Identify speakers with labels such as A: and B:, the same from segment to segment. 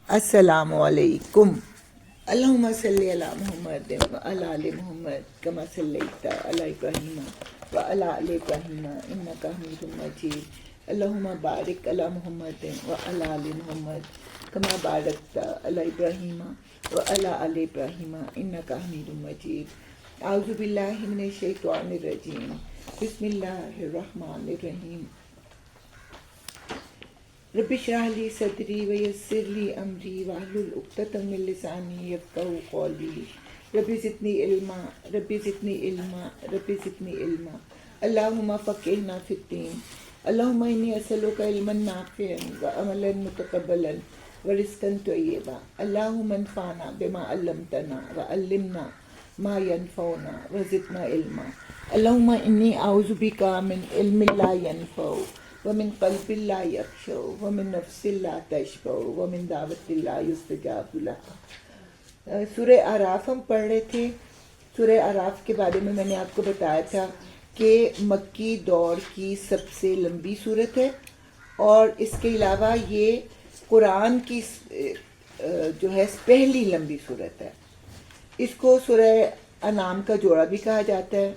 A: السلام علیکم۔ اللہم صلی علی محمد وعلی آل محمد کما صلیت علی ابراہیم وعلی آل ابراہیم انک حمید مجید۔ اللہم بارک علی محمد وعلی آل محمد کما بارکت علی ابراہیم وعلی آل ابراہیم انک حمید مجید۔ اعوذ باللہ من الشیطان الرجیم، بسم اللہ الرحمن الرحیم۔ رب اشرح لی صدری ویسر لی امری واحلل عقدۃ من لسانی یفقہوا قولی۔ رب زدنی علما رب زدنی علما رب زدنی علما۔ اللہم فقہنا فی الدین۔ اللہم انی اسألک علما نافعا وعملا متقبلا ورزقا طیبا۔ اللہم انفعنا بما علمتنا وعلمنا ما ينفعنا وزدنا علما۔ اللہم انی اعوذ بک من علم لا ينفع ومن قلب لا یخشع ومن نفس لا تشبع ومن دعوت لا یستجاب لها۔ سورہ اعراف ہم پڑھ رہے تھے۔ سورہ اعراف کے بارے میں نے آپ کو بتایا تھا کہ مکی دور کی سب سے لمبی صورت ہے، اور اس کے علاوہ یہ قرآن کی جو ہے پہلی لمبی صورت ہے۔ اس کو سورہ انعام کا جوڑا بھی کہا جاتا ہے۔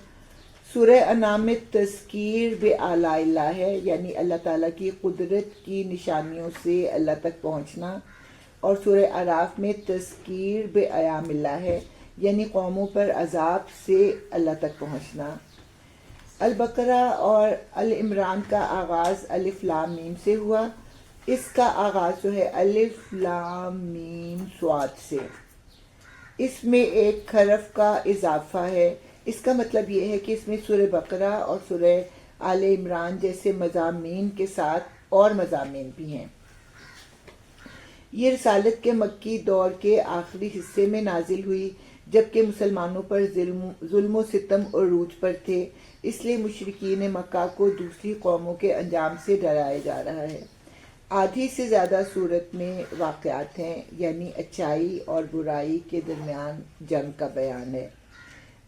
A: سورہ انعام میں تذکیر بآلاء اللہ ہے، یعنی اللہ تعالیٰ کی قدرت کی نشانیوں سے اللہ تک پہنچنا، اور سورہ اعراف میں تذکیر بایام اللہ ہے، یعنی قوموں پر عذاب سے اللہ تک پہنچنا۔ البقرہ اور العمران کا آغاز الف لام میم سے ہوا۔ اس کا آغاز جو ہے الف لام میم صاد سے۔ اس میں ایک حرف کا اضافہ ہے۔ اس کا مطلب یہ ہے کہ اس میں سورہ بقرہ اور سورہ آل عمران جیسے مضامین کے ساتھ اور مضامین بھی ہیں۔ یہ رسالت کے مکی دور کے آخری حصے میں نازل ہوئی، جبکہ مسلمانوں پر ظلم و ستم عروج پر تھے، اس لیے مشرکین مکہ کو دوسری قوموں کے انجام سے ڈرایا جا رہا ہے۔ آدھی سے زیادہ صورت میں واقعات ہیں، یعنی اچائی اور برائی کے درمیان جنگ کا بیان ہے۔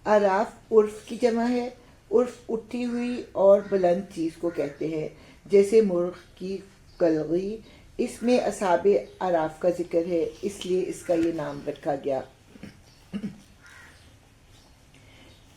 A: اعراف عرف کی جمع ہے۔ عرف اٹھی ہوئی اور بلند چیز کو کہتے ہیں، جیسے مرغ کی کلغی۔ اس میں اصحاب اعراف کا ذکر ہے، اس لیے اس کا یہ نام رکھا گیا۔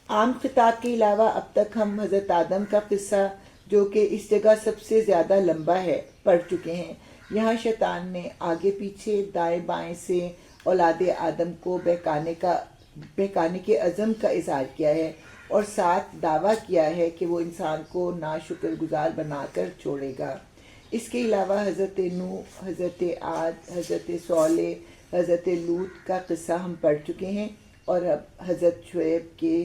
A: عام خطاب کے علاوہ اب تک ہم حضرت آدم کا قصہ، جو کہ اس جگہ سب سے زیادہ لمبا ہے، پڑھ چکے ہیں۔ یہاں شیطان نے آگے پیچھے دائیں بائیں سے اولاد آدم کو بہکانے کے عزم کا اظہار کیا ہے، اور ساتھ دعویٰ کیا ہے کہ وہ انسان کو ناشکر گزار بنا کر چھوڑے گا۔ اس کے علاوہ حضرت نوح، حضرت عاد، حضرت صالح، حضرت لوط کا قصہ ہم پڑھ چکے ہیں، اور اب حضرت شعیب کے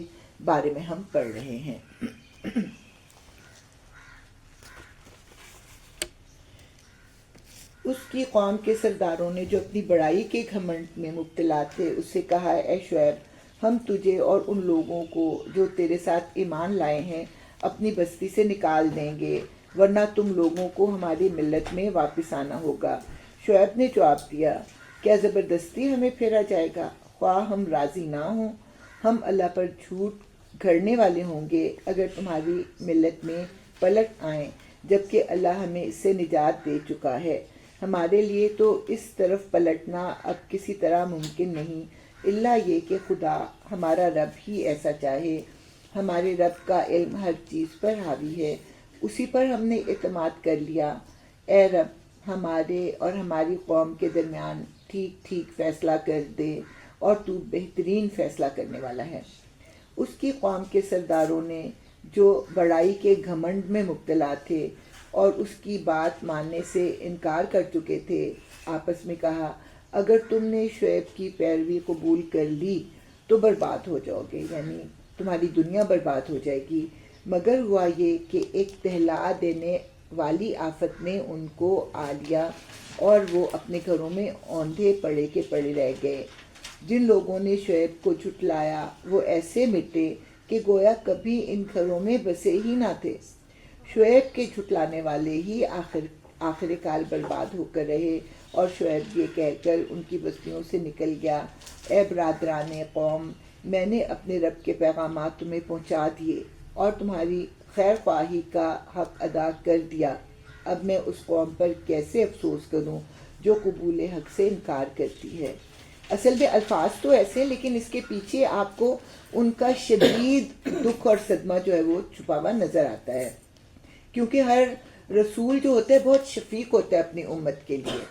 A: بارے میں ہم پڑھ رہے ہیں۔ اس کی قوم کے سرداروں نے، جو اپنی بڑائی کے گھمنڈ میں مبتلا تھے، اس سے کہا، اے شعیب، ہم تجھے اور ان لوگوں کو جو تیرے ساتھ ایمان لائے ہیں اپنی بستی سے نکال دیں گے، ورنہ تم لوگوں کو ہماری ملت میں واپس آنا ہوگا۔ شعیب نے جواب دیا، کیا زبردستی ہمیں پھیرا جائے گا؟ خواہ ہم راضی نہ ہوں، ہم اللہ پر جھوٹ گھڑنے والے ہوں گے اگر تمہاری ملت میں پلٹ آئیں، جبکہ اللہ ہمیں اس سے نجات دے چکا ہے۔ ہمارے لیے تو اس طرف پلٹنا اب کسی طرح ممکن نہیں، الا یہ کہ خدا ہمارا رب ہی ایسا چاہے۔ ہمارے رب کا علم ہر چیز پر حاوی ہے، اسی پر ہم نے اعتماد کر لیا۔ اے رب، ہمارے اور ہماری قوم کے درمیان ٹھیک ٹھیک فیصلہ کر دے، اور تو بہترین فیصلہ کرنے والا ہے۔ اس کی قوم کے سرداروں نے، جو بڑائی کے گھمنڈ میں مبتلا تھے اور اس کی بات ماننے سے انکار کر چکے تھے، آپس میں کہا، اگر تم نے شعیب کی پیروی قبول کر لی تو برباد ہو جاؤ گے، یعنی تمہاری دنیا برباد ہو جائے گی۔ مگر ہوا یہ کہ ایک دہلا دینے والی آفت نے ان کو آ لیا، اور وہ اپنے گھروں میں اوندھے پڑے کے پڑے رہ گئے۔ جن لوگوں نے شعیب کو جھٹلایا وہ ایسے مٹے کہ گویا کبھی ان گھروں میں بسے ہی نہ تھے۔ شعیب کے جھٹلانے والے ہی آخر کار برباد ہو کر رہے، اور شعیب یہ کہہ کر ان کی بستیوں سے نکل گیا، اے برادران قوم، میں نے اپنے رب کے پیغامات تمہیں پہنچا دیے اور تمہاری خیر خواہی کا حق ادا کر دیا۔ اب میں اس قوم پر کیسے افسوس کروں جو قبول حق سے انکار کرتی ہے۔ اصل میں الفاظ تو ایسے ہیں، لیکن اس کے پیچھے آپ کو ان کا شدید دکھ اور صدمہ جو ہے وہ چھپا ہوا نظر آتا ہے، کیونکہ ہر رسول جو ہوتا ہے بہت شفیق ہوتا ہے اپنی امت کے لیے۔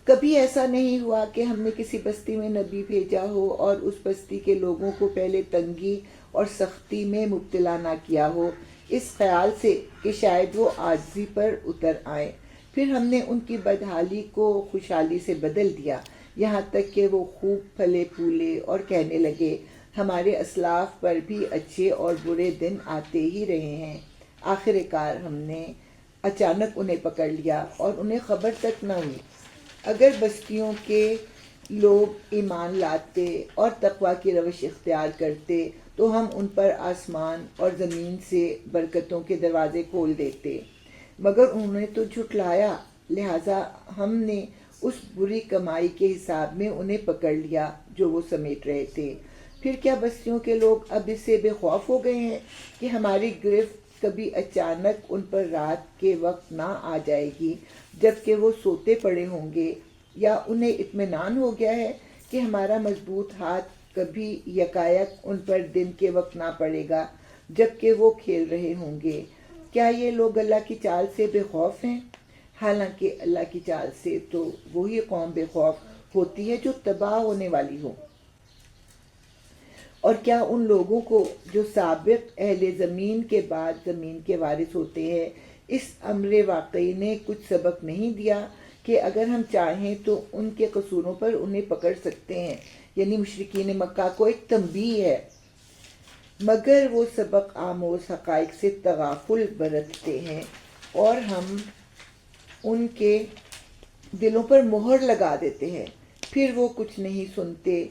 A: کبھی ایسا نہیں ہوا کہ ہم نے کسی بستی میں نبی بھیجا ہو اور اس بستی کے لوگوں کو پہلے تنگی اور سختی میں مبتلا نہ کیا ہو، اس خیال سے کہ شاید وہ عاجزی پر اتر آئیں۔ پھر ہم نے ان کی بدحالی کو خوشحالی سے بدل دیا، یہاں تک کہ وہ خوب پھلے پھولے اور کہنے لگے ہمارے اسلاف پر بھی اچھے اور برے دن آتے ہی رہے ہیں۔ آخر کار ہم نے اچانک انہیں پکڑ لیا اور انہیں خبر تک نہ ہوئی۔ اگر بستیوں کے لوگ ایمان لاتے اور تقوی کی روش اختیار کرتے تو ہم ان پر آسمان اور زمین سے برکتوں کے دروازے کھول دیتے، مگر انہوں نے تو جھٹلایا، لہٰذا ہم نے اس بری کمائی کے حساب میں انہیں پکڑ لیا جو وہ سمیٹ رہے تھے۔ پھر کیا بستیوں کے لوگ اب اس سے بے خوف ہو گئے ہیں کہ ہماری گرفت کبھی اچانک ان پر رات کے وقت نہ آ جائے گی جبکہ وہ سوتے پڑے ہوں گے، یا انہیں اطمینان ہو گیا ہے کہ ہمارا مضبوط ہاتھ کبھی یکایک ان پر دن کے وقت نہ پڑے گا جبکہ وہ کھیل رہے ہوں گے۔ کیا یہ لوگ اللہ کی چال سے بے خوف ہیں؟ حالانکہ اللہ کی چال سے تو وہی قوم بے خوف ہوتی ہے جو تباہ ہونے والی ہو۔ اور کیا ان لوگوں کو جو سابق اہل زمین کے بعد زمین کے وارث ہوتے ہیں اس امر واقعی نے کچھ سبق نہیں دیا کہ اگر ہم چاہیں تو ان کے قصوروں پر انہیں پکڑ سکتے ہیں؟ یعنی مشرکین مکہ کو ایک تنبیہ ہے، مگر وہ سبق آموز حقائق سے تغافل برتتے ہیں اور ہم ان کے دلوں پر مہر لگا دیتے ہیں، پھر وہ کچھ نہیں سنتے۔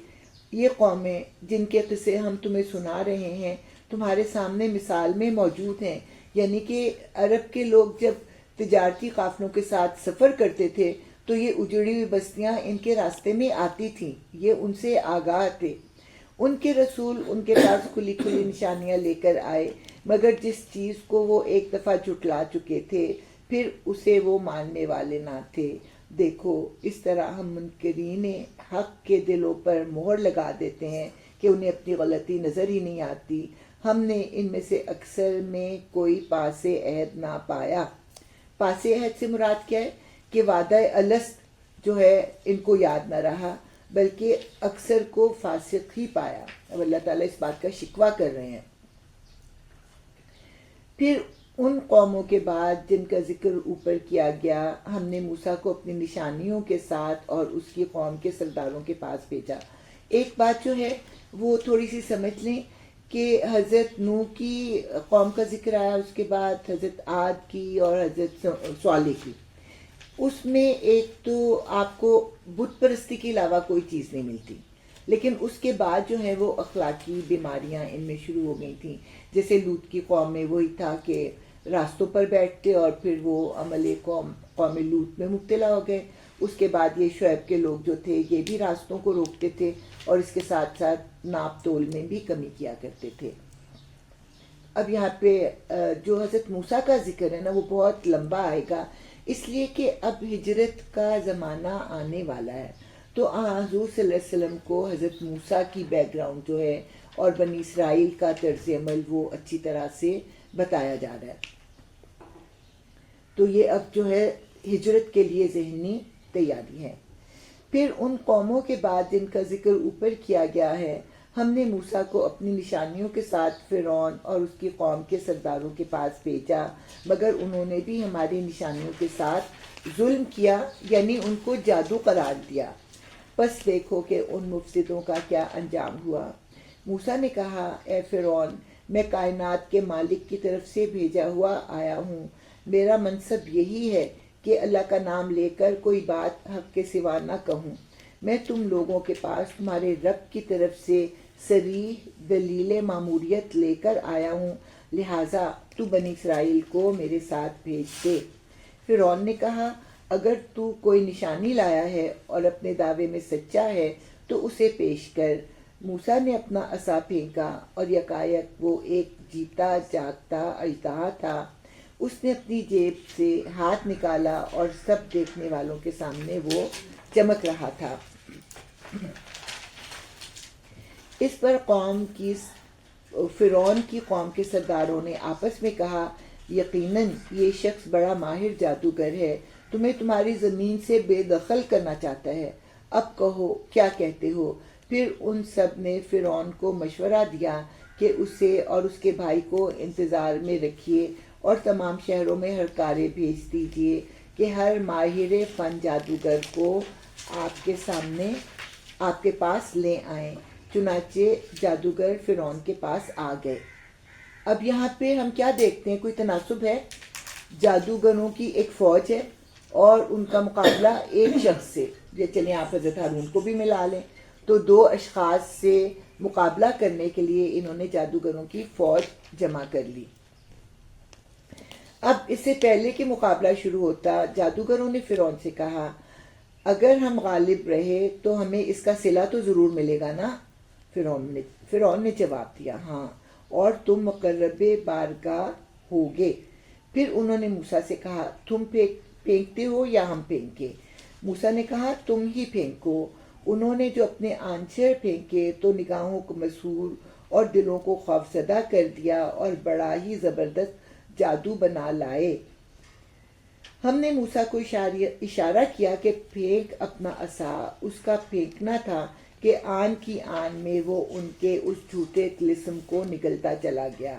A: یہ قومیں جن کے قصے ہم تمہیں سنا رہے ہیں تمہارے سامنے مثال میں موجود ہیں، یعنی کہ عرب کے لوگ جب تجارتی قافلوں کے ساتھ سفر کرتے تھے تو یہ اجڑی ہوئی بستیاں ان کے راستے میں آتی تھیں، یہ ان سے آگاہ تھے۔ ان کے رسول ان کے پاس کھلی کھلی نشانیاں لے کر آئے، مگر جس چیز کو وہ ایک دفعہ جھٹلا چکے تھے پھر اسے وہ ماننے والے نہ تھے۔ دیکھو اس طرح ہم منکرین حق کے دلوں پر مہر لگا دیتے ہیں کہ انہیں اپنی غلطی نظر ہی نہیں آتی۔ ہم نے ان میں سے اکثر میں کوئی پاس عہد نہ پایا۔ پاس عہد سے مراد کیا ہے کہ وعدہ الست جو ہے ان کو یاد نہ رہا، بلکہ اکثر کو فاسق ہی پایا۔ اب اللہ تعالیٰ اس بات کا شکوہ کر رہے ہیں۔ پھر ان قوموں کے بعد جن کا ذکر اوپر کیا گیا ہم نے موسیٰ کو اپنی نشانیوں کے ساتھ اور اس کی قوم کے سرداروں کے پاس بھیجا۔ ایک بات جو ہے وہ تھوڑی سی سمجھ لیں کہ حضرت نوح کی قوم کا ذکر آیا، اس کے بعد حضرت عاد کی اور حضرت صالح کی۔ اس میں ایک تو آپ کو بت پرستی کے علاوہ کوئی چیز نہیں ملتی، لیکن اس کے بعد جو ہے وہ اخلاقی بیماریاں ان میں شروع ہو گئی تھیں۔ جیسے لوط کی قوم میں وہی تھا کہ راستوں پر بیٹھتے اور پھر وہ عمل قوم لوط میں مبتلا ہو گئے۔ اس کے بعد یہ شعیب کے لوگ جو تھے یہ بھی راستوں کو روکتے تھے اور اس کے ساتھ ساتھ ناپ تول میں بھی کمی کیا کرتے تھے۔ اب یہاں پہ جو حضرت موسیٰ کا ذکر ہے نا وہ بہت لمبا آئے گا، اس لیے کہ اب ہجرت کا زمانہ آنے والا ہے، تو حضور صلی اللہ علیہ وسلم کو حضرت موسیٰ کی بیک گراؤنڈ جو ہے اور بنی اسرائیل کا طرز عمل وہ اچھی طرح سے بتایا جا رہا ہے۔ تو یہ اب جو ہے ہجرت کے لیے ذہنی تیاری ہے۔ پھر ان قوموں کے بعد جن کا ذکر اوپر کیا گیا ہے ہم نے موسیٰ کو اپنی نشانیوں کے ساتھ فرعون اور اس کی قوم کے سرداروں کے پاس بھیجا، مگر انہوں نے بھی ہماری نشانیوں کے ساتھ ظلم کیا، یعنی ان کو جادو قرار دیا۔ پس دیکھو کہ ان مفسدوں کا کیا انجام ہوا۔ موسیٰ نے کہا اے فرعون، میں کائنات کے مالک کی طرف سے بھیجا ہوا آیا ہوں، میرا منصب یہی ہے کہ اللہ کا نام لے کر کوئی بات حق کے سوا نہ کہوں۔ میں تم لوگوں کے پاس تمہارے رب کی طرف سے صریح دلیل ماموریت لے کر آیا ہوں، لہٰذا تو بنی اسرائیل کو میرے ساتھ بھیج دے۔ فرعون نے کہا اگر تو کوئی نشانی لایا ہے اور اپنے دعوے میں سچا ہے تو اسے پیش کر۔ موسیٰ نے اپنا عصا پھینکا اور یکایک وہ ایک جیتا جاگتا اژدہا تھا، اس نے اپنی جیب سے ہاتھ نکالا اور سب دیکھنے والوں کے سامنے وہ چمک رہا تھا۔ اس پر فرعون کی قوم کے سرداروں نے آپس میں کہا، یقیناً یہ شخص بڑا ماہر جادوگر ہے، تمہیں تمہاری زمین سے بے دخل کرنا چاہتا ہے، اب کہو کیا کہتے ہو؟ پھر ان سب نے فرعون کو مشورہ دیا کہ اسے اور اس کے بھائی کو انتظار میں رکھیے اور تمام شہروں میں ہرکارے بھیج دیجیے کہ ہر ماہر فن جادوگر کو آپ کے پاس لے آئیں۔ چنانچہ جادوگر فرعون کے پاس آ گئے۔ اب یہاں پہ ہم کیا دیکھتے ہیں؟ کوئی تناسب ہے؟ جادوگروں کی ایک فوج ہے اور ان کا مقابلہ ایک شخص سے، یہ چلیں آپ حضرت ہارون کو بھی ملا لیں، تو دو اشخاص سے مقابلہ کرنے کے لیے انہوں نے جادوگروں کی فوج جمع کر لی۔ اب اس سے پہلے کہ مقابلہ شروع ہوتا، جادوگروں نے فرعون سے کہا، اگر ہم غالب رہے تو ہمیں اس کا صلہ تو ضرور ملے گا نا؟ فرعون نے جواب دیا، ہاں، اور تم مقرب بارگاہ ہوگے۔ پھر انہوں نے موسیٰ سے کہا، تم پھینکتے ہو یا ہم پھینکے؟ موسیٰ نے کہا، تم ہی پھینکو۔ انہوں نے جو اپنے آنچر پھینکے تو نگاہوں کو مسحور اور دلوں کو خوفزدہ کر دیا اور بڑا ہی زبردست جادو بنا لائے۔ ہم نے موسیٰ کو اشارہ کیا کہ پھینک اپنا عصا۔ اس کا پھینکنا تھا کہ آن کی آن میں وہ ان کے اس جھوٹے طلسم کو نگلتا چلا گیا۔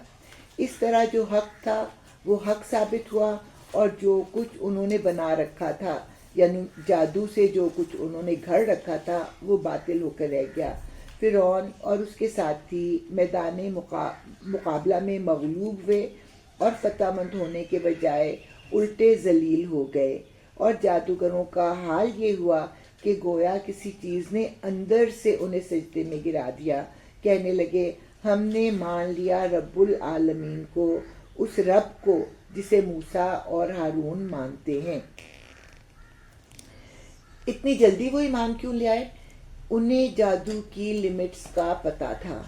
A: اس طرح جو حق تھا وہ حق ثابت ہوا اور جو کچھ انہوں نے بنا رکھا تھا، یعنی جادو سے جو کچھ انہوں نے گھڑ رکھا تھا، وہ باطل ہو کر رہ گیا۔ فرعون اور اس کے ساتھی میدان مقابلہ میں مغلوب ہوئے اور فتح مند ہونے کے بجائے الٹے ذلیل ہو گئے، اور جادوگروں کا حال یہ ہوا کہ گویا کسی چیز نے اندر سے انہیں سجدے میں گرا دیا۔ کہنے لگے، ہم نے مان لیا رب العالمین کو، اس رب کو جسے موسیٰ اور ہارون مانتے ہیں۔ اتنی جلدی وہ ایمان کیوں لے آئے؟ انہیں جادو کی لمٹس کا پتہ تھا۔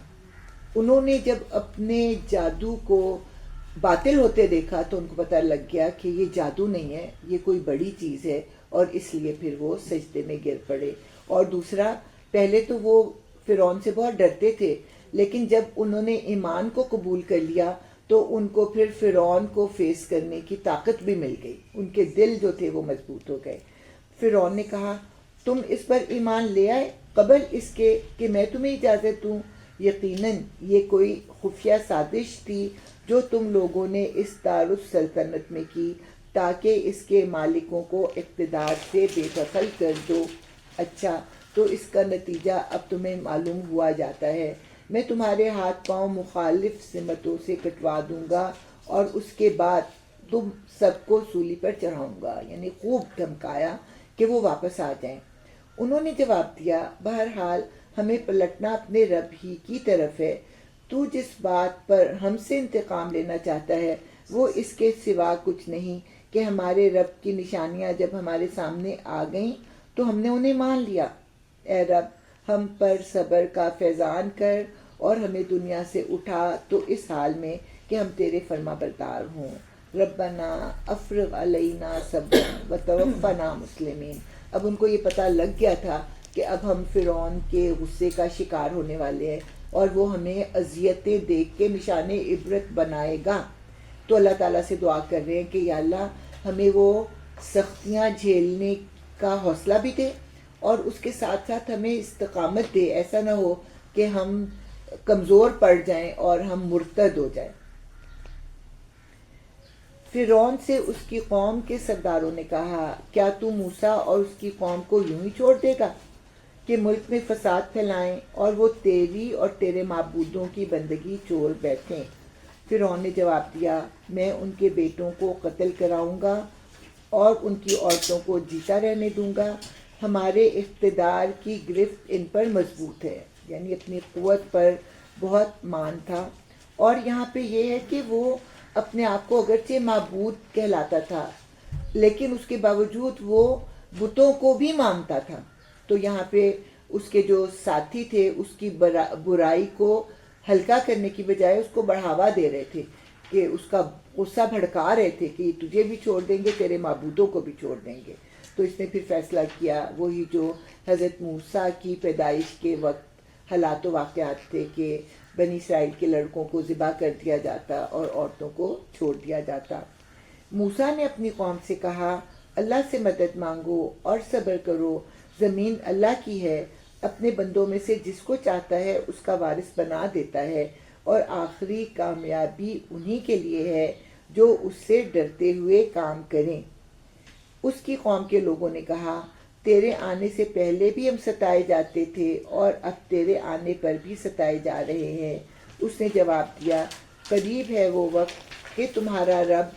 A: انہوں نے جب اپنے جادو کو باطل ہوتے دیکھا تو ان کو پتہ لگ گیا کہ یہ جادو نہیں ہے، یہ کوئی بڑی چیز ہے، اور اس لیے پھر وہ سجدے میں گر پڑے۔ اور دوسرا، پہلے تو وہ فرعون سے بہت ڈرتے تھے، لیکن جب انہوں نے ایمان کو قبول کر لیا تو ان کو پھر فرعون کو فیس کرنے کی طاقت بھی مل گئی، ان کے دل جو تھے وہ مضبوط ہو گئے۔ فرعون نے کہا، تم اس پر ایمان لے آئے قبل اس کے کہ میں تمہیں اجازت دوں؟ یقیناً یہ کوئی خفیہ سازش تھی جو تم لوگوں نے اس دارالسلطنت میں کی تاکہ اس کے مالکوں کو اقتدار سے بے دخل کر دو۔ اچھا، تو اس کا نتیجہ اب تمہیں معلوم ہوا جاتا ہے۔ میں تمہارے ہاتھ پاؤں مخالف سمتوں سے کٹوا دوں گا اور اس کے بعد تم سب کو سولی پر چڑھاؤں گا، یعنی خوب دھمکایا کہ وہ واپس آ جائیں۔ انہوں نے جواب دیا، بہرحال ہمیں پلٹنا اپنے رب ہی کی طرف ہے۔ تو جس بات پر ہم سے انتقام لینا چاہتا ہے وہ اس کے سوا کچھ نہیں کہ ہمارے رب کی نشانیاں جب ہمارے سامنے آ گئیں تو ہم نے انہیں مان لیا۔ اے رب، ہم پر صبر کا فیضان کر اور ہمیں دنیا سے اٹھا تو اس حال میں کہ ہم تیرے فرما بردار ہوں۔ ربنا افرغ علینا صبرا وتوفنا مسلمین۔ اب ان کو یہ پتہ لگ گیا تھا کہ اب ہم فرعون کے غصے کا شکار ہونے والے ہیں اور وہ ہمیں اذیتیں دیکھ کے نشان عبرت بنائے گا۔ تو اللہ تعالیٰ سے دعا کر رہے ہیں کہ یا اللہ ہمیں وہ سختیاں جھیلنے کا حوصلہ بھی دے اور اس کے ساتھ ساتھ ہمیں استقامت دے، ایسا نہ ہو کہ ہم کمزور پڑ جائیں اور ہم مرتد ہو جائیں۔ فرعون سے اس کی قوم کے سرداروں نے کہا، کیا تو موسیٰ اور اس کی قوم کو یوں ہی چھوڑ دے گا کہ ملک میں فساد پھیلائیں اور وہ تیری اور تیرے معبودوں کی بندگی چور بیٹھیں؟ فرعون نے جواب دیا، میں ان کے بیٹوں کو قتل کراؤں گا اور ان کی عورتوں کو جیتا رہنے دوں گا۔ ہمارے اقتدار کی گرفت ان پر مضبوط ہے، یعنی اپنی قوت پر بہت مان تھا۔ اور یہاں پہ یہ ہے کہ وہ اپنے آپ کو اگرچہ معبود کہلاتا تھا لیکن اس کے باوجود وہ بتوں کو بھی مانتا تھا۔ تو یہاں پہ اس کے جو ساتھی تھے اس کی برائی کو ہلکا کرنے کی بجائے اس کو بڑھاوا دے رہے تھے کہ اس کا غصہ بھڑکا رہے تھے کہ تجھے بھی چھوڑ دیں گے، تیرے معبودوں کو بھی چھوڑ دیں گے. تو اس نے پھر فیصلہ کیا، وہی جو حضرت موسیٰ کی پیدائش کے وقت حالات و واقعات تھے کہ بنی اسرائیل کے لڑکوں کو ذبح کر دیا جاتا اور عورتوں کو چھوڑ دیا جاتا. موسیٰ نے اپنی قوم سے کہا، اللہ سے مدد مانگو اور صبر کرو، زمین اللہ کی ہے، اپنے بندوں میں سے جس کو چاہتا ہے اس کا وارث بنا دیتا ہے، اور آخری کامیابی انہی کے لیے ہے جو اس سے ڈرتے ہوئے کام کریں. اس کی قوم کے لوگوں نے کہا، تیرے آنے سے پہلے بھی ہم ستائے جاتے تھے اور اب تیرے آنے پر بھی ستائے جا رہے ہیں. اس نے جواب دیا، قریب ہے وہ وقت کہ تمہارا رب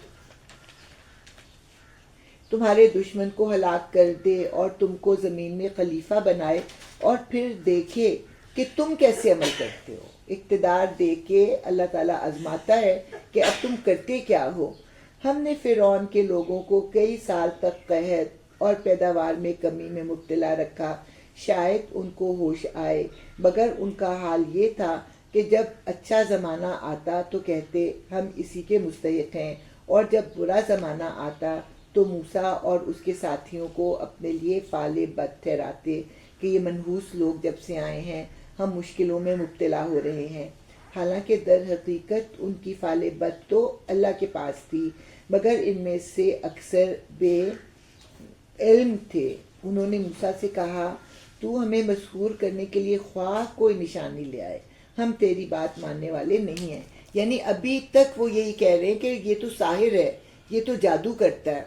A: تمہارے دشمن کو ہلاک کر دے اور تم کو زمین میں خلیفہ بنائے، اور پھر دیکھے کہ تم کیسے عمل کرتے ہو. اقتدار دے کے اللہ تعالیٰ آزماتا ہے کہ اب تم کرتے کیا ہو. ہم نے فرعون کے لوگوں کو کئی سال تک قحط اور پیداوار میں کمی میں مبتلا رکھا، شاید ان کو ہوش آئے، مگر ان کا حال یہ تھا کہ جب اچھا زمانہ آتا تو کہتے ہم اسی کے مستحق ہیں، اور جب برا زمانہ آتا تو موسیٰ اور اس کے ساتھیوں کو اپنے لیے فعال بد ٹھہراتے کہ یہ منحوس لوگ جب سے آئے ہیں ہم مشکلوں میں مبتلا ہو رہے ہیں. حالانکہ در حقیقت ان کی فعال بد تو اللہ کے پاس تھی، مگر ان میں سے اکثر بے علم تھے. انہوں نے موسیٰ سے کہا، تو ہمیں مسحور کرنے کے لیے خواہ کوئی نشانی لے آئے، ہم تیری بات ماننے والے نہیں ہیں. یعنی ابھی تک وہ یہی کہہ رہے ہیں کہ یہ تو ساحر ہے، یہ تو جادو کرتا ہے.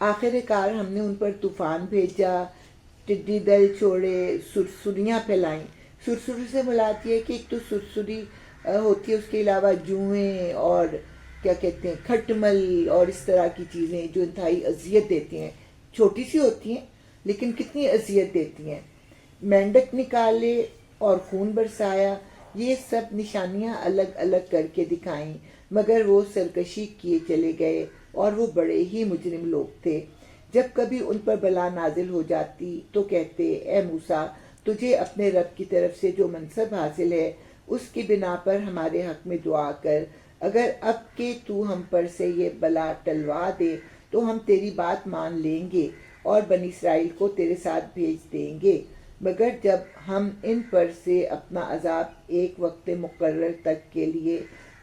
A: آخر کار ہم نے ان پر طوفان بھیجا، ٹڈی دل چھوڑے، سرسریاں پھیلائیں. سرسری سے مراد یہ ہے کہ ایک تو سرسری ہوتی ہے، اس کے علاوہ جوئیں اور کیا کہتے ہیں کھٹمل اور اس طرح کی چیزیں جو انتہائی اذیت دیتی ہیں. چھوٹی سی ہوتی ہیں لیکن کتنی اذیت دیتی ہیں. مینڈک نکالے اور خون برسایا، یہ سب نشانیاں الگ الگ کر کے دکھائیں، مگر وہ سرکشی کیے چلے گئے اور وہ بڑے ہی مجرم لوگ تھے. جب کبھی ان پر بلا نازل ہو جاتی تو کہتے، اے موسیٰ، تجھے اپنے رب کی طرف سے جو منصب حاصل ہے اس کی بنا پر ہمارے حق میں دعا کر. اگر اب کہ تو ہم پر سے یہ بلا ٹلوا دے تو ہم تیری بات مان لیں گے اور بنی اسرائیل کو تیرے ساتھ بھیج دیں گے. مگر جب ہم ان پر سے اپنا عذاب ایک وقت مقرر تک کے لیے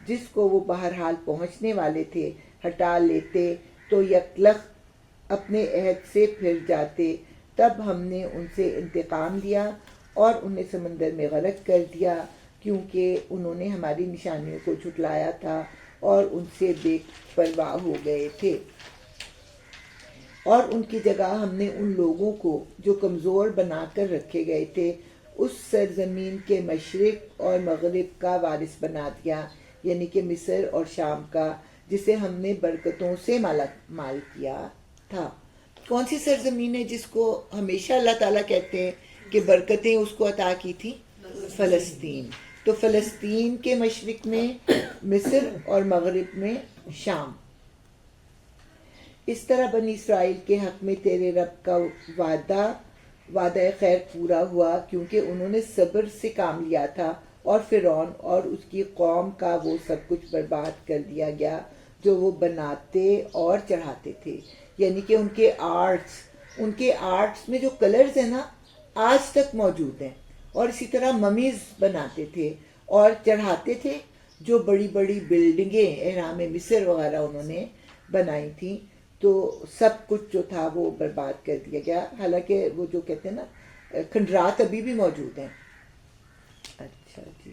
A: جس کو وہ بہرحال پہنچنے والے تھے ہٹا لیتے تو یکلخت اپنے عہد سے پھر جاتے. تب ہم نے ان سے انتقام لیا اور انہیں سمندر میں غرق کر دیا، کیونکہ انہوں نے ہماری نشانیوں کو جھٹلایا تھا اور ان سے بے پرواہ ہو گئے تھے. اور ان کی جگہ ہم نے ان لوگوں کو جو کمزور بنا کر رکھے گئے تھے اس سرزمین کے مشرق اور مغرب کا وارث بنا دیا، یعنی کہ مصر اور شام کا، جسے ہم نے برکتوں سے مال کیا تھا. کون سی سرزمین ہے جس کو ہمیشہ اللہ تعالیٰ کہتے ہیں کہ برکتیں اس کو عطا کی تھی؟ فلسطین. تو فلسطین کے مشرق میں مصر اور مغرب میں شام. اس طرح بنی اسرائیل کے حق میں تیرے رب کا وعدہ خیر پورا ہوا، کیونکہ انہوں نے صبر سے کام لیا تھا، اور فرعون اور اس کی قوم کا وہ سب کچھ برباد کر دیا گیا جو وہ بناتے اور چڑھاتے تھے. یعنی کہ ان کے آرٹس میں جو کلرز ہیں نا آج تک موجود ہیں. اور اسی طرح ممیز بناتے تھے اور چڑھاتے تھے، جو بڑی بڑی بلڈنگیں اہرام مصر وغیرہ انہوں نے بنائی تھیں. تو سب کچھ جو تھا وہ برباد کر دیا گیا. حالانکہ وہ جو کہتے ہیں نا کھنڈرات ابھی بھی موجود ہیں. اچھا جی.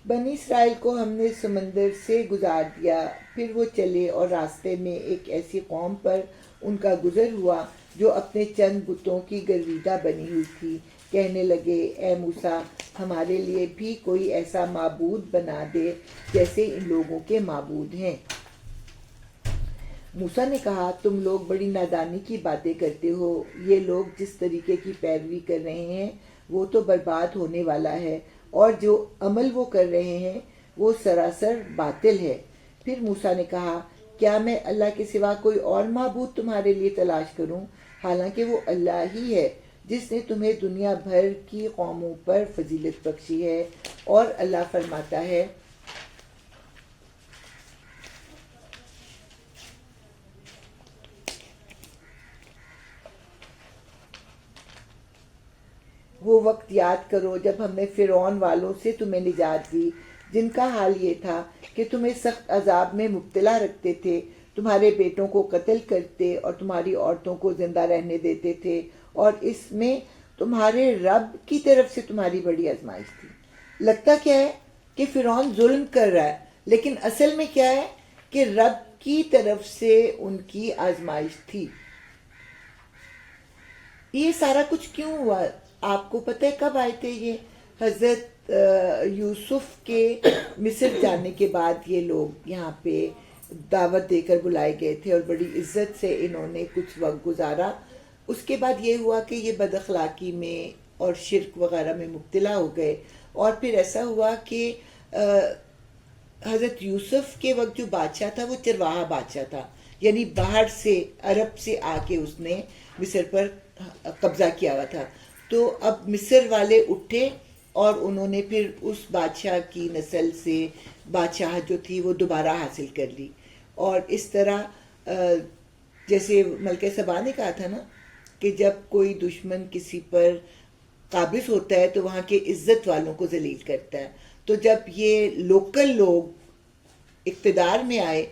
A: بنی اسرائیل کو ہم نے سمندر سے گزار دیا، پھر وہ چلے اور راستے میں ایک ایسی قوم پر ان کا گزر ہوا جو اپنے چند بتوں کی گرویدہ بنی ہوئی تھی. کہنے لگے، اے موسیٰ، ہمارے لیے بھی کوئی ایسا معبود بنا دے جیسے ان لوگوں کے معبود ہیں. موسیٰ نے کہا، تم لوگ بڑی نادانی کی باتیں کرتے ہو. یہ لوگ جس طریقے کی پیروی کر رہے ہیں وہ تو برباد ہونے والا ہے، اور جو عمل وہ کر رہے ہیں وہ سراسر باطل ہے. پھر موسیٰ نے کہا، کیا میں اللہ کے سوا کوئی اور معبود تمہارے لیے تلاش کروں، حالانکہ وہ اللہ ہی ہے جس نے تمہیں دنیا بھر کی قوموں پر فضیلت بخشی ہے۔ اور اللہ فرماتا ہے وہ وقت یاد کرو جب ہم نے فرعون والوں سے تمہیں نجات دی، جن کا حال یہ تھا کہ تمہیں سخت عذاب میں مبتلا رکھتے تھے، تمہارے بیٹوں کو قتل کرتے اور تمہاری عورتوں کو زندہ رہنے دیتے تھے، اور اس میں تمہارے رب کی طرف سے تمہاری بڑی آزمائش تھی۔ لگتا کیا ہے کہ فرعون ظلم کر رہا ہے، لیکن اصل میں کیا ہے کہ رب کی طرف سے ان کی آزمائش تھی۔ یہ سارا کچھ کیوں ہوا؟ آپ کو پتہ ہے کب آئے تھے یہ؟ حضرت یوسف کے مصر جانے کے بعد یہ لوگ یہاں پہ دعوت دے کر بلائے گئے تھے اور بڑی عزت سے انہوں نے کچھ وقت گزارا۔ اس کے بعد یہ ہوا کہ یہ بد اخلاقی میں اور شرک وغیرہ میں مبتلا ہو گئے، اور پھر ایسا ہوا کہ حضرت یوسف کے وقت جو بادشاہ تھا وہ چرواہا بادشاہ تھا، یعنی باہر سے عرب سے آ کے اس نے مصر پر قبضہ کیا ہوا تھا۔ تو اب مصر والے اٹھے اور انہوں نے پھر اس بادشاہ کی نسل سے بادشاہ جو تھی وہ دوبارہ حاصل کر لی، اور اس طرح جیسے ملکہ سبا نے کہا تھا نا کہ جب کوئی دشمن کسی پر قابض ہوتا ہے تو وہاں کے عزت والوں کو ذلیل کرتا ہے، تو جب یہ لوکل لوگ اقتدار میں آئے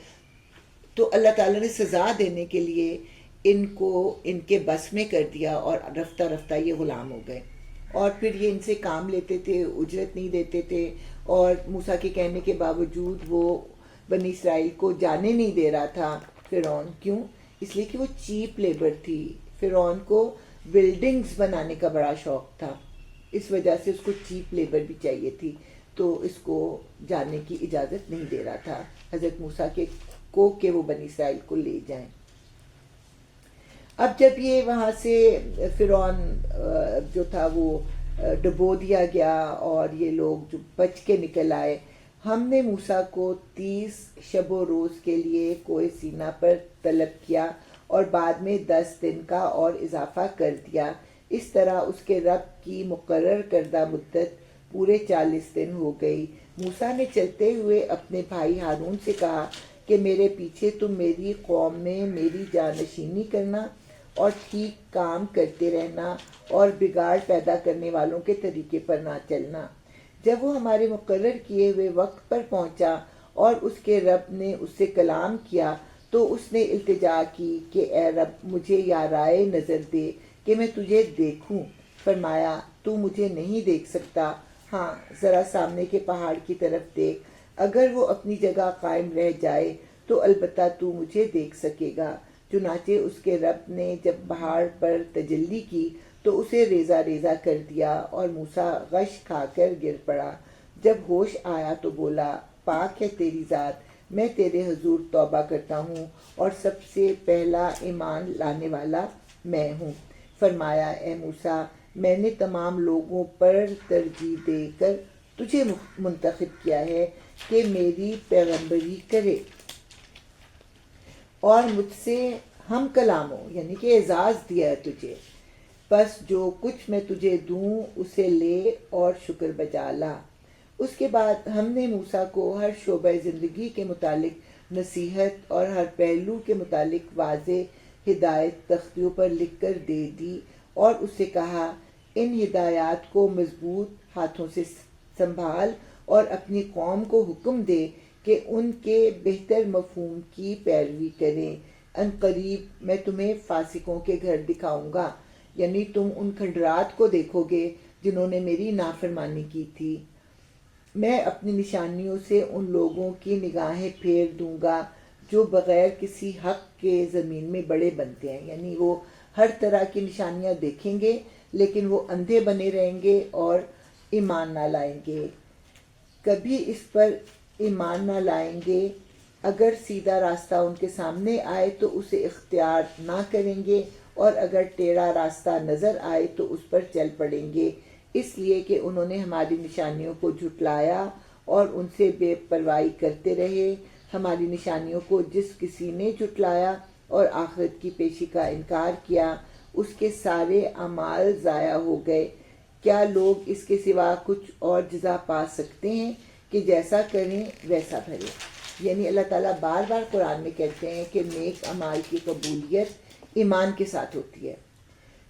A: تو اللہ تعالیٰ نے سزا دینے کے لیے ان کو ان کے بس میں کر دیا، اور رفتہ رفتہ یہ غلام ہو گئے، اور پھر یہ ان سے کام لیتے تھے، اجرت نہیں دیتے تھے، اور موسیٰ کے کہنے کے باوجود وہ بنی اسرائیل کو جانے نہیں دے رہا تھا فرعون۔ کیوں؟ اس لیے کہ وہ چیپ لیبر تھی۔ فرعون کو بلڈنگز بنانے کا بڑا شوق تھا، اس وجہ سے اس کو چیپ لیبر بھی چاہیے تھی، تو اس کو جانے کی اجازت نہیں دے رہا تھا حضرت موسیٰ کو کہ وہ بنی اسرائیل کو لے جائیں۔ اب جب یہ وہاں سے فرعون جو تھا وہ ڈبو دیا گیا اور یہ لوگ جو بچ کے نکل آئے، ہم نے موسیٰ کو 30 شب و روز کے لیے کوہ سینا پر طلب کیا اور بعد میں 10 دن کا اور اضافہ کر دیا۔ اس طرح اس کے رب کی مقرر کردہ مدت پورے 40 دن ہو گئی۔ موسیٰ نے چلتے ہوئے اپنے بھائی ہارون سے کہا کہ میرے پیچھے تم میری قوم میں میری جانشینی کرنا اور ٹھیک کام کرتے رہنا اور بگاڑ پیدا کرنے والوں کے طریقے پر نہ چلنا۔ جب وہ ہمارے مقرر کیے ہوئے وقت پر پہنچا اور اس کے رب نے اس سے کلام کیا تو اس نے التجا کی کہ اے رب مجھے یارائے نظر دے کہ میں تجھے دیکھوں۔ فرمایا تو مجھے نہیں دیکھ سکتا، ہاں ذرا سامنے کے پہاڑ کی طرف دیکھ، اگر وہ اپنی جگہ قائم رہ جائے تو البتہ تو مجھے دیکھ سکے گا۔ چنانچہ اس کے رب نے جب پہاڑ پر تجلی کی تو اسے ریزہ ریزہ کر دیا اور موسیٰ غش کھا کر گر پڑا۔ جب ہوش آیا تو بولا پاک ہے تیری ذات، میں تیرے حضور توبہ کرتا ہوں اور سب سے پہلا ایمان لانے والا میں ہوں۔ فرمایا اے موسیٰ میں نے تمام لوگوں پر ترجیح دے کر تجھے منتخب کیا ہے کہ میری پیغمبری کرے اور مجھ سے ہم کلام ہو، یعنی کہ اعزاز دیا ہے تجھے، بس جو کچھ میں تجھے دوں اسے لے اور شکر بجا لا۔ اس کے بعد ہم نے موسیٰ کو ہر شعبہ زندگی کے متعلق نصیحت اور ہر پہلو کے متعلق واضح ہدایت تختیوں پر لکھ کر دے دی، اور اس سے کہا ان ہدایات کو مضبوط ہاتھوں سے سنبھال اور اپنی قوم کو حکم دے کہ ان کے بہتر مفہوم کی پیروی کریں۔ ان قریب میں تمہیں فاسقوں کے گھر دکھاؤں گا، یعنی تم ان کھنڈرات کو دیکھو گے جنہوں نے میری نافرمانی کی تھی۔ میں اپنی نشانیوں سے ان لوگوں کی نگاہیں پھیر دوں گا جو بغیر کسی حق کے زمین میں بڑے بنتے ہیں، یعنی وہ ہر طرح کی نشانیاں دیکھیں گے لیکن وہ اندھے بنے رہیں گے اور ایمان نہ لائیں گے، کبھی اس پر ایمان نہ لائیں گے۔ اگر سیدھا راستہ ان کے سامنے آئے تو اسے اختیار نہ کریں گے، اور اگر ٹیڑھا راستہ نظر آئے تو اس پر چل پڑیں گے، اس لیے کہ انہوں نے ہماری نشانیوں کو جھٹلایا اور ان سے بے پرواہی کرتے رہے۔ ہماری نشانیوں کو جس کسی نے جھٹلایا اور آخرت کی پیشی کا انکار کیا اس کے سارے اعمال ضائع ہو گئے۔ کیا لوگ اس کے سوا کچھ اور جزا پا سکتے ہیں کہ جیسا کریں ویسا بھرے؟ یعنی اللہ تعالیٰ بار بار قرآن میں کہتے ہیں کہ نیک اعمال کی قبولیت ایمان کے ساتھ ہوتی ہے۔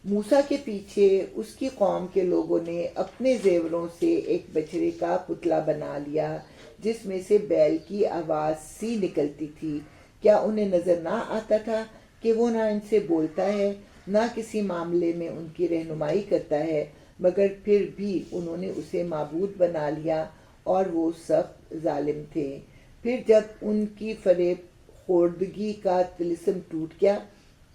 A: موسیٰ کے پیچھے اس کی قوم کے لوگوں نے اپنے زیوروں سے ایک بچڑے کا پتلا بنا لیا جس میں سے بیل کی آواز سی نکلتی تھی۔ کیا انہیں نظر نہ آتا تھا کہ وہ نہ ان سے بولتا ہے نہ کسی معاملے میں ان کی رہنمائی کرتا ہے، مگر پھر بھی انہوں نے اسے معبود بنا لیا اور وہ سخت ظالم تھے۔ پھر جب ان کی فریب خوردگی کا طلسم ٹوٹ گیا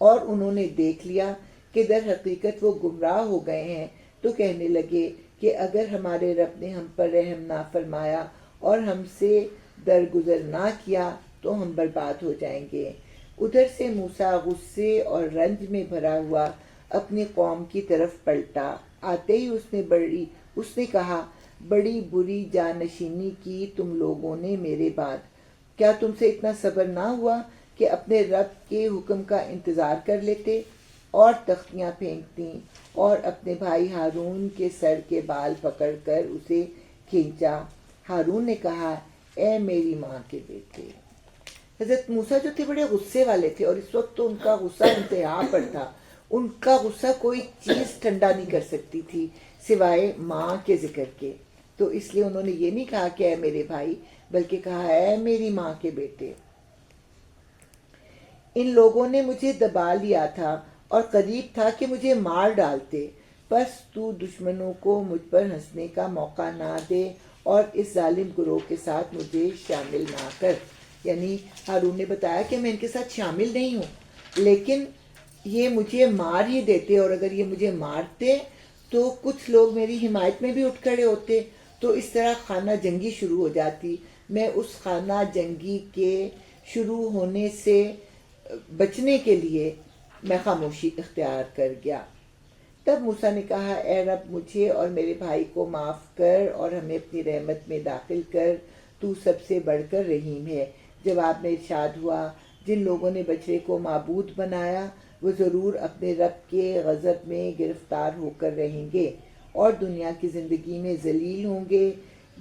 A: اور انہوں نے دیکھ لیا کہ در حقیقت وہ گمراہ ہو گئے ہیں، تو کہنے لگے کہ اگر ہمارے رب نے ہم پر رحم نہ فرمایا اور ہم سے درگزر نہ کیا تو ہم برباد ہو جائیں گے۔ ادھر سے موسیٰ غصے اور رنج میں بھرا ہوا اپنی قوم کی طرف پلٹا۔ آتے ہی اس نے کہا، بڑی بری جانشینی کی تم لوگوں نے میرے بعد۔ کیا تم سے اتنا صبر نہ ہوا کہ اپنے رب کے حکم کا انتظار کر لیتے اور تختیاں پھینکتی اور اپنے بھائی ہارون کے سر کے بال پکڑ کر اسے کھینچا؟ ہارون نے کہا، اے میری ماں کے بیٹے۔ حضرت موسیٰ جو تھے بڑے غصے والے تھے، اور اس وقت تو ان کا غصہ انتہا پر تھا۔ ان کا غصہ کوئی چیز ٹھنڈا نہیں کر سکتی تھی سوائے ماں کے ذکر کے۔ تو اس لیے انہوں نے یہ نہیں کہا کہ اے میرے بھائی، بلکہ کہا اے میری ماں کے بیٹے۔ ان لوگوں نے مجھے دبا لیا تھا اور قریب تھا کہ مجھے مار ڈالتے، بس تو دشمنوں کو مجھ پر ہنسنے کا موقع نہ دے اور اس ظالم گروہ کے ساتھ مجھے شامل نہ کر۔ یعنی ہارون نے بتایا کہ میں ان کے ساتھ شامل نہیں ہوں، لیکن یہ مجھے مار ہی دیتے، اور اگر یہ مجھے مارتے تو کچھ لوگ میری حمایت میں بھی اٹھ کھڑے ہوتے، تو اس طرح خانہ جنگی شروع ہو جاتی۔ میں اس خانہ جنگی کے شروع ہونے سے بچنے کے لیے میں خاموشی اختیار کر گیا۔ تب موسیٰ نے کہا، اے رب، مجھے اور میرے بھائی کو معاف کر اور ہمیں اپنی رحمت میں داخل کر، تو سب سے بڑھ کر رحیم ہے۔ جواب میں ارشاد ہوا، جن لوگوں نے بچڑے کو معبود بنایا وہ ضرور اپنے رب کے غضب میں گرفتار ہو کر رہیں گے اور دنیا کی زندگی میں ذلیل ہوں گے۔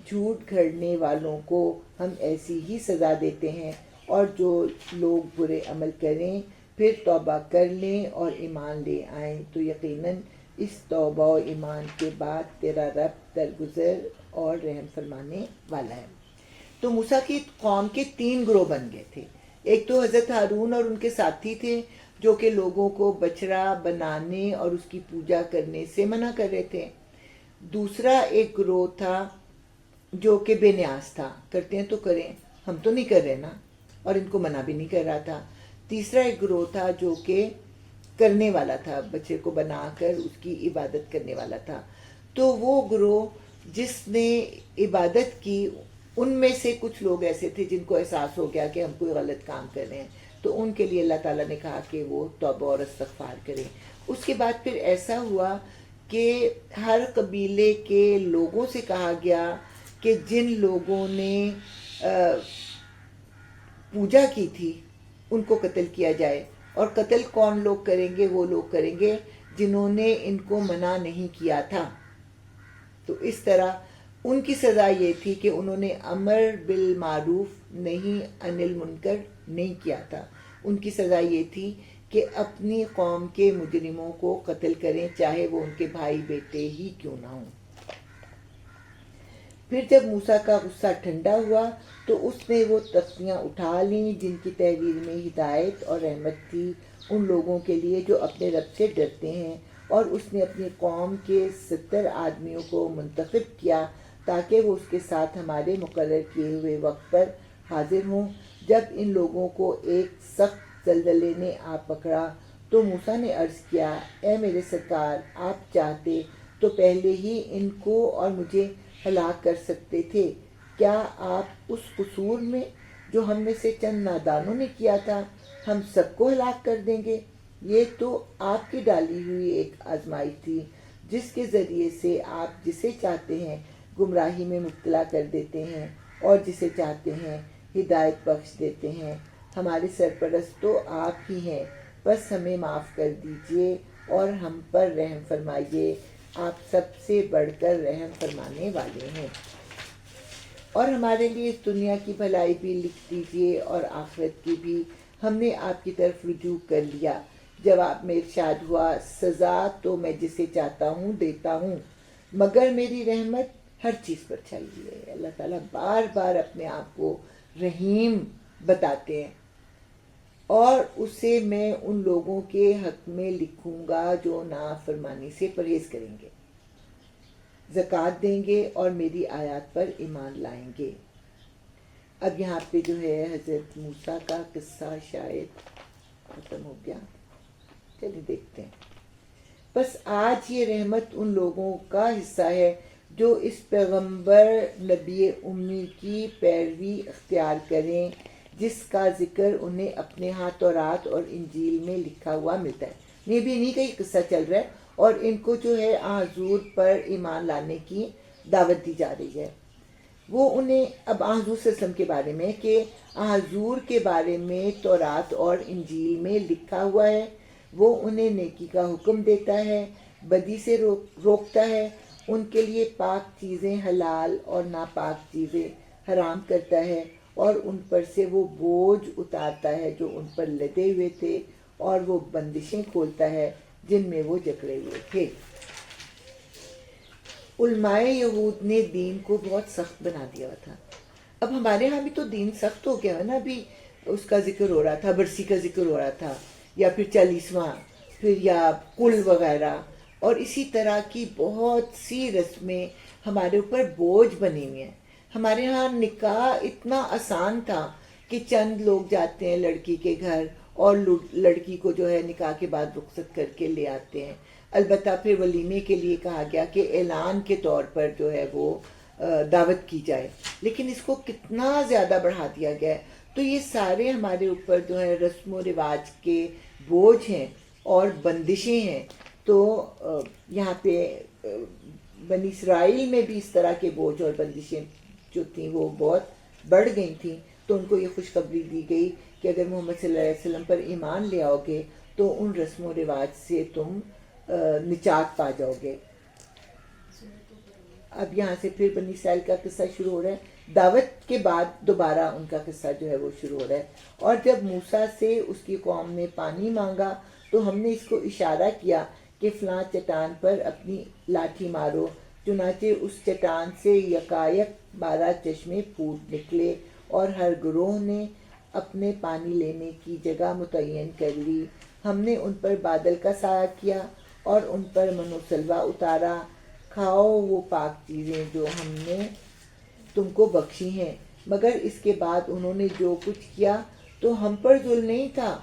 A: جھوٹ گھڑنے والوں کو ہم ایسی ہی سزا دیتے ہیں، اور جو لوگ برے عمل کریں پھر توبہ کر لیں اور ایمان لے آئیں تو یقیناً اس توبہ و ایمان کے بعد تیرا رب درگزر اور رحم فرمانے والا ہے۔ تو موسیٰ کی قوم کے 3 گروہ بن گئے تھے۔ ایک تو حضرت ہارون اور ان کے ساتھی تھے جو کہ لوگوں کو بچڑا بنانے اور اس کی پوجا کرنے سے منع کر رہے تھے۔ دوسرا ایک گروہ تھا جو کہ بے نیاز تھا، کرتے ہیں تو کریں، ہم تو نہیں کر رہے نا، اور ان کو منع بھی نہیں کر رہا تھا۔ تیسرا ایک گروہ تھا جو کہ کرنے والا تھا، بچے کو بنا کر اس کی عبادت کرنے والا تھا۔ تو وہ گروہ جس نے عبادت کی، ان میں سے کچھ لوگ ایسے تھے جن کو احساس ہو گیا کہ ہم کوئی غلط کام کر رہے ہیں، تو ان کے لیے اللہ تعالیٰ نے کہا کہ وہ توبہ اور استغفار کریں۔ اس کے بعد پھر ایسا ہوا کہ ہر قبیلے کے لوگوں سے کہا گیا کہ جن لوگوں نے پوجا کی تھی ان کو قتل کیا جائے، اور قتل کون لوگ کریں گے؟ وہ لوگ کریں گے جنہوں نے ان کو منع نہیں کیا تھا۔ تو اس طرح ان کی سزا یہ تھی کہ انہوں نے امر بالمعروف نہیں عن المنکر نہیں کیا تھا۔ ان کی سزا یہ تھی کہ اپنی قوم کے مجرموں کو قتل کریں، چاہے وہ ان کے بھائی بیٹے ہی کیوں نہ ہوں۔ پھر جب موسیٰ کا غصہ ٹھنڈا ہوا تو اس نے وہ تختیاں اٹھا لیں جن کی تحویل میں ہدایت اور رحمت تھی ان لوگوں کے لیے جو اپنے رب سے ڈرتے ہیں، اور اس نے اپنی قوم کے 70 آدمیوں کو منتخب کیا تاکہ وہ اس کے ساتھ ہمارے مقرر کیے ہوئے وقت پر حاضر ہوں۔ جب ان لوگوں کو ایک سخت زلزلے نے آ پکڑا تو موسیٰ نے عرض کیا، اے میرے سرکار، آپ چاہتے تو پہلے ہی ان کو اور مجھے ہلاک کر سکتے تھے۔ کیا آپ اس قصور میں جو ہم میں سے چند نادانوں نے کیا تھا ہم سب کو ہلاک کر دیں گے؟ یہ تو آپ کی ڈالی ہوئی ایک آزمائش تھی جس کے ذریعے سے آپ جسے چاہتے ہیں گمراہی میں مبتلا کر دیتے ہیں اور جسے چاہتے ہیں ہدایت بخش دیتے ہیں۔ ہمارے سرپرست تو آپ ہی ہیں، بس ہمیں معاف کر دیجئے اور ہم پر رحم فرمائیے، آپ سب سے بڑھ کر رحم فرمانے والے ہیں۔ اور ہمارے لیے اس دنیا کی بھلائی بھی لکھ دیجیے اور آخرت کی بھی، ہم نے آپ کی طرف رجوع کر لیا۔ جواب میں ارشاد ہوا، سزا تو میں جسے چاہتا ہوں دیتا ہوں، مگر میری رحمت ہر چیز پر چھائی ہے۔ اللہ تعالیٰ بار بار اپنے آپ کو رحیم بتاتے ہیں، اور اسے میں ان لوگوں کے حق میں لکھوں گا جو نافرمانی سے پرہیز کریں گے، زکوٰۃ دیں گے اور میری آیات پر ایمان لائیں گے۔ اب یہاں پہ جو ہے حضرت موسیٰ کا قصہ شاید ختم ہو گیا، چلیے دیکھتے ہیں۔ بس آج یہ رحمت ان لوگوں کا حصہ ہے جو اس پیغمبر نبی امی کی پیروی اختیار کریں، جس کا ذکر انہیں اپنے ہاں تورات اور انجیل میں لکھا ہوا ملتا ہے۔ یہ بھی انہیں کا ہی قصہ چل رہا ہے، اور ان کو جو ہے حضور پر ایمان لانے کی دعوت دی جا رہی ہے۔ وہ انہیں اب حضور صلی اللہ علیہ وسلم کے بارے میں کہ حضور کے بارے میں تورات اور انجیل میں لکھا ہوا ہے، وہ انہیں نیکی کا حکم دیتا ہے، بدی سے روکتا ہے، ان کے لیے پاک چیزیں حلال اور ناپاک چیزیں حرام کرتا ہے، اور ان پر سے وہ بوجھ اتارتا ہے جو ان پر لدے ہوئے تھے، اور وہ بندشیں کھولتا ہے جن میں وہ جکڑے ہوئے تھے۔ علماء یہود نے دین کو بہت سخت بنا دیا تھا۔ اب ہمارے ہاں بھی تو دین سخت ہو گیا ہے نا، ابھی اس کا ذکر ہو رہا تھا، برسی کا ذکر ہو رہا تھا، یا پھر 40واں، پھر یا کل وغیرہ، اور اسی طرح کی بہت سی رسمیں ہمارے اوپر بوجھ بنی ہوئی ہیں۔ ہمارے ہاں نکاح اتنا آسان تھا کہ چند لوگ جاتے ہیں لڑکی کے گھر اور لڑکی کو جو ہے نکاح کے بعد رخصت کر کے لے آتے ہیں۔ البتہ پھر ولیمے کے لیے کہا گیا کہ اعلان کے طور پر جو ہے وہ دعوت کی جائے، لیکن اس کو کتنا زیادہ بڑھا دیا گیا ہے۔ تو یہ سارے ہمارے اوپر جو ہے رسم و رواج کے بوجھ ہیں اور بندشیں ہیں۔ تو یہاں پہ بنی اسرائیل میں بھی اس طرح کے بوجھ اور بندشیں جو تھیں وہ بہت بڑھ گئی تھیں، تو ان کو یہ خوشخبری دی گئی کہ اگر محمد صلی اللہ علیہ وسلم پر ایمان لے آؤ گے تو ان رسم و رواج سے تم نجات پا جاؤ گے۔ اب یہاں سے پھر بنی اسرائیل کا قصہ شروع ہو رہا ہے، دعوت کے بعد دوبارہ ان کا قصہ جو ہے وہ شروع ہو رہا ہے۔ اور جب موسیٰ سے اس کی قوم نے پانی مانگا تو ہم نے اس کو اشارہ کیا کہ فلاں چٹان پر اپنی لاٹھی مارو، چنانچہ اس چٹان سے یکایک 12 چشمے پھوٹ نکلے، اور ہر گروہ نے اپنے پانی لینے کی جگہ متعین کر لی۔ ہم نے ان پر بادل کا سایہ کیا اور ان پر من و سلوہ اتارا، کھاؤ وہ پاک چیزیں جو ہم نے تم کو بخشی ہیں۔ مگر اس کے بعد انہوں نے جو کچھ کیا تو ہم پر ظلم نہیں تھا،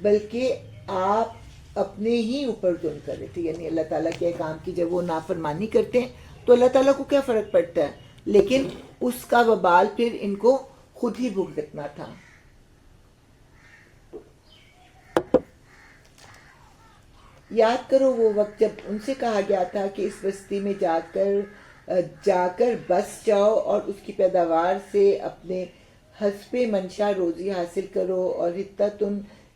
A: بلکہ آپ اپنے ہی اوپر ظلم کر رہے تھے۔ یعنی اللہ تعالیٰ کے احکام کی جب وہ نافرمانی کرتے ہیں تو اللہ تعالیٰ کو کیا فرق پڑتا ہے، لیکن اس کا وبال پھر ان کو خود ہی بھگتنا تھا۔ یاد کرو وہ وقت جب ان سے کہا گیا تھا کہ اس بستی میں جا کر بس جاؤ اور اس کی پیداوار سے اپنے حسب منشا روزی حاصل کرو، اور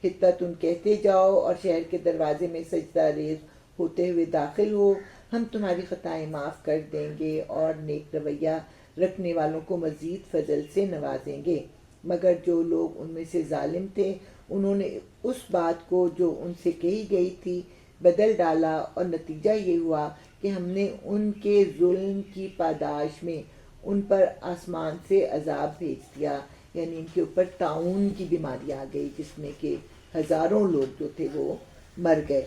A: حتتن کہتے جاؤ اور شہر کے دروازے میں سجدہ ریز ہوتے ہوئے داخل ہو، ہم تمہاری خطائیں معاف کر دیں گے اور نیک رویہ رکھنے والوں کو مزید فضل سے نوازیں گے۔ مگر جو لوگ ان میں سے ظالم تھے انہوں نے اس بات کو جو ان سے کہی گئی تھی بدل ڈالا، اور نتیجہ یہ ہوا کہ ہم نے ان کے ظلم کی پاداش میں ان پر آسمان سے عذاب بھیج دیا، یعنی ان کے اوپر طاعون کی بیماری آ گئی جس میں کہ ہزاروں لوگ جو تھے وہ مر گئے۔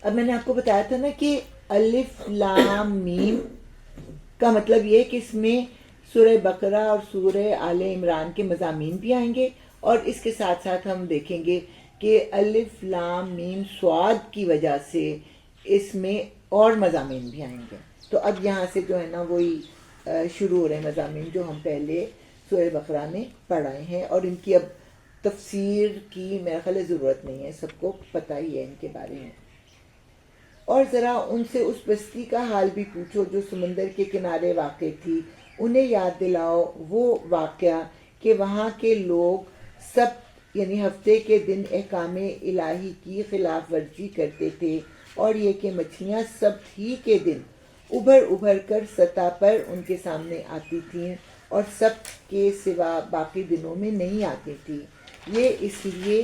A: اب میں نے آپ کو بتایا تھا نا کہ الف لام میم کا مطلب یہ ہے کہ اس میں سورہ بقرہ اور سورہ آل عمران کے مضامین بھی آئیں گے، اور اس کے ساتھ ساتھ ہم دیکھیں گے کہ الف لام میم صاد کی وجہ سے اس میں اور مضامین بھی آئیں گے۔ تو اب یہاں سے جو ہے نا وہی شروع ہو رہے ہیں مضامین جو ہم پہلے سورہ بقرہ میں پڑھائے ہیں، اور ان کی اب تفسیر کی میرا خیال ہے ضرورت نہیں ہے، سب کو پتہ ہی ہے ان کے بارے میں۔ اور ذرا ان سے اس بستی کا حال بھی پوچھو جو سمندر کے کنارے واقع تھی، انہیں یاد دلاؤ وہ واقعہ کہ وہاں کے لوگ سب یعنی ہفتے کے دن احکام الہی کی خلاف ورزی کرتے تھے، اور یہ کہ مچھلیاں سبت ہی کے دن ابھر کر سطح پر ان کے سامنے آتی تھیں اور سبت کے سوا باقی دنوں میں نہیں آتی تھی۔ یہ اس لیے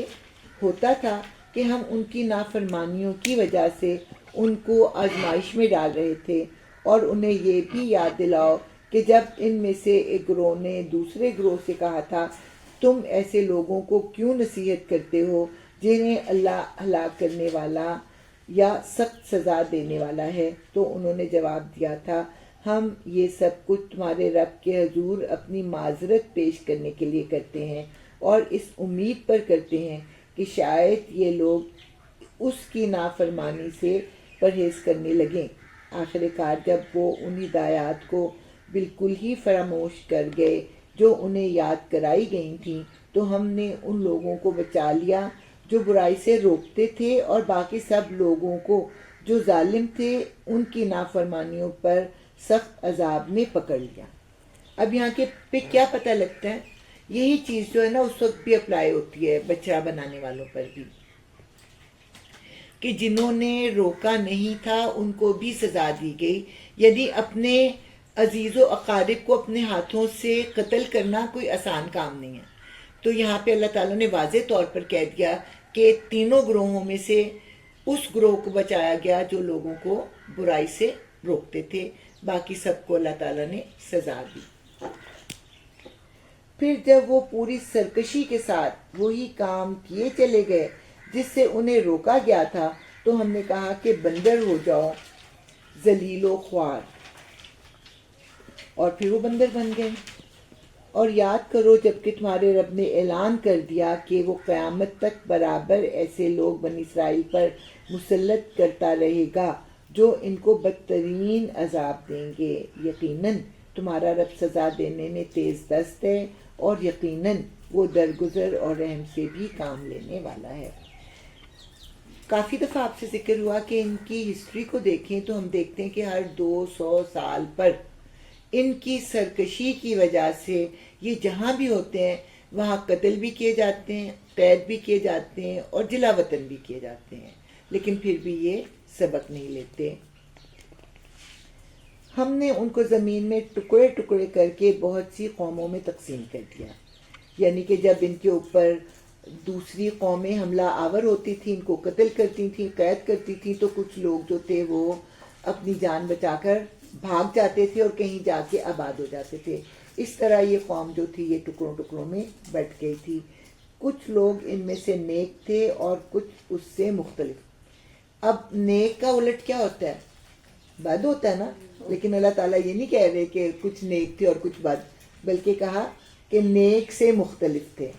A: ہوتا تھا کہ ہم ان کی نافرمانیوں کی وجہ سے ان کو آزمائش میں ڈال رہے تھے، اور انہیں یہ بھی یاد دلاؤ کہ جب ان میں سے ایک گروہ نے دوسرے گروہ سے کہا تھا تم ایسے لوگوں کو کیوں نصیحت کرتے ہو جنہیں اللہ ہلاک کرنے والا یا سخت سزا دینے والا ہے، تو انہوں نے جواب دیا تھا ہم یہ سب کچھ تمہارے رب کے حضور اپنی معذرت پیش کرنے کے لیے کرتے ہیں، اور اس امید پر کرتے ہیں کہ شاید یہ لوگ اس کی نافرمانی سے پرہیز کرنے لگیں۔ آخر کار جب وہ ان ہدایات کو بالکل ہی فراموش کر گئے جو انہیں یاد کرائی گئی تھیں، تو ہم نے ان لوگوں کو بچا لیا جو برائی سے روکتے تھے، اور باقی سب لوگوں کو جو ظالم تھے ان کی نافرمانیوں پر سخت عذاب نے پکڑ لیا۔ اب یہاں کے پہ کیا پتہ لگتا ہے؟ یہی چیز جو ہے نا اس وقت بھی اپلائی ہوتی ہے بچڑا بنانے والوں پر بھی، کہ جنہوں نے روکا نہیں تھا ان کو بھی سزا دی گئی۔ یعنی اپنے عزیز و اقارب کو اپنے ہاتھوں سے قتل کرنا کوئی آسان کام نہیں ہے۔ تو یہاں پہ اللہ تعالیٰ نے واضح طور پر کہہ دیا کہ تینوں گروہوں میں سے اس گروہ کو بچایا گیا جو لوگوں کو برائی سے روکتے تھے، باقی سب کو اللہ تعالیٰ نے سزا دی۔ پھر جب وہ پوری سرکشی کے ساتھ وہی کام کیے چلے گئے جس سے انہیں روکا گیا تھا، تو ہم نے کہا کہ بندر ہو جاؤ، ذلیل و خوار، اور پھر وہ بندر بن گئے۔ اور یاد کرو جب کہ تمہارے رب نے اعلان کر دیا کہ وہ قیامت تک برابر ایسے لوگ بنی اسرائیل پر مسلط کرتا رہے گا جو ان کو بدترین عذاب دیں گے۔ یقیناً تمہارا رب سزا دینے میں تیز دست ہے، اور یقیناً وہ درگزر اور رحم سے بھی کام لینے والا ہے۔ کافی دفعہ آپ سے ذکر ہوا کہ ان کی ہسٹری کو دیکھیں تو ہم دیکھتے ہیں کہ ہر 200 سال پر ان کی سرکشی کی وجہ سے یہ جہاں بھی ہوتے ہیں وہاں قتل بھی کیے جاتے ہیں، قید بھی کیے جاتے ہیں، اور جلا وطن بھی کیے جاتے ہیں، لیکن پھر بھی یہ سبق نہیں لیتے۔ ہم نے ان کو زمین میں ٹکڑے ٹکڑے کر کے بہت سی قوموں میں تقسیم کر دیا، یعنی کہ جب ان کے اوپر دوسری قومیں حملہ آور ہوتی تھیں، ان کو قتل کرتی تھیں، قید کرتی تھیں، تو کچھ لوگ جو تھے وہ اپنی جان بچا کر بھاگ جاتے تھے اور کہیں جا کے آباد ہو جاتے تھے۔ اس طرح یہ قوم جو تھی یہ ٹکڑوں ٹکڑوں میں بٹ گئی تھی۔ کچھ لوگ ان میں سے نیک تھے اور کچھ اس سے مختلف۔ اب نیک کا الٹ کیا ہوتا ہے؟ بد ہوتا ہے نا، لیکن اللہ تعالیٰ یہ نہیں کہہ رہے کہ کچھ نیک تھے اور کچھ بد، بلکہ کہا کہ نیک سے مختلف تھے۔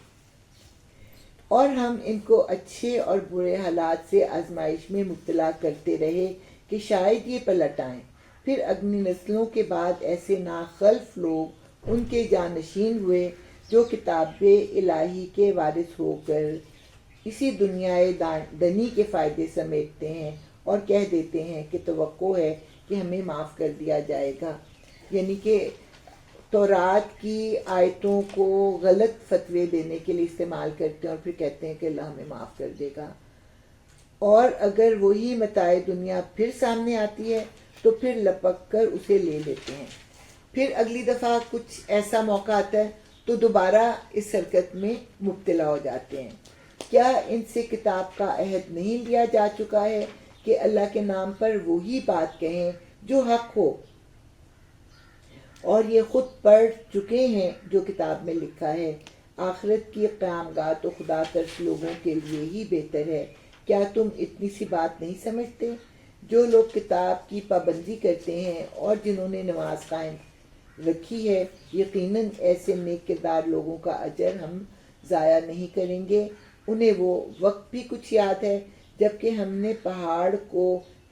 A: اور ہم ان کو اچھے اور برے حالات سے آزمائش میں مبتلا کرتے رہے کہ شاید یہ پلٹ آئیں۔ پھر اگلی نسلوں کے بعد ایسے ناخلف لوگ ان کے جانشین ہوئے جو کتاب الہی کے وارث ہو کر اسی دنیا دنی کے فائدے سمیٹتے ہیں اور کہہ دیتے ہیں کہ توقع ہے کہ ہمیں معاف کر دیا جائے گا، یعنی کہ تورات کی آیتوں کو غلط فتوے دینے کے لیے استعمال کرتے ہیں اور پھر کہتے ہیں کہ اللہ ہمیں معاف کر دے گا۔ اور اگر وہی متاع دنیا پھر سامنے آتی ہے تو پھر لپک کر اسے لے لیتے ہیں۔ پھر اگلی دفعہ کچھ ایسا موقع آتا ہے تو دوبارہ اس حرکت میں مبتلا ہو جاتے ہیں۔ کیا ان سے کتاب کا عہد نہیں لیا جا چکا ہے کہ اللہ کے نام پر وہی بات کہیں جو حق ہو، اور یہ خود پڑھ چکے ہیں جو کتاب میں لکھا ہے۔ آخرت کی قیام گاہ تو خدا ترس لوگوں کے لیے ہی بہتر ہے۔ کیا تم اتنی سی بات نہیں سمجھتے؟ جو لوگ کتاب کی پابندی کرتے ہیں اور جنہوں نے نماز قائم رکھی ہے، یقیناً ایسے نیک کردار لوگوں کا اجر ہم ضائع نہیں کریں گے۔ انہیں وہ وقت بھی کچھ یاد ہے جبکہ ہم نے پہاڑ کو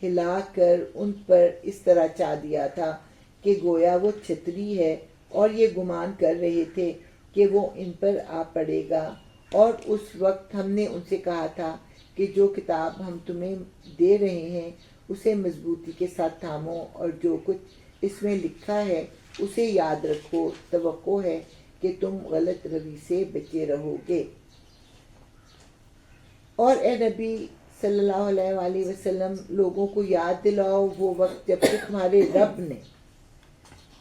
A: ہلا کر ان پر اس طرح چا دیا تھا کہ گویا وہ چھتری ہے، اور یہ گمان کر رہے تھے کہ وہ ان پر آ پڑے گا۔ اور اس وقت ہم نے ان سے کہا تھا کہ جو کتاب ہم تمہیں دے رہے ہیں اسے مضبوطی کے ساتھ تھامو، اور جو کچھ اس میں لکھا ہے اسے یاد رکھو، توقع ہے کہ تم غلط روی سے بچے رہو گے۔ اور اے نبی صلی اللہ علیہ وآلہ وسلم لوگوں کو یاد دلاؤ وہ وقت جب کہ تمہارے رب نے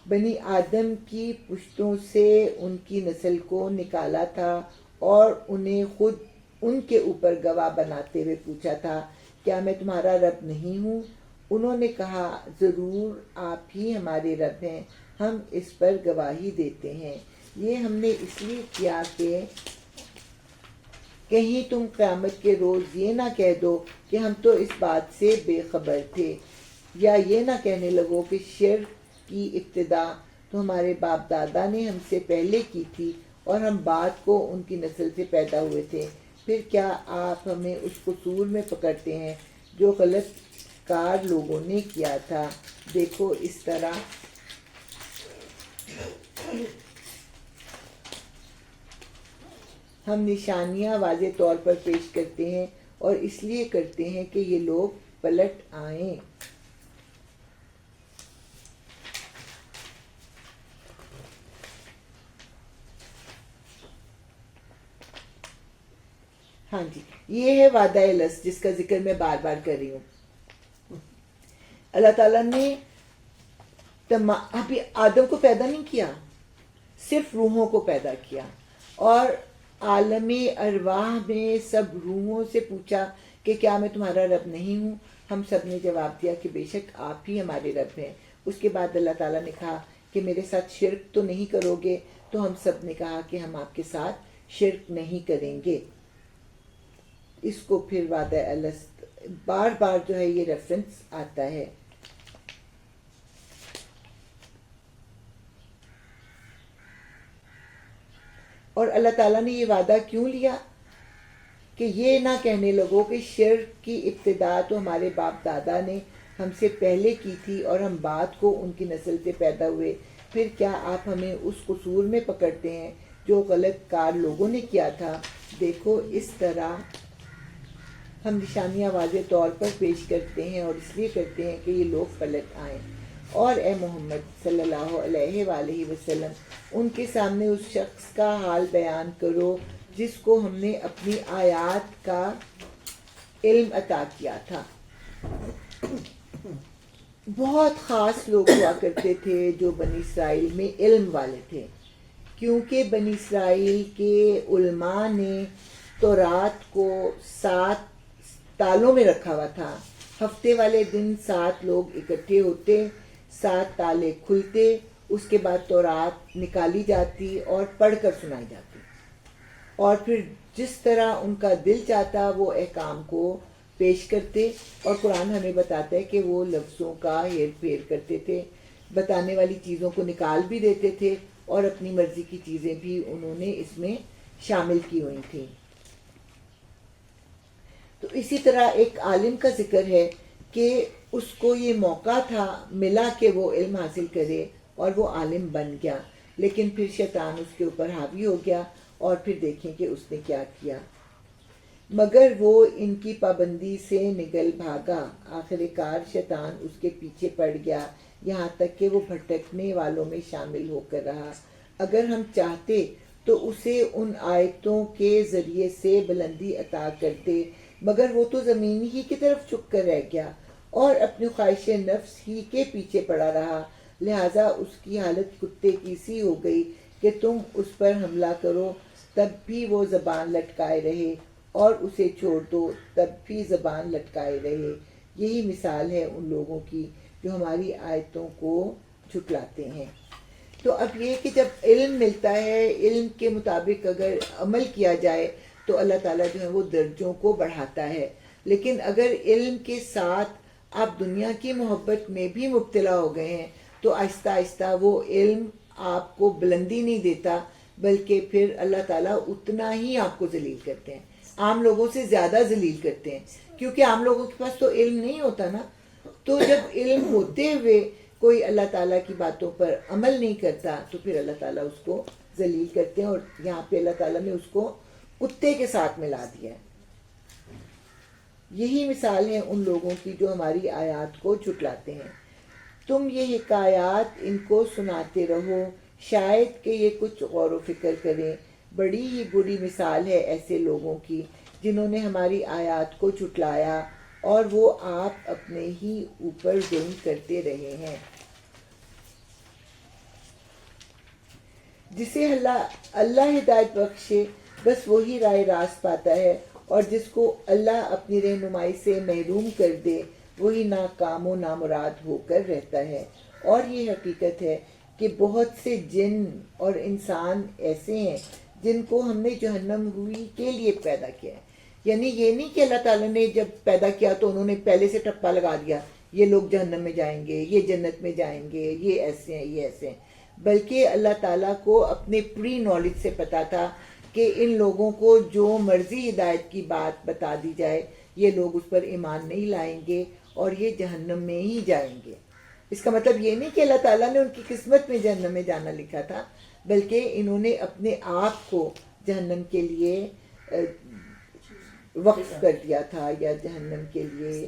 A: بنی آدم کی پشتوں سے ان کی نسل کو نکالا تھا اور انہیں خود ان کے اوپر گواہ بناتے ہوئے پوچھا تھا کیا میں تمہارا رب نہیں ہوں؟ انہوں نے کہا ضرور آپ ہی ہمارے رب ہیں، ہم اس پر گواہی دیتے ہیں۔ یہ ہم نے اس لیے کیا کہ کہیں تم قیامت کے روز یہ نہ کہہ دو کہ ہم تو اس بات سے بے خبر تھے، یا یہ نہ کہنے لگو کہ شرک کی ابتدا تو ہمارے باپ دادا نے ہم سے پہلے کی تھی اور ہم بعد کو ان کی نسل سے پیدا ہوئے تھے، پھر کیا آپ ہمیں اس قصور میں پکڑتے ہیں جو غلط کار لوگوں نے کیا تھا۔ دیکھو اس طرح ہم نشانیاں واضح طور پر پیش کرتے ہیں اور اس لیے کرتے ہیں کہ یہ لوگ پلٹ آئیں۔ ہاں جی، یہ ہے وعدہ لس جس کا ذکر میں بار بار کر رہی ہوں۔ اللہ تعالیٰ نے ابھی آدم کو پیدا نہیں کیا، صرف روحوں کو پیدا کیا، اور عالم ارواح میں سب روحوں سے پوچھا کہ کیا میں تمہارا رب نہیں ہوں؟ ہم سب نے جواب دیا کہ بے شک آپ ہی ہمارے رب ہیں۔ اس کے بعد اللہ تعالیٰ نے کہا کہ میرے ساتھ شرک تو نہیں کرو گے؟ تو ہم سب نے کہا کہ ہم آپ کے ساتھ شرک نہیں کریں گے۔ اس کو پھر وعدہ الست بار بار جو ہے یہ ریفرنس آتا ہے۔ اور اللہ تعالیٰ نے یہ وعدہ کیوں لیا کہ یہ نہ کہنے لگو کہ شرک کی ابتدا تو ہمارے باپ دادا نے ہم سے پہلے کی تھی اور ہم بعد کو ان کی نسل سے پیدا ہوئے، پھر کیا آپ ہمیں اس قصور میں پکڑتے ہیں جو غلط کار لوگوں نے کیا تھا۔ دیکھو اس طرح ہم نشانیاں واضح طور پر پیش کرتے ہیں اور اس لیے کرتے ہیں کہ یہ لوگ پلٹ آئیں۔ اور اے محمد صلی اللہ علیہ وآلہ وسلم ان کے سامنے اس شخص کا حال بیان کرو جس کو ہم نے اپنی آیات کا علم عطا کیا تھا۔ بہت خاص لوگ ہوا کرتے تھے جو بنی اسرائیل میں علم والے تھے، کیونکہ بنی اسرائیل کے علماء نے تورات کو 7 تالوں میں رکھا ہوا تھا۔ ہفتے والے دن 7 لوگ اکٹھے ہوتے، 7 تالے کھلتے، اس کے بعد تورات نکالی جاتی اور پڑھ کر سنائی جاتی، اور پھر جس طرح ان کا دل چاہتا وہ احکام کو پیش کرتے۔ اور قرآن ہمیں بتاتا ہے کہ وہ لفظوں کا ہیر پھیر کرتے تھے، بتانے والی چیزوں کو نکال بھی دیتے تھے، اور اپنی مرضی کی چیزیں بھی انہوں نے اس میں شامل کی ہوئی تھیں۔ تو اسی طرح ایک عالم کا ذکر ہے کہ اس کو یہ موقع تھا ملا کہ وہ علم حاصل کرے اور وہ عالم بن گیا، لیکن پھر شیطان اس کے اوپر حاوی ہو گیا، اور پھر دیکھیں کہ اس نے کیا کیا۔ مگر وہ ان کی پابندی سے نگل بھاگا، آخر کار شیطان اس کے پیچھے پڑ گیا، یہاں تک کہ وہ بھٹکنے والوں میں شامل ہو کر رہا۔ اگر ہم چاہتے تو اسے ان آیتوں کے ذریعے سے بلندی عطا کرتے، مگر وہ تو زمین ہی کی طرف جھک کر رہ گیا اور اپنی خواہش نفس ہی کے پیچھے پڑا رہا، لہٰذا اس کی حالت کتے کی سی ہو گئی کہ تم اس پر حملہ کرو تب بھی وہ زبان لٹکائے رہے، اور اسے چھوڑ دو تب بھی زبان لٹکائے رہے۔ یہی مثال ہے ان لوگوں کی جو ہماری آیتوں کو جھٹلاتے ہیں۔ تو اب یہ کہ جب علم ملتا ہے، علم کے مطابق اگر عمل کیا جائے تو اللہ تعالیٰ جو ہے وہ درجوں کو بڑھاتا ہے، لیکن اگر علم کے ساتھ آپ دنیا کی محبت میں بھی مبتلا ہو گئے ہیں تو آہستہ آہستہ وہ علم آپ کو بلندی نہیں دیتا، بلکہ پھر اللہ تعالیٰ اتنا ہی آپ کو ذلیل کرتے ہیں، عام لوگوں سے زیادہ ذلیل کرتے ہیں، کیونکہ عام لوگوں کے پاس تو علم نہیں ہوتا نا۔ تو جب علم ہوتے ہوئے کوئی اللہ تعالیٰ کی باتوں پر عمل نہیں کرتا تو پھر اللہ تعالیٰ اس کو ذلیل کرتے ہیں، اور یہاں پہ اللہ تعالیٰ نے اس کو کتے کے ساتھ ملا دیا ہے۔ یہی مثال ہے ان لوگوں کی جو ہماری آیات کو جھٹلاتے ہیں۔ تم یہ حکایات ان کو سناتے رہو، شاید کہ یہ کچھ غور و فکر کریں۔ بڑی ہی بری مثال ہے ایسے لوگوں کی جنہوں نے ہماری آیات کو جھٹلایا اور وہ آپ اپنے ہی اوپر ظلم کرتے رہے ہیں۔ جسے اللہ ہدایت بخشے بس وہی راہ راست پاتا ہے، اور جس کو اللہ اپنی رہنمائی سے محروم کر دے وہی ناکام و نامراد ہو کر رہتا ہے۔ اور یہ حقیقت ہے کہ بہت سے جن اور انسان ایسے ہیں جن کو ہم نے جہنم ہوئی کے لیے پیدا کیا ہے۔ یعنی یہ نہیں کہ اللہ تعالیٰ نے جب پیدا کیا تو انہوں نے پہلے سے ٹپا لگا دیا، یہ لوگ جہنم میں جائیں گے، یہ جنت میں جائیں گے، یہ ایسے ہیں، یہ ایسے ہیں، بلکہ اللہ تعالیٰ کو اپنے پری نالج سے پتا تھا کہ ان لوگوں کو جو مرضی ہدایت کی بات بتا دی جائے یہ لوگ اس پر ایمان نہیں لائیں گے اور یہ جہنم میں ہی جائیں گے۔ اس کا مطلب یہ نہیں کہ اللہ تعالیٰ نے ان کی قسمت میں جہنم میں جانا لکھا تھا، بلکہ انہوں نے اپنے آپ کو جہنم کے لیے وقف کر دیا تھا، یا جہنم کے لیے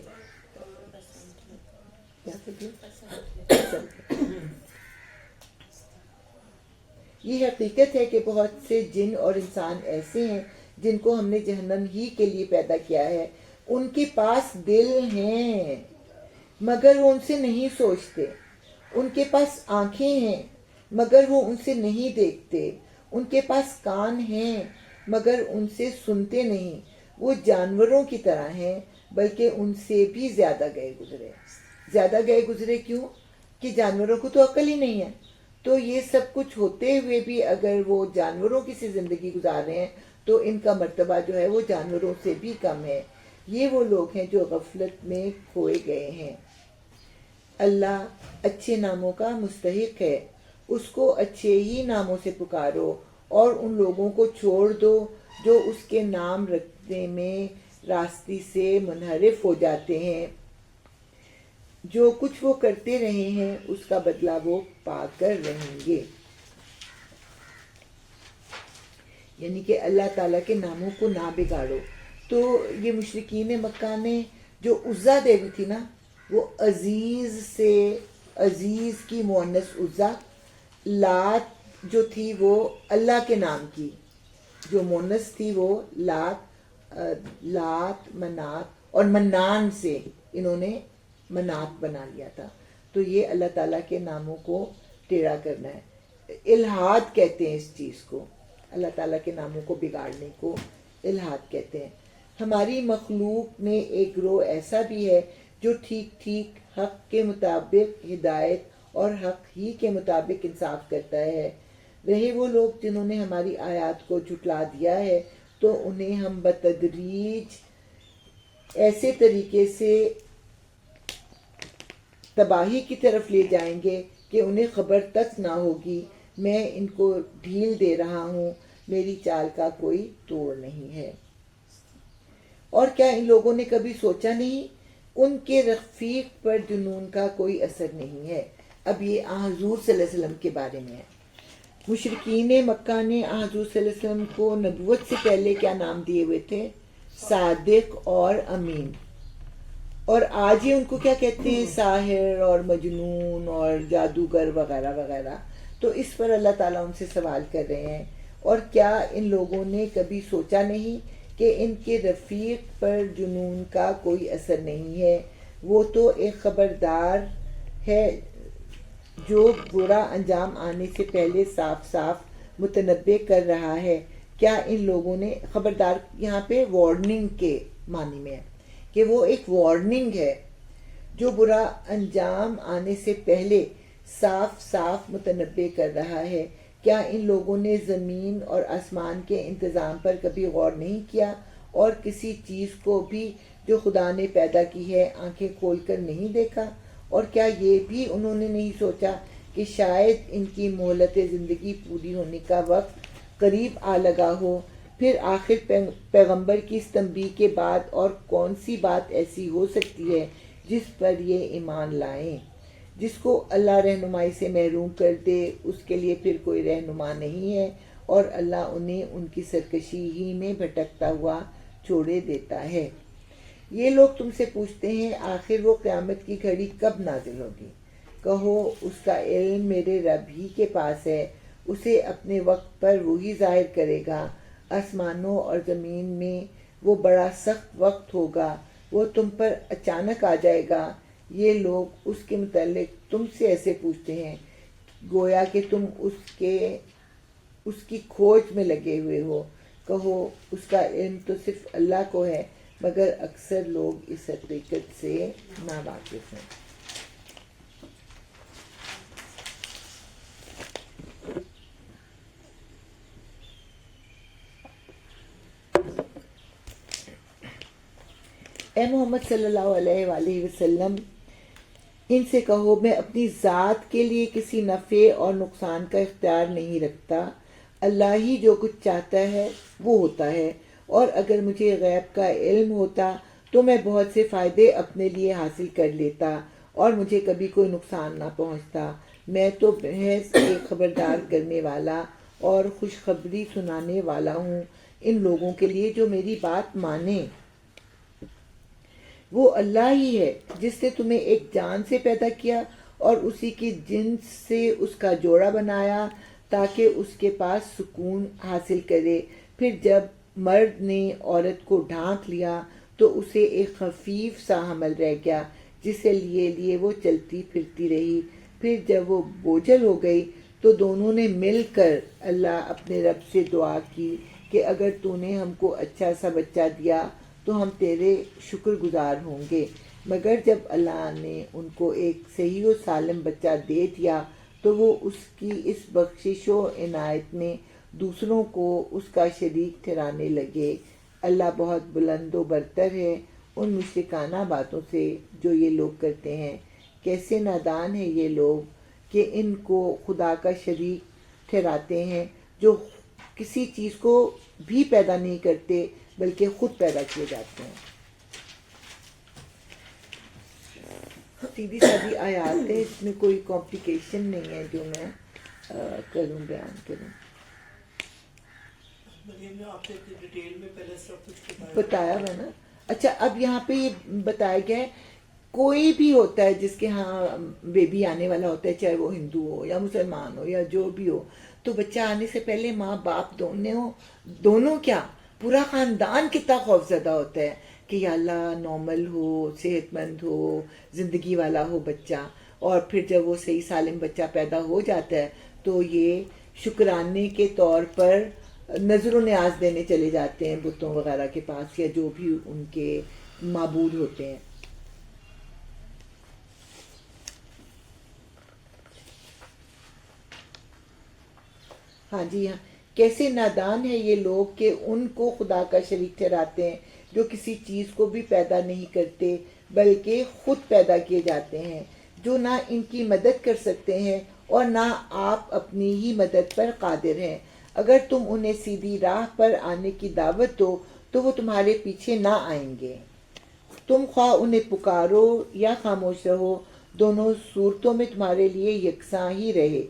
A: یہ حقیقت ہے کہ بہت سے جن اور انسان ایسے ہیں جن کو ہم نے جہنم ہی کے لیے پیدا کیا ہے۔ ان کے پاس دل ہیں مگر وہ ان سے نہیں سوچتے، ان کے پاس آنکھیں ہیں مگر وہ ان سے نہیں دیکھتے، ان کے پاس کان ہیں مگر ان سے سنتے نہیں، وہ جانوروں کی طرح ہیں بلکہ ان سے بھی زیادہ گئے گزرے۔ زیادہ گئے گزرے کیوں؟ کہ جانوروں کو تو عقل ہی نہیں ہے، تو یہ سب کچھ ہوتے ہوئے بھی اگر وہ جانوروں کی سی زندگی گزار رہے ہیں تو ان کا مرتبہ جو ہے وہ جانوروں سے بھی کم ہے۔ یہ وہ لوگ ہیں جو غفلت میں کھوئے گئے ہیں۔ اللہ اچھے ناموں کا مستحق ہے، اس کو اچھے ہی ناموں سے پکارو اور ان لوگوں کو چھوڑ دو جو اس کے نام رکھنے میں راستے سے منحرف ہو جاتے ہیں۔ جو کچھ وہ کرتے رہے ہیں اس کا بدلہ وہ پا کر رہیں گے۔ یعنی کہ اللہ تعالیٰ کے ناموں کو نہ بگاڑو۔ تو یہ مشرکین مکہ نے جو عزا دیوی تھی نا، وہ عزیز سے، عزیز کی مؤنث عزا، لات جو تھی وہ اللہ کے نام کی جو مؤنث تھی وہ لات منات، اور منان سے انہوں نے منات بنا لیا تھا۔ تو یہ اللہ تعالیٰ کے ناموں کو ٹیڑھا کرنا ہے۔ الہاد کہتے ہیں اس چیز کو، اللہ تعالیٰ کے ناموں کو بگاڑنے کو الہاد کہتے ہیں۔ ہماری مخلوق میں ایک گروہ ایسا بھی ہے جو ٹھیک ٹھیک حق کے مطابق ہدایت اور حق ہی کے مطابق انصاف کرتا ہے۔ رہے وہ لوگ جنہوں نے ہماری آیات کو جھٹلا دیا ہے تو انہیں ہم بتدریج ایسے طریقے سے تباہی کی طرف لے جائیں گے کہ انہیں خبر تک نہ ہوگی۔ میں ان کو ڈھیل دے رہا ہوں، میری چال کا کوئی توڑ نہیں ہے۔ اور کیا ان لوگوں نے کبھی سوچا نہیں ان کے رفیق پر جنون کا کوئی اثر نہیں ہے؟ اب یہ حضور صلی اللہ علیہ وسلم کے بارے میں ہے۔ مشرکین مکہ نے حضور صلی اللہ علیہ وسلم کو نبوت سے پہلے کیا نام دیے ہوئے تھے؟ صادق اور امین۔ اور آج ہی ان کو کیا کہتے ہیں؟ ساحر اور مجنون اور جادوگر وغیرہ وغیرہ۔ تو اس پر اللہ تعالیٰ ان سے سوال کر رہے ہیں، اور کیا ان لوگوں نے کبھی سوچا نہیں کہ ان کے رفیق پر جنون کا کوئی اثر نہیں ہے؟ وہ تو ایک خبردار ہے جو برا انجام آنے سے پہلے صاف صاف متنبع کر رہا ہے۔ کیا ان لوگوں نے، خبردار یہاں پہ وارننگ کے معنی میں ہے کہ وہ ایک وارننگ ہے جو برا انجام آنے سے پہلے صاف صاف متنبع کر رہا ہے۔ کیا ان لوگوں نے زمین اور آسمان کے انتظام پر کبھی غور نہیں کیا اور کسی چیز کو بھی جو خدا نے پیدا کی ہے آنکھیں کھول کر نہیں دیکھا؟ اور کیا یہ بھی انہوں نے نہیں سوچا کہ شاید ان کی مہلت زندگی پوری ہونے کا وقت قریب آ لگا ہو؟ پھر آخر پیغمبر کی اس تنبیہ کے بعد اور کون سی بات ایسی ہو سکتی ہے جس پر یہ ایمان لائیں؟ جس کو اللہ رہنمائی سے محروم کر دے اس کے لیے پھر کوئی رہنما نہیں ہے، اور اللہ انہیں ان کی سرکشی ہی میں بھٹکتا ہوا چھوڑے دیتا ہے۔ یہ لوگ تم سے پوچھتے ہیں آخر وہ قیامت کی گھڑی کب نازل ہوگی؟ کہو اس کا علم میرے رب ہی کے پاس ہے، اسے اپنے وقت پر وہی ظاہر کرے گا۔ آسمانوں اور زمین میں وہ بڑا سخت وقت ہوگا، وہ تم پر اچانک آ جائے گا۔ یہ لوگ اس کے متعلق تم سے ایسے پوچھتے ہیں گویا کہ تم اس کی کھوج میں لگے ہوئے ہو۔ کہو اس کا علم تو صرف اللہ کو ہے، مگر اکثر لوگ اس حقیقت سے ناواقف ہیں۔ اے محمد صلی اللہ علیہ وآلہ وسلم، ان سے کہو میں اپنی ذات کے لیے کسی نفع اور نقصان کا اختیار نہیں رکھتا، اللہ ہی جو کچھ چاہتا ہے وہ ہوتا ہے، اور اگر مجھے غیب کا علم ہوتا تو میں بہت سے فائدے اپنے لیے حاصل کر لیتا اور مجھے کبھی کوئی نقصان نہ پہنچتا۔ میں تو محض ایک خبردار کرنے والا اور خوشخبری سنانے والا ہوں ان لوگوں کے لیے جو میری بات مانیں۔ وہ اللہ ہی ہے جس نے تمہیں ایک جان سے پیدا کیا اور اسی کی جنس سے اس کا جوڑا بنایا تاکہ اس کے پاس سکون حاصل کرے۔ پھر جب مرد نے عورت کو ڈھانک لیا تو اسے ایک خفیف سا حمل رہ گیا جسے لیے وہ چلتی پھرتی رہی۔ پھر جب وہ بوجھل ہو گئی تو دونوں نے مل کر اللہ اپنے رب سے دعا کی کہ اگر تو نے ہم کو اچھا سا بچہ دیا تو ہم تیرے شکر گزار ہوں گے۔ مگر جب اللہ نے ان کو ایک صحیح و سالم بچہ دے دیا تو وہ اس کی اس بخشش و عنایت میں دوسروں کو اس کا شریک ٹھہرانے لگے۔ اللہ بہت بلند و برتر ہے ان مشرکانہ باتوں سے جو یہ لوگ کرتے ہیں۔ کیسے نادان ہیں یہ لوگ کہ ان کو خدا کا شریک ٹھہراتے ہیں جو کسی چیز کو بھی پیدا نہیں کرتے بلکہ خود پیدا کیے جاتے ہیں۔ سیدھی سادھی آیات ہے، اس میں کوئی کمپلیکیشن نہیں ہے جو میں کروں بیان کروں۔ آپ نے ڈیٹیل میں پہلے سب کچھ بتایا ہے نا۔ اچھا، اب یہاں پہ یہ بتایا گیا ہے کوئی بھی ہوتا ہے جس کے ہاں بیبی آنے والا ہوتا ہے، چاہے وہ ہندو ہو یا مسلمان ہو یا جو بھی ہو، تو بچہ آنے سے پہلے ماں باپ دونوں کیا پورا خاندان کتنا خوف زدہ ہوتا ہے کہ یا اللہ نارمل ہو، صحت مند ہو، زندگی والا ہو بچہ۔ اور پھر جب وہ صحیح سالم بچہ پیدا ہو جاتا ہے تو یہ شکرانے کے طور پر نظر و نیاز دینے چلے جاتے ہیں بتوں وغیرہ کے پاس یا جو بھی ان کے معبود ہوتے ہیں۔ ہاں جی، ہاں، کیسے نادان ہے یہ لوگ کہ ان کو خدا کا شریک ٹھہراتے ہیں جو کسی چیز کو بھی پیدا نہیں کرتے بلکہ خود پیدا کیے جاتے ہیں، جو نہ ان کی مدد کر سکتے ہیں اور نہ آپ اپنی ہی مدد پر قادر ہیں۔ اگر تم انہیں سیدھی راہ پر آنے کی دعوت دو تو وہ تمہارے پیچھے نہ آئیں گے۔ تم خواہ انہیں پکارو یا خاموش رہو، دونوں صورتوں میں تمہارے لیے یکساں ہی رہے۔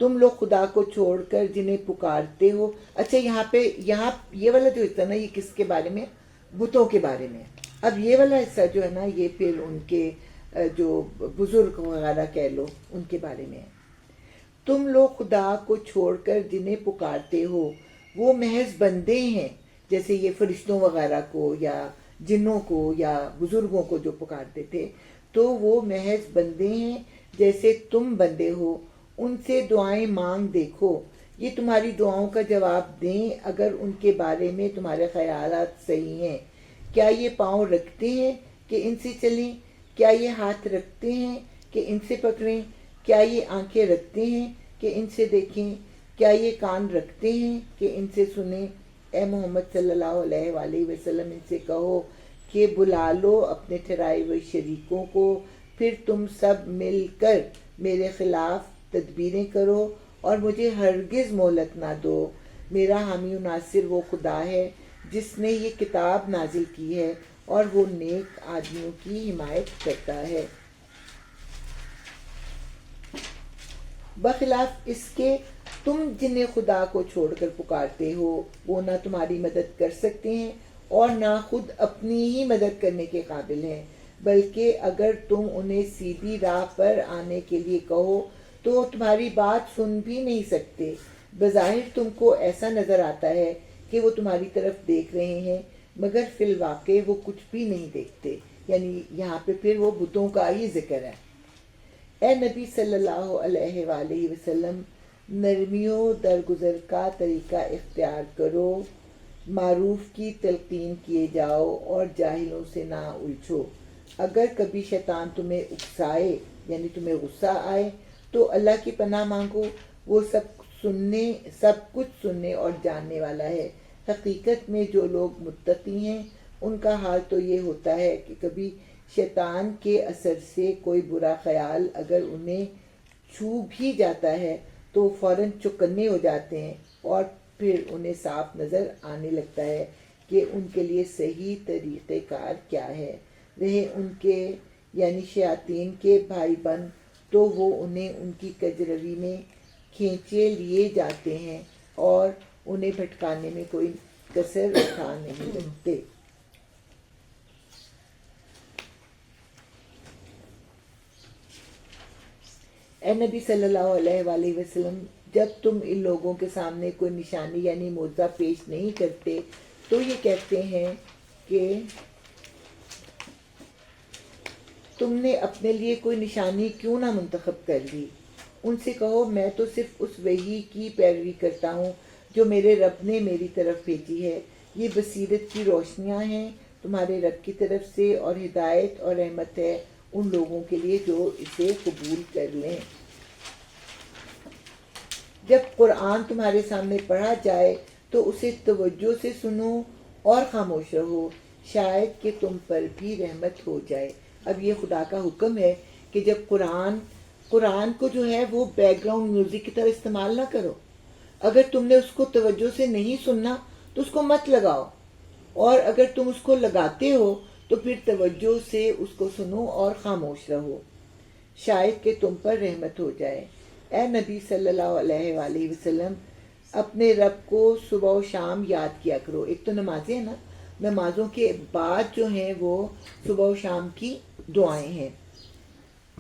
A: تم لوگ خدا کو چھوڑ کر جنہیں پکارتے ہو۔ اچھا، یہاں یہ والا جو حصہ نا، یہ کس کے بارے میں؟ بتوں کے بارے میں۔ اب یہ والا حصہ جو ہے نا، یہ پھر ان کے جو بزرگ وغیرہ کہہ لو ان کے بارے میں ہے۔ تم لوگ خدا کو چھوڑ کر جنہیں پکارتے ہو وہ محض بندے ہیں، جیسے یہ فرشتوں وغیرہ کو یا جنوں کو یا بزرگوں کو جو پکارتے تھے، تو وہ محض بندے ہیں جیسے تم بندے ہو۔ ان سے دعائیں مانگ دیکھو، یہ تمہاری دعاؤں کا جواب دیں اگر ان کے بارے میں تمہارے خیالات صحیح ہیں۔ کیا یہ پاؤں رکھتے ہیں کہ ان سے چلیں؟ کیا یہ ہاتھ رکھتے ہیں کہ ان سے پکڑیں؟ کیا یہ آنکھیں رکھتے ہیں کہ ان سے دیکھیں؟ کیا یہ کان رکھتے ہیں کہ ان سے سنیں؟ اے محمد صلی اللہ علیہ وآلہ وسلم، ان سے کہو کہ بلا لو اپنے ٹھہرائے ہوئے شریکوں کو، پھر تم سب مل کر میرے خلاف تدبیریں کرو اور مجھے ہرگز مہلت نہ دو۔ میرا حامی و ناصر وہ خدا ہے جس نے یہ کتاب نازل کی ہے اور وہ نیک آدمیوں کی حمایت کرتا ہے۔ بخلاف اس کے تم جنہیں خدا کو چھوڑ کر پکارتے ہو وہ نہ تمہاری مدد کر سکتے ہیں اور نہ خود اپنی ہی مدد کرنے کے قابل ہیں، بلکہ اگر تم انہیں سیدھی راہ پر آنے کے لیے کہو تو وہ تمہاری بات سن بھی نہیں سکتے۔ بظاہر تم کو ایسا نظر آتا ہے کہ وہ تمہاری طرف دیکھ رہے ہیں، مگر فی الواقع وہ کچھ بھی نہیں دیکھتے. یعنی یہاں پہ پھر وہ بتوں کا ہی ذکر ہے. اے نبی صلی اللہ علیہ وآلہ وسلم، نرمی و درگزر کا طریقہ اختیار کرو، معروف کی تلقین کیے جاؤ اور جاہلوں سے نہ الجھو. اگر کبھی شیطان تمہیں اکسائے یعنی تمہیں غصہ آئے تو اللہ کی پناہ مانگو، وہ سب کچھ سننے اور جاننے والا ہے. حقیقت میں جو لوگ متقی ہیں ان کا حال تو یہ ہوتا ہے کہ کبھی شیطان کے اثر سے کوئی برا خیال اگر انہیں چھو بھی جاتا ہے تو فوراً چوکنے ہو جاتے ہیں اور پھر انہیں صاف نظر آنے لگتا ہے کہ ان کے لیے صحیح طریقہ کار کیا ہے. رہے ان کے یعنی شیاطین کے بھائی بند تو وہ انہیں ان کی کجروی میں کھینچے لیے جاتے ہیں اور انہیں بھٹکانے میں کوئی کسر اٹھا نہیں لگتے. اے نبی صلی اللہ علیہ وآلہ وسلم، جب تم ان لوگوں کے سامنے کوئی نشانی یعنی معجزہ پیش نہیں کرتے تو یہ کہتے ہیں کہ تم نے اپنے لیے کوئی نشانی کیوں نہ منتخب کر لی. ان سے کہو میں تو صرف اس وحی کی پیروی کرتا ہوں جو میرے رب نے میری طرف بھیجی ہے. یہ بصیرت کی روشنیاں ہیں تمہارے رب کی طرف سے اور ہدایت اور رحمت ہے ان لوگوں کے لیے جو اسے قبول کر لیں. جب قرآن تمہارے سامنے پڑھا جائے تو اسے توجہ سے سنو اور خاموش رہو، شاید کہ تم پر بھی رحمت ہو جائے. اب یہ خدا کا حکم ہے کہ جب قرآن کو جو ہے وہ بیک گراؤنڈ میوزک کی طرح استعمال نہ کرو. اگر تم نے اس کو توجہ سے نہیں سننا تو اس کو مت لگاؤ، اور اگر تم اس کو لگاتے ہو تو پھر توجہ سے اس کو سنو اور خاموش رہو، شاید کہ تم پر رحمت ہو جائے. اے نبی صلی اللہ علیہ وآلہ وسلم، اپنے رب کو صبح و شام یاد کیا کرو. ایک تو نمازیں ہیں نا، نمازوں کے بعد جو ہیں وہ صبح و شام کی دعائیں ہیں.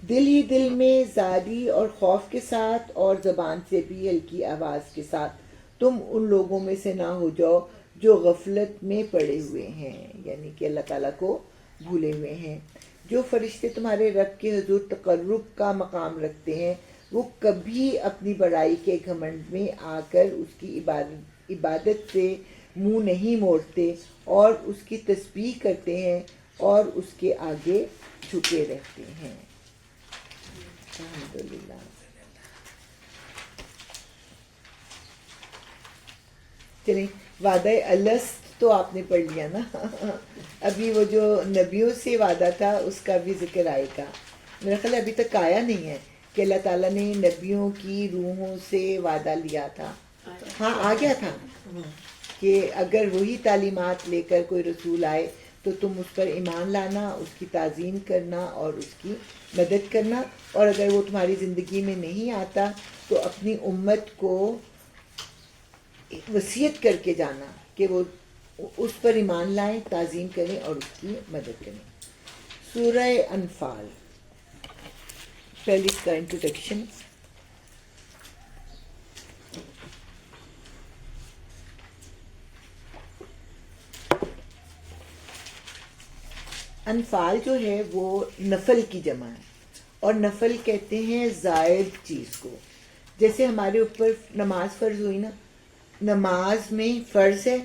A: دل ہی دل میں زاری اور خوف کے ساتھ اور زبان سے بھی ہلکی آواز کے ساتھ تم ان لوگوں میں سے نہ ہو جاؤ جو غفلت میں پڑے ہوئے ہیں، یعنی کہ اللہ تعالیٰ کو بھولے ہوئے ہیں. جو فرشتے تمہارے رب کے حضور تقرب کا مقام رکھتے ہیں وہ کبھی اپنی بڑائی کے گھمنڈ میں آ کر اس کی عبادت سے منہ نہیں موڑتے اور اس کی تسبیح کرتے ہیں اور اس کے آگے جھکے رہتے ہیں. الحمدللہ. چلیں، وعدہ الست تو آپ نے پڑھ لیا نا. ابھی وہ جو نبیوں سے وعدہ تھا اس کا بھی ذکر آئے گا. میرا خیال ابھی تک آیا نہیں ہے کہ اللہ تعالیٰ نے نبیوں کی روحوں سے وعدہ لیا تھا. ہاں آ گیا تھا کہ اگر وہی تعلیمات لے کر کوئی رسول آئے تو تم اس پر ایمان لانا، اس کی تعظیم کرنا اور اس کی مدد کرنا، اور اگر وہ تمہاری زندگی میں نہیں آتا تو اپنی امت کو وصیت کر کے جانا کہ وہ اس پر ایمان لائیں، تعظیم کریں اور اس کی مدد کریں. سورہ انفال، پہلی اس کا انٹروڈکشن. انفال جو ہے وہ نفل کی جمع ہے، اور نفل کہتے ہیں زائد چیز کو. جیسے ہمارے اوپر نماز فرض ہوئی نا، نماز میں فرض ہے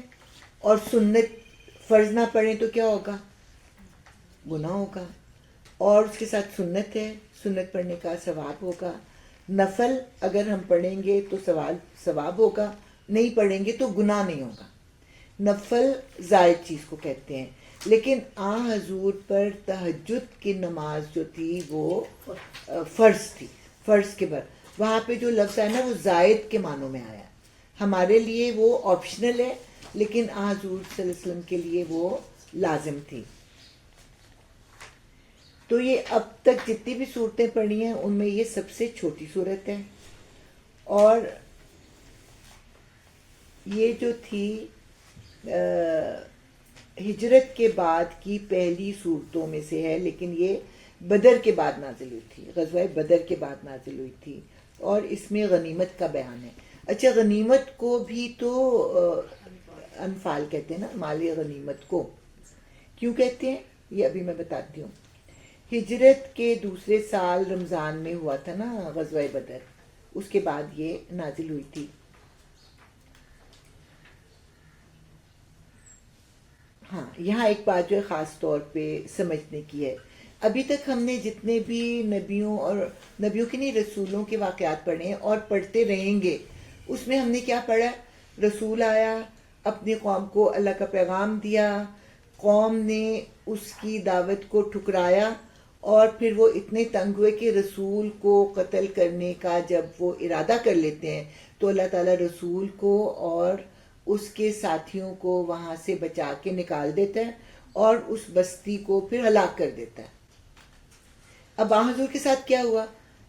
A: اور سنت فرض نہ پڑھیں تو کیا ہوگا؟ گناہ ہوگا. اور اس کے ساتھ سنت ہے، سنت پڑھنے کا ثواب ہوگا. نفل اگر ہم پڑھیں گے تو ثواب ہوگا، نہیں پڑھیں گے تو گناہ نہیں ہوگا. نفل زائد چیز کو کہتے ہیں. لیکن حضور پر تہجد کی نماز جو تھی وہ فرض تھی. فرض کے بعد وہاں پہ جو لفظ ہے نا وہ زائد کے معنوں میں آیا. ہمارے لیے وہ آپشنل ہے لیکن حضور صلی اللہ علیہ وسلم کے لیے وہ لازم تھی. تو یہ اب تک جتنی بھی صورتیں پڑھی ہیں ان میں یہ سب سے چھوٹی صورت ہے، اور یہ جو تھی ہجرت کے بعد کی پہلی صورتوں میں سے ہے، لیکن یہ بدر کے بعد نازل ہوئی تھی، غزوہ بدر کے بعد نازل ہوئی تھی، اور اس میں غنیمت کا بیان ہے. اچھا، غنیمت کو بھی تو انفال کہتے ہیں نا مال غنیمت کو. کیوں کہتے ہیں یہ ابھی میں بتاتی ہوں. ہجرت کے دوسرے سال رمضان میں ہوا تھا نا غزوہ بدر, اس کے بعد یہ نازل ہوئی تھی. ہاں, یہاں ایک بات جو ہے خاص طور پہ سمجھنے کی ہے. ابھی تک ہم نے جتنے بھی نبیوں کے نہیں رسولوں کے واقعات پڑھے ہیں اور پڑھتے رہیں گے, اس میں ہم نے کیا پڑھا؟ رسول آیا, اپنی قوم کو اللہ کا پیغام دیا, قوم نے اس کی دعوت کو ٹھکرایا, اور پھر وہ اتنے تنگ ہوئے کہ رسول کو قتل کرنے کا جب وہ ارادہ کر لیتے ہیں تو اللہ تعالیٰ رسول کو اور اس کے ساتھیوں کو وہاں سے بچا کے نکال دیتا ہے اور اس بستی کو پھر ہلاک کر دیتا ہے. اب آن حضور کے ساتھ کیا ہوا؟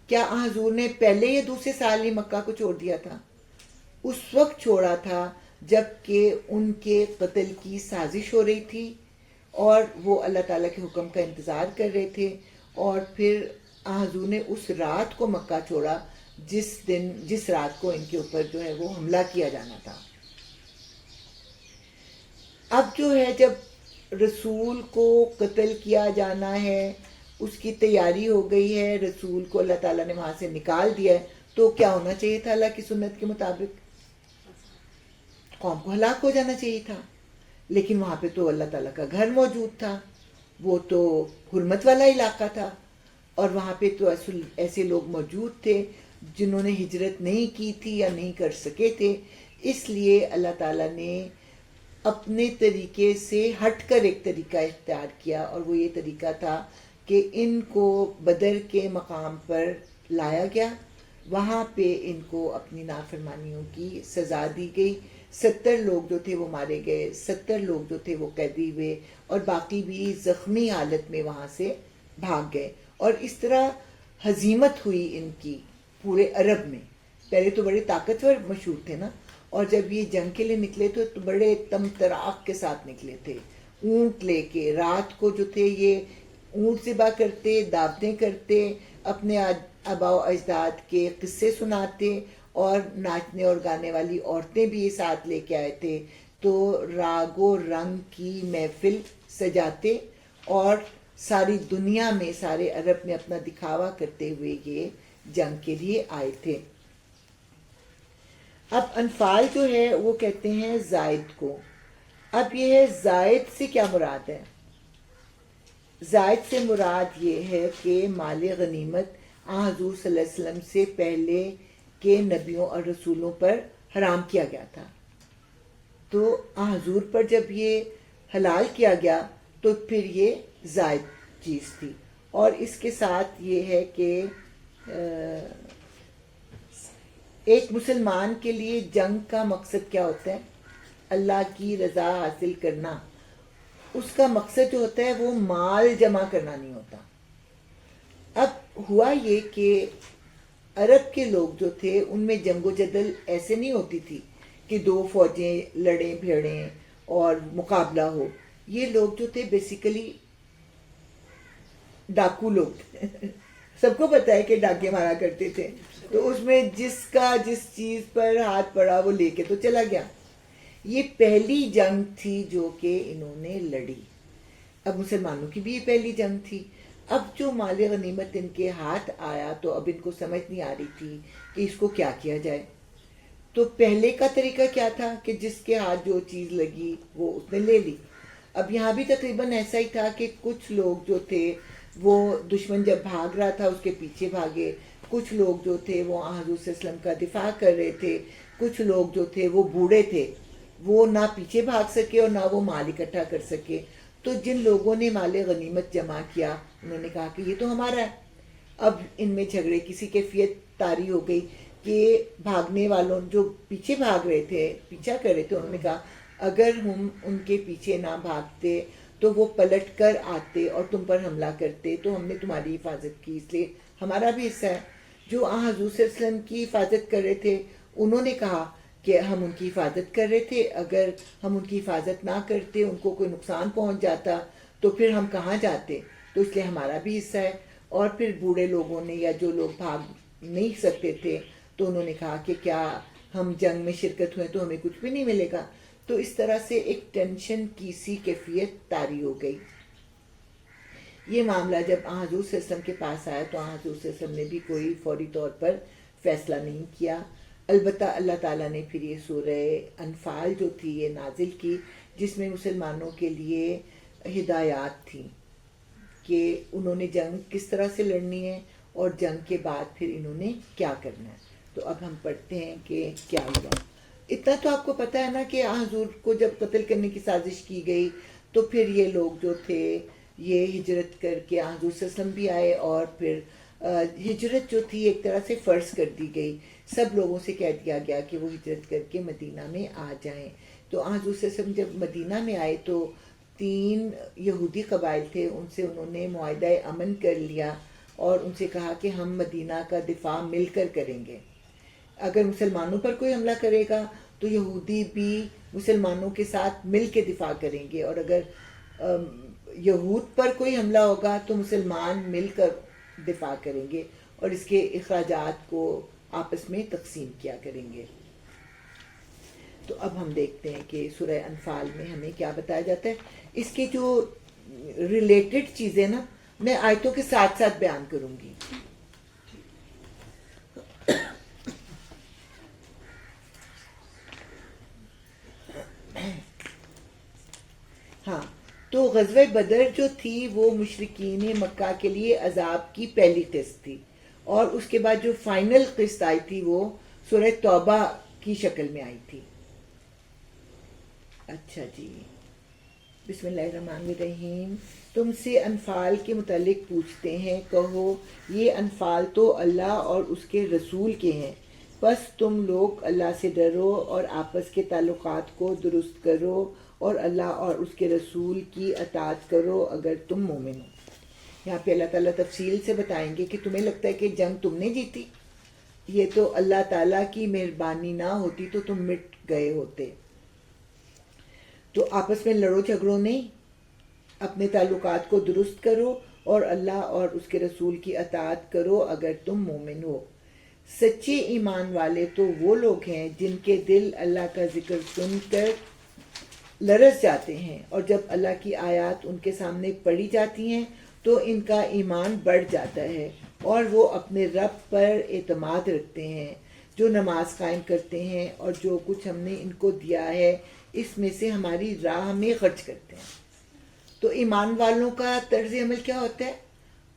A: کیا آن حضور نے پہلے یا دوسرے سال ہی مکہ کو چھوڑ دیا تھا؟ اس وقت چھوڑا تھا جب کہ ان کے قتل کی سازش ہو رہی تھی اور وہ اللہ تعالیٰ کے حکم کا انتظار کر رہے تھے, اور پھر آن حضور نے اس رات کو مکہ چھوڑا جس رات کو ان کے اوپر جو ہے وہ حملہ کیا جانا تھا. اب جو ہے جب رسول کو قتل کیا جانا ہے, اس کی تیاری ہو گئی ہے, رسول کو اللہ تعالیٰ نے وہاں سے نکال دیا ہے, تو کیا ہونا چاہیے تھا؟ اللہ کی سنت کے مطابق قوم کو ہلاک ہو جانا چاہیے تھا. لیکن وہاں پہ تو اللہ تعالیٰ کا گھر موجود تھا, وہ تو حرمت والا علاقہ تھا, اور وہاں پہ تو ایسے لوگ موجود تھے جنہوں نے ہجرت نہیں کی تھی یا نہیں کر سکے تھے. اس لیے اللہ تعالیٰ نے اپنے طریقے سے ہٹ کر ایک طریقہ اختیار کیا, اور وہ یہ طریقہ تھا کہ ان کو بدر کے مقام پر لایا گیا, وہاں پہ ان کو اپنی نافرمانیوں کی سزا دی گئی. 70 لوگ جو تھے وہ مارے گئے, 70 لوگ جو تھے وہ قیدی ہوئے, اور باقی بھی زخمی حالت میں وہاں سے بھاگ گئے. اور اس طرح ہزیمت ہوئی ان کی پورے عرب میں. پہلے تو بڑے طاقتور مشہور تھے نا, اور جب یہ جنگ کے لیے نکلے تو بڑے تم تراق کے ساتھ نکلے تھے, اونٹ لے کے. رات کو جو تھے یہ اونٹ ذبح کرتے, دعوتیں کرتے, اپنے آباء و اجداد کے قصے سناتے, اور ناچنے اور گانے والی عورتیں بھی یہ ساتھ لے کے آئے تھے. تو راگ و رنگ کی محفل سجاتے, اور ساری دنیا میں, سارے عرب میں اپنا دکھاوا کرتے ہوئے یہ جنگ کے لیے آئے تھے. اب انفال جو ہے وہ کہتے ہیں زائد کو. اب یہ ہے زائد سے کیا مراد ہے؟ زائد سے مراد یہ ہے کہ مال غنیمت آن حضور صلی اللہ علیہ وسلم سے پہلے کے نبیوں اور رسولوں پر حرام کیا گیا تھا. تو آن حضور پر جب یہ حلال کیا گیا تو پھر یہ زائد چیز تھی. اور اس کے ساتھ یہ ہے کہ ایک مسلمان کے لیے جنگ کا مقصد کیا ہوتا ہے؟ اللہ کی رضا حاصل کرنا. اس کا مقصد جو ہوتا ہے وہ مال جمع کرنا نہیں ہوتا. اب ہوا یہ کہ عرب کے لوگ جو تھے ان میں جنگ و جدل ایسے نہیں ہوتی تھی کہ دو فوجیں لڑیں بھیڑیں اور مقابلہ ہو. یہ لوگ جو تھے بیسیکلی ڈاکو لوگ سب کو پتہ ہے کہ ڈاکے مارا کرتے تھے, تو اس میں جس چیز پر ہاتھ پڑا وہ لے کے تو چلا گیا. یہ پہلی جنگ تھی جو کہ انہوں نے لڑی. اب مسلمانوں کی بھی یہ پہلی جنگ تھی. اب جو مال غنیمت ان کے ہاتھ آیا تو اب ان کو سمجھ نہیں آ رہی تھی کہ اس کو کیا کیا جائے. تو پہلے کا طریقہ کیا تھا کہ جس کے ہاتھ جو چیز لگی وہ اس نے لے لی. اب یہاں بھی تقریباً ایسا ہی تھا کہ کچھ لوگ جو تھے وہ دشمن جب بھاگ رہا تھا اس کے پیچھے بھاگے, کچھ لوگ جو تھے وہ حضور صلی اللہ علیہ وسلم کا دفاع کر رہے تھے, کچھ لوگ جو تھے وہ بوڑھے تھے, وہ نہ پیچھے بھاگ سکے اور نہ وہ مال اکٹھا کر سکے. تو جن لوگوں نے مال غنیمت جمع کیا انہوں نے کہا کہ یہ تو ہمارا ہے. اب ان میں جھگڑے کی کیفیت طاری ہو گئی کہ بھاگنے والوں جو پیچھے بھاگ رہے تھے, پیچھا کر رہے تھے, انہوں نے کہا اگر ہم ان کے پیچھے نہ بھاگتے تو وہ پلٹ کر آتے اور تم پر حملہ کرتے, تو ہم نے تمہاری حفاظت کی, اس لیے ہمارا بھی حصہ ہے. جو حضور صلی اللہ علیہ وسلم کی حفاظت کر رہے تھے انہوں نے کہا کہ ہم ان کی حفاظت کر رہے تھے, اگر ہم ان کی حفاظت نہ کرتے, ان کو کوئی نقصان پہنچ جاتا تو پھر ہم کہاں جاتے, تو اس لیے ہمارا بھی حصہ ہے. اور پھر بوڑھے لوگوں نے یا جو لوگ بھاگ نہیں سکتے تھے تو انہوں نے کہا کہ کیا ہم جنگ میں شرکت ہوئے تو ہمیں کچھ بھی نہیں ملے گا. تو اس طرح سے ایک ٹینشن کی سی کیفیت طاری ہو گئی. یہ معاملہ جب حضور صلی اللہ علیہ وسلم کے پاس آیا تو حضور صلی اللہ علیہ وسلم نے بھی کوئی فوری طور پر فیصلہ نہیں کیا. البتہ اللہ تعالیٰ نے پھر یہ سورہ انفال جو تھی یہ نازل کی، جس میں مسلمانوں کے لیے ہدایات تھیں کہ انہوں نے جنگ کس طرح سے لڑنی ہے اور جنگ کے بعد پھر انہوں نے کیا کرنا ہے. تو اب ہم پڑھتے ہیں کہ کیا ہوا. اتنا تو آپ کو پتہ ہے نا کہ حضور کو جب قتل کرنے کی سازش کی گئی تو پھر یہ لوگ جو تھے یہ ہجرت کر کے حضور صلی اللہ علیہ وسلم بھی آئے، اور پھر ہجرت جو تھی ایک طرح سے فرض کر دی گئی. سب لوگوں سے کہہ دیا گیا کہ وہ ہجرت کر کے مدینہ میں آ جائیں. تو حضور صلی اللہ علیہ وسلم جب مدینہ میں آئے تو 3 یہودی قبائل تھے، ان سے انہوں نے معاہدہ امن کر لیا اور ان سے کہا کہ ہم مدینہ کا دفاع مل کر کریں گے. اگر مسلمانوں پر کوئی حملہ کرے گا تو یہودی بھی مسلمانوں کے ساتھ مل کے دفاع کریں گے، اور اگر یہود پر کوئی حملہ ہوگا تو مسلمان مل کر دفاع کریں گے اور اس کے اخراجات کو آپس میں تقسیم کیا کریں گے. تو اب ہم دیکھتے ہیں کہ سورہ انفال میں ہمیں کیا بتایا جاتا ہے. اس کے جو ریلیٹڈ چیزیں نا میں آیتوں کے ساتھ ساتھ بیان کروں گی. ہاں، تو غزوہ بدر جو تھی وہ مشرکین مکہ کے لیے عذاب کی پہلی قسط تھی، اور اس کے بعد جو فائنل قسط آئی تھی وہ سورہ توبہ کی شکل میں آئی تھی. اچھا جی، بسم اللہ الرحمن الرحیم. تم سے انفال کے متعلق پوچھتے ہیں، کہو یہ انفال تو اللہ اور اس کے رسول کے ہیں، بس تم لوگ اللہ سے ڈرو اور آپس کے تعلقات کو درست کرو اور اللہ اور اس کے رسول کی اطاعت کرو اگر تم مومن ہو. یہاں پہ اللہ تعالیٰ تفصیل سے بتائیں گے کہ تمہیں لگتا ہے کہ جنگ تم نے جیتی، یہ تو اللہ تعالیٰ کی مہربانی نہ ہوتی تو تم مٹ گئے ہوتے. تو آپس میں لڑو جھگڑو نہیں، اپنے تعلقات کو درست کرو اور اللہ اور اس کے رسول کی اطاعت کرو اگر تم مومن ہو. سچے ایمان والے تو وہ لوگ ہیں جن کے دل اللہ کا ذکر سن کر لرز جاتے ہیں، اور جب اللہ کی آیات ان کے سامنے پڑھی جاتی ہیں تو ان کا ایمان بڑھ جاتا ہے اور وہ اپنے رب پر اعتماد رکھتے ہیں. جو نماز قائم کرتے ہیں اور جو کچھ ہم نے ان کو دیا ہے اس میں سے ہماری راہ میں خرچ کرتے ہیں. تو ایمان والوں کا طرز عمل کیا ہوتا ہے؟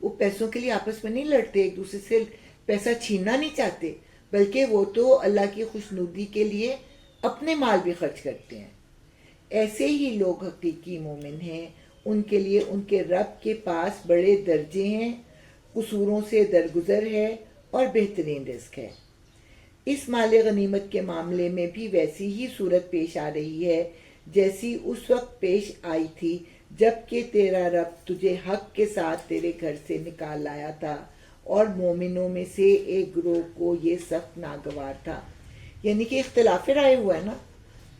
A: وہ پیسوں کے لیے آپس میں نہیں لڑتے، ایک دوسرے سے پیسہ چھیننا نہیں چاہتے، بلکہ وہ تو اللہ کی خوشنودی کے لیے اپنے مال بھی خرچ کرتے ہیں. ایسے ہی لوگ حقیقی مومن ہیں، ان کے لیے ان کے رب کے پاس بڑے درجے ہیں، قصوروں سے درگزر ہے اور بہترین رزق ہے. اس مال غنیمت کے معاملے میں بھی ویسی ہی صورت پیش آ رہی ہے جیسی اس وقت پیش آئی تھی جب کہ تیرا رب تجھے حق کے ساتھ تیرے گھر سے نکال لایا تھا اور مومنوں میں سے ایک گروہ کو یہ سخت ناگوار تھا. یعنی کہ اختلاف رائے ہوا ہے نا،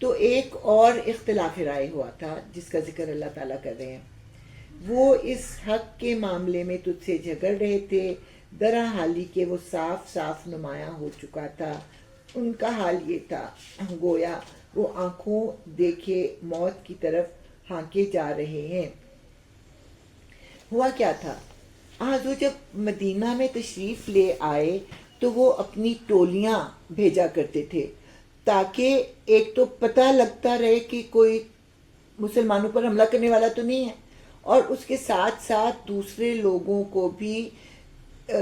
A: تو ایک اور اختلاف رائے ہوا تھا جس کا ذکر اللہ تعالیٰ کر رہے ہیں. وہ اس حق کے معاملے میں تجھ سے جھگڑ رہے تھے، درا حالی کہ وہ صاف صاف نمایاں ہو چکا تھا. ان کا حال یہ تھا گویا وہ آنکھوں دیکھے موت کی طرف ہانکے جا رہے ہیں. ہوا کیا تھا؟ حضور جب مدینہ میں تشریف لے آئے تو وہ اپنی ٹولیاں بھیجا کرتے تھے تاکہ ایک تو پتہ لگتا رہے کہ کوئی مسلمانوں پر حملہ کرنے والا تو نہیں ہے، اور اس کے ساتھ ساتھ دوسرے لوگوں کو بھی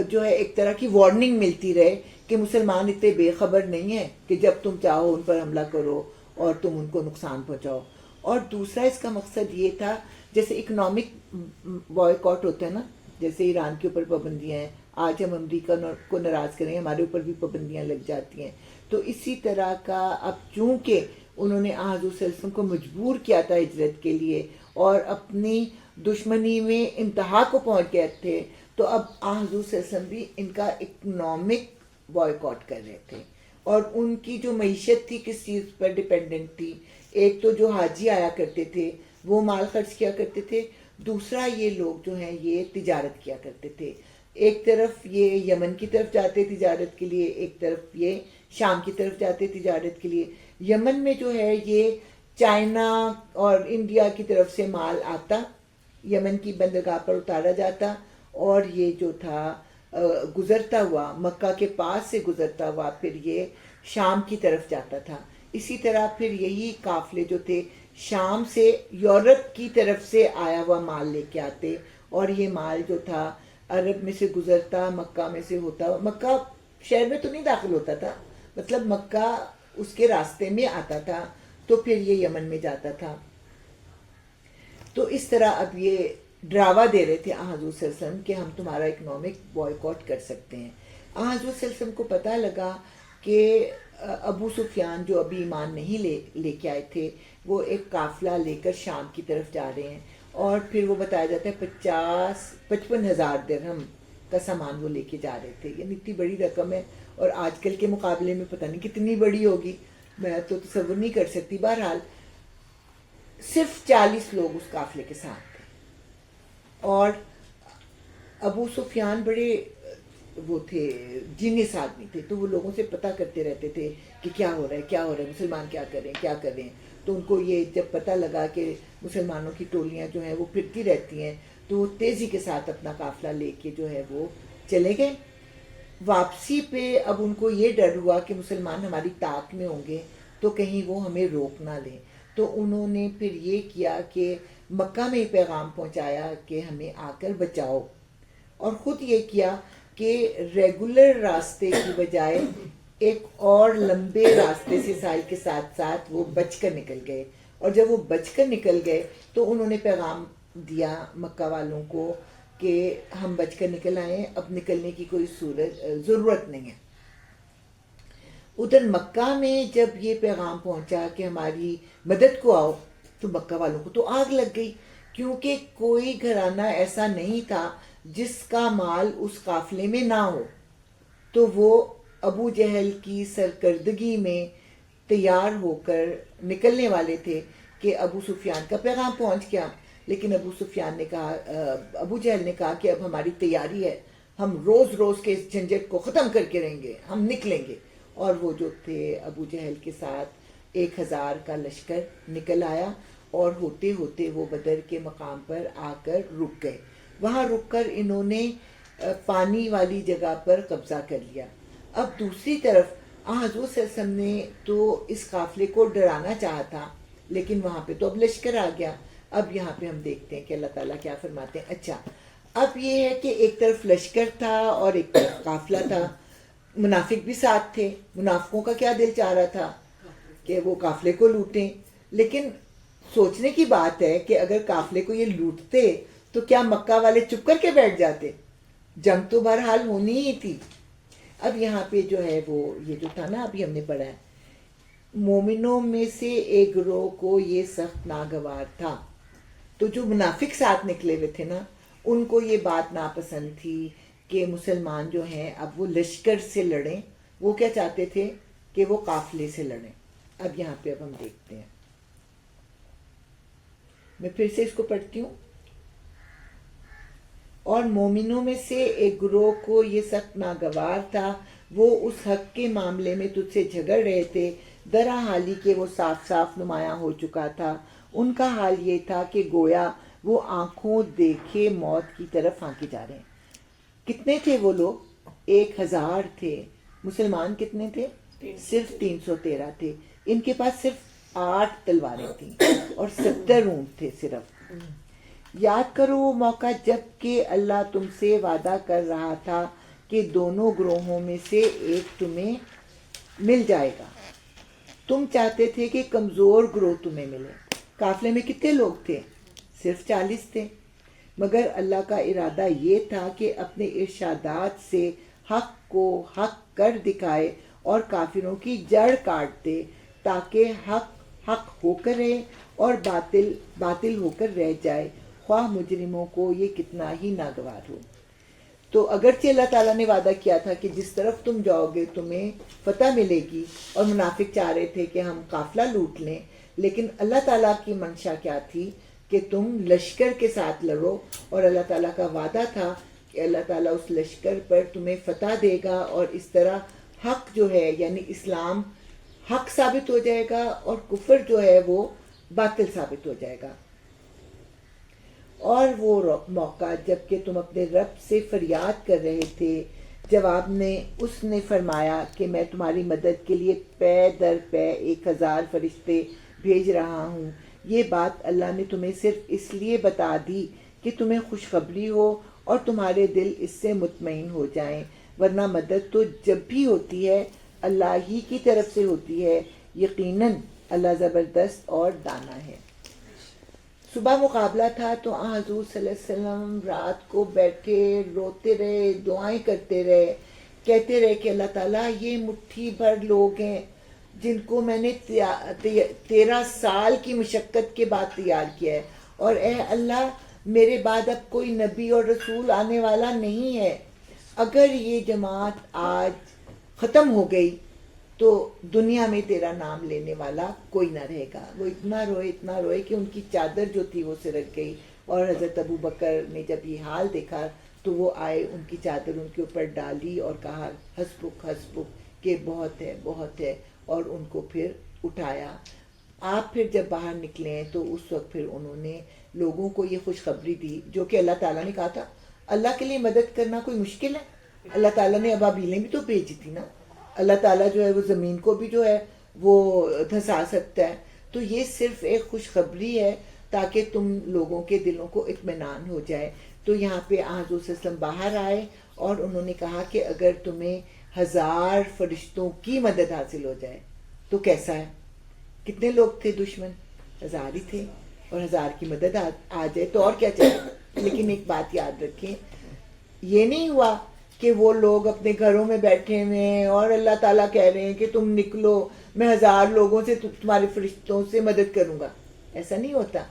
A: جو ہے ایک طرح کی وارننگ ملتی رہے کہ مسلمان اتنے بے خبر نہیں ہیں کہ جب تم چاہو ان پر حملہ کرو اور تم ان کو نقصان پہنچاؤ. اور دوسرا اس کا مقصد یہ تھا جیسے اکنامک بوائیکاٹ ہوتا ہے نا، جیسے ایران کے اوپر پابندیاں ہیں، آج ہم امریکہ کو ناراض کریں ہمارے اوپر بھی پابندیاں لگ جاتی ہیں. تو اسی طرح کا اب چونکہ انہوں نے حضور صلی اللہ علیہ وسلم کو مجبور کیا تھا ہجرت کے لیے اور اپنی دشمنی میں انتہا کو پہنچ گئے تھے، تو اب حضور صلی اللہ علیہ وسلم بھی ان کا اکنامک بوائیکاٹ کر رہے تھے. اور ان کی جو معیشت تھی کس چیز پر ڈیپینڈنٹ تھی؟ ایک تو جو حاجی آیا کرتے تھے وہ مال خرچ کیا کرتے تھے، دوسرا یہ لوگ جو ہیں یہ تجارت کیا کرتے تھے. ایک طرف یہ یمن کی طرف جاتے تجارت کے لیے، ایک طرف یہ شام کی طرف جاتے تجارت کے لیے. یمن میں جو ہے یہ چائنا اور انڈیا کی طرف سے مال آتا، یمن کی بندرگاہ پر اتارا جاتا، اور یہ جو تھا گزرتا ہوا مکہ کے پاس سے گزرتا ہوا پھر یہ شام کی طرف جاتا تھا۔ اسی طرح پھر یہی قافلے جو تھے شام سے یورپ کی طرف سے آیا ہوا مال لے کے آتے، اور یہ مال جو تھا عرب میں سے گزرتا، مکہ میں سے ہوتا، مکہ شہر میں تو نہیں داخل ہوتا تھا، مطلب مکہ اس کے راستے میں آتا تھا، تو پھر یہ یمن میں جاتا تھا۔ تو اس طرح اب یہ ڈراوا دے رہے تھے حضور صلی اللہ علیہ وسلم کہ ہم تمہارا اکنامک بوائیکاٹ کر سکتے ہیں۔ حضور صلی اللہ علیہ وسلم کو پتہ لگا کہ ابو سفیان جو ابھی ایمان نہیں لے کے آئے تھے، وہ ایک قافلہ لے کر شام کی طرف جا رہے ہیں، اور پھر وہ بتایا جاتا ہے 55,000 درہم کا سامان وہ لے کے جا رہے تھے، یعنی اتنی بڑی رقم ہے، اور آج کل کے مقابلے میں پتہ نہیں کتنی بڑی ہوگی، میں تو تصور نہیں کر سکتی۔ بہرحال صرف 40 لوگ اس قافلے کے ساتھ تھے، اور ابو سفیان بڑے وہ تھے، جینیس آدمی تھے، تو وہ لوگوں سے پتہ کرتے رہتے تھے کہ کیا ہو رہا ہے، کیا ہو رہا ہے، مسلمان کیا کر رہے ہیں۔ تو ان کو یہ جب پتہ لگا کہ مسلمانوں کی ٹولیاں جو ہیں وہ پھرتی رہتی ہیں، تو وہ تیزی کے ساتھ اپنا قافلہ لے کے جو ہے وہ چلے گئے۔ واپسی پہ اب ان کو یہ ڈر ہوا کہ مسلمان ہماری طاق میں ہوں گے تو کہیں وہ ہمیں روک نہ لیں، تو انہوں نے پھر یہ کیا کہ مکہ میں ہی پیغام پہنچایا کہ ہمیں آ کر بچاؤ، اور خود یہ کیا کہ ریگولر راستے کی بجائے ایک اور لمبے راستے سے ساحل کے ساتھ ساتھ وہ بچ کر نکل گئے، اور جب وہ بچ کر نکل گئے تو انہوں نے پیغام دیا مکہ والوں کو کہ ہم بچ کر نکل آئے ہیں، اب نکلنے کی کوئی ضرورت نہیں ہے۔ ادھر مکہ میں جب یہ پیغام پہنچا کہ ہماری مدد کو آؤ، تو مکہ والوں کو تو آگ لگ گئی، کیونکہ کوئی گھرانہ ایسا نہیں تھا جس کا مال اس قافلے میں نہ ہو، تو وہ ابو جہل کی سرکردگی میں تیار ہو کر نکلنے والے تھے کہ ابو سفیان کا پیغام پہنچ گیا، لیکن ابو سفیان نے کہا، ابو جہل نے کہا کہ اب ہماری تیاری ہے، ہم روز روز کے اس جھنجٹ کو ختم کر کے رہیں گے، ہم نکلیں گے۔ اور وہ جو تھے ابو جہل کے ساتھ 1,000 کا لشکر نکل آیا، اور ہوتے ہوتے وہ بدر کے مقام پر آ کر رک گئے۔ وہاں رک کر انہوں نے پانی والی جگہ پر قبضہ کر لیا۔ اب دوسری طرف حضور صلی اللہ علیہ وسلم نے تو اس قافلے کو ڈرانا چاہا تھا، لیکن وہاں پہ تو اب لشکر آ گیا۔ اب یہاں پہ ہم دیکھتے ہیں کہ اللہ تعالیٰ کیا فرماتے ہیں۔ اچھا، اب یہ ہے کہ ایک طرف لشکر تھا اور ایک طرف قافلہ تھا، منافق بھی ساتھ تھے۔ منافقوں کا کیا دل چاہ رہا تھا کہ وہ قافلے کو لوٹیں، لیکن سوچنے کی بات ہے کہ اگر قافلے کو یہ لوٹتے تو کیا مکہ والے چپ کر کے بیٹھ جاتے؟ جنگ تو بہرحال ہونی ہی تھی۔ اب یہاں پہ جو ہے وہ یہ جو تھا نا، ابھی ہم نے پڑھا ہے، مومنوں میں سے ایک گروہ کو یہ سخت ناگوار تھا، تو جو منافق ساتھ نکلے ہوئے تھے نا، ان کو یہ بات ناپسند تھی کہ مسلمان جو ہیں اب وہ لشکر سے لڑیں، وہ کیا چاہتے تھے کہ وہ قافلے سے لڑیں۔ اب یہاں پہ اب ہم دیکھتے ہیں، میں پھر سے اس کو پڑھتی ہوں۔ اور مومنوں میں سے ایک گروہ کو یہ سخت ناگوار تھا، وہ اس حق کے معاملے میں تجھ سے جھگڑ رہے تھے، درا حالی کہ وہ صاف صاف نمایاں ہو چکا تھا۔ ان کا حال یہ تھا کہ گویا وہ آنکھوں دیکھے موت کی طرف ہانکے جا رہے ہیں۔ کتنے تھے وہ لوگ؟ 1,000 تھے۔ مسلمان کتنے تھے؟ صرف 313 تھے۔ ان کے پاس صرف 8 تلواریں تھیں اور 70 اونٹ تھے صرف۔ یاد کرو وہ موقع جب کہ اللہ تم سے وعدہ کر رہا تھا کہ دونوں گروہوں میں سے ایک تمہیں مل جائے گا۔ تم چاہتے تھے کہ کمزور گروہ تمہیں ملے۔ قافلے میں کتنے لوگ تھے؟ صرف 40 تھے، مگر اللہ کا ارادہ یہ تھا کہ اپنے ارشادات سے حق کو حق کر دکھائے اور کافروں کی جڑ کاٹ دے، تاکہ حق حق ہو کر رہے اور باطل باطل ہو کر رہ جائے، خواہ مجرموں کو یہ کتنا ہی ناگوار ہو۔ تو اگرچہ اللہ تعالیٰ نے وعدہ کیا تھا کہ جس طرف تم جاؤ گے تمہیں فتح ملے گی، اور منافق چاہ رہے تھے کہ ہم قافلہ لوٹ لیں، لیکن اللہ تعالیٰ کی منشا کیا تھی کہ تم لشکر کے ساتھ لڑو، اور اللہ تعالیٰ کا وعدہ تھا کہ اللہ تعالیٰ اس لشکر پر تمہیں فتح دے گا، اور اس طرح حق جو ہے یعنی اسلام حق ثابت ہو جائے گا، اور کفر جو ہے وہ باطل ثابت ہو جائے گا. اور وہ موقع جب کہ تم اپنے رب سے فریاد کر رہے تھے، جواب میں اس نے فرمایا کہ میں تمہاری مدد کے لیے پے در پے 1000 فرشتے بھیج رہا ہوں. یہ بات اللہ نے تمہیں صرف اس لیے بتا دی کہ تمہیں خوشخبری ہو اور تمہارے دل اس سے مطمئن ہو جائیں، ورنہ مدد تو جب بھی ہوتی ہے اللہ ہی کی طرف سے ہوتی ہے. یقیناً اللہ زبردست اور دانا ہے. صبح مقابلہ تھا تو حضور صلی اللہ علیہ وسلم رات کو بیٹھے روتے رہے، دعائیں کرتے رہے، کہتے رہے کہ اللہ تعالیٰ یہ مٹھی بھر لوگ ہیں جن کو میں نے 13 سال کی مشقت کے بعد تیار کیا ہے، اور اے اللہ میرے بعد اب کوئی نبی اور رسول آنے والا نہیں ہے. اگر یہ جماعت آج ختم ہو گئی تو دنیا میں تیرا نام لینے والا کوئی نہ رہے گا. وہ اتنا روئے کہ ان کی چادر جو تھی وہ سرک گئی. اور حضرت ابو بکر نے جب یہ حال دیکھا تو وہ آئے، ان کی چادر ان کے اوپر ڈالی اور کہا حسبک حسبک، کہ بہت ہے بہت ہے، اور ان کو پھر اٹھایا. آپ پھر جب باہر نکلے ہیں تو اس وقت پھر انہوں نے لوگوں کو یہ خوشخبری دی جو کہ اللہ تعالیٰ نے کہا تھا. اللہ کے لیے مدد کرنا کوئی مشکل ہے؟ اللہ تعالیٰ نے ابابیلیں بھی تو بھیجی تھی نا. اللہ تعالیٰ جو ہے وہ زمین کو بھی جو ہے وہ دھسا سکتا ہے. تو یہ صرف ایک خوشخبری ہے تاکہ تم لوگوں کے دلوں کو اطمینان ہو جائے. تو یہاں پہ حضور صلی اللہ علیہ وسلم باہر آئے اور انہوں نے کہا کہ اگر تمہیں 1000 فرشتوں کی مدد حاصل ہو جائے تو کیسا ہے؟ کتنے لوگ تھے دشمن؟ 1000 ہی تھے، اور 1000 کی مدد آ جائے تو اور کیا چاہیے. لیکن ایک بات یاد رکھیں، یہ نہیں ہوا کہ وہ لوگ اپنے گھروں میں بیٹھے ہوئے ہیں اور اللہ تعالیٰ کہہ رہے ہیں کہ تم نکلو، میں 1000 لوگوں سے تمہارے فرشتوں سے مدد کروں گا. ایسا نہیں ہوتا.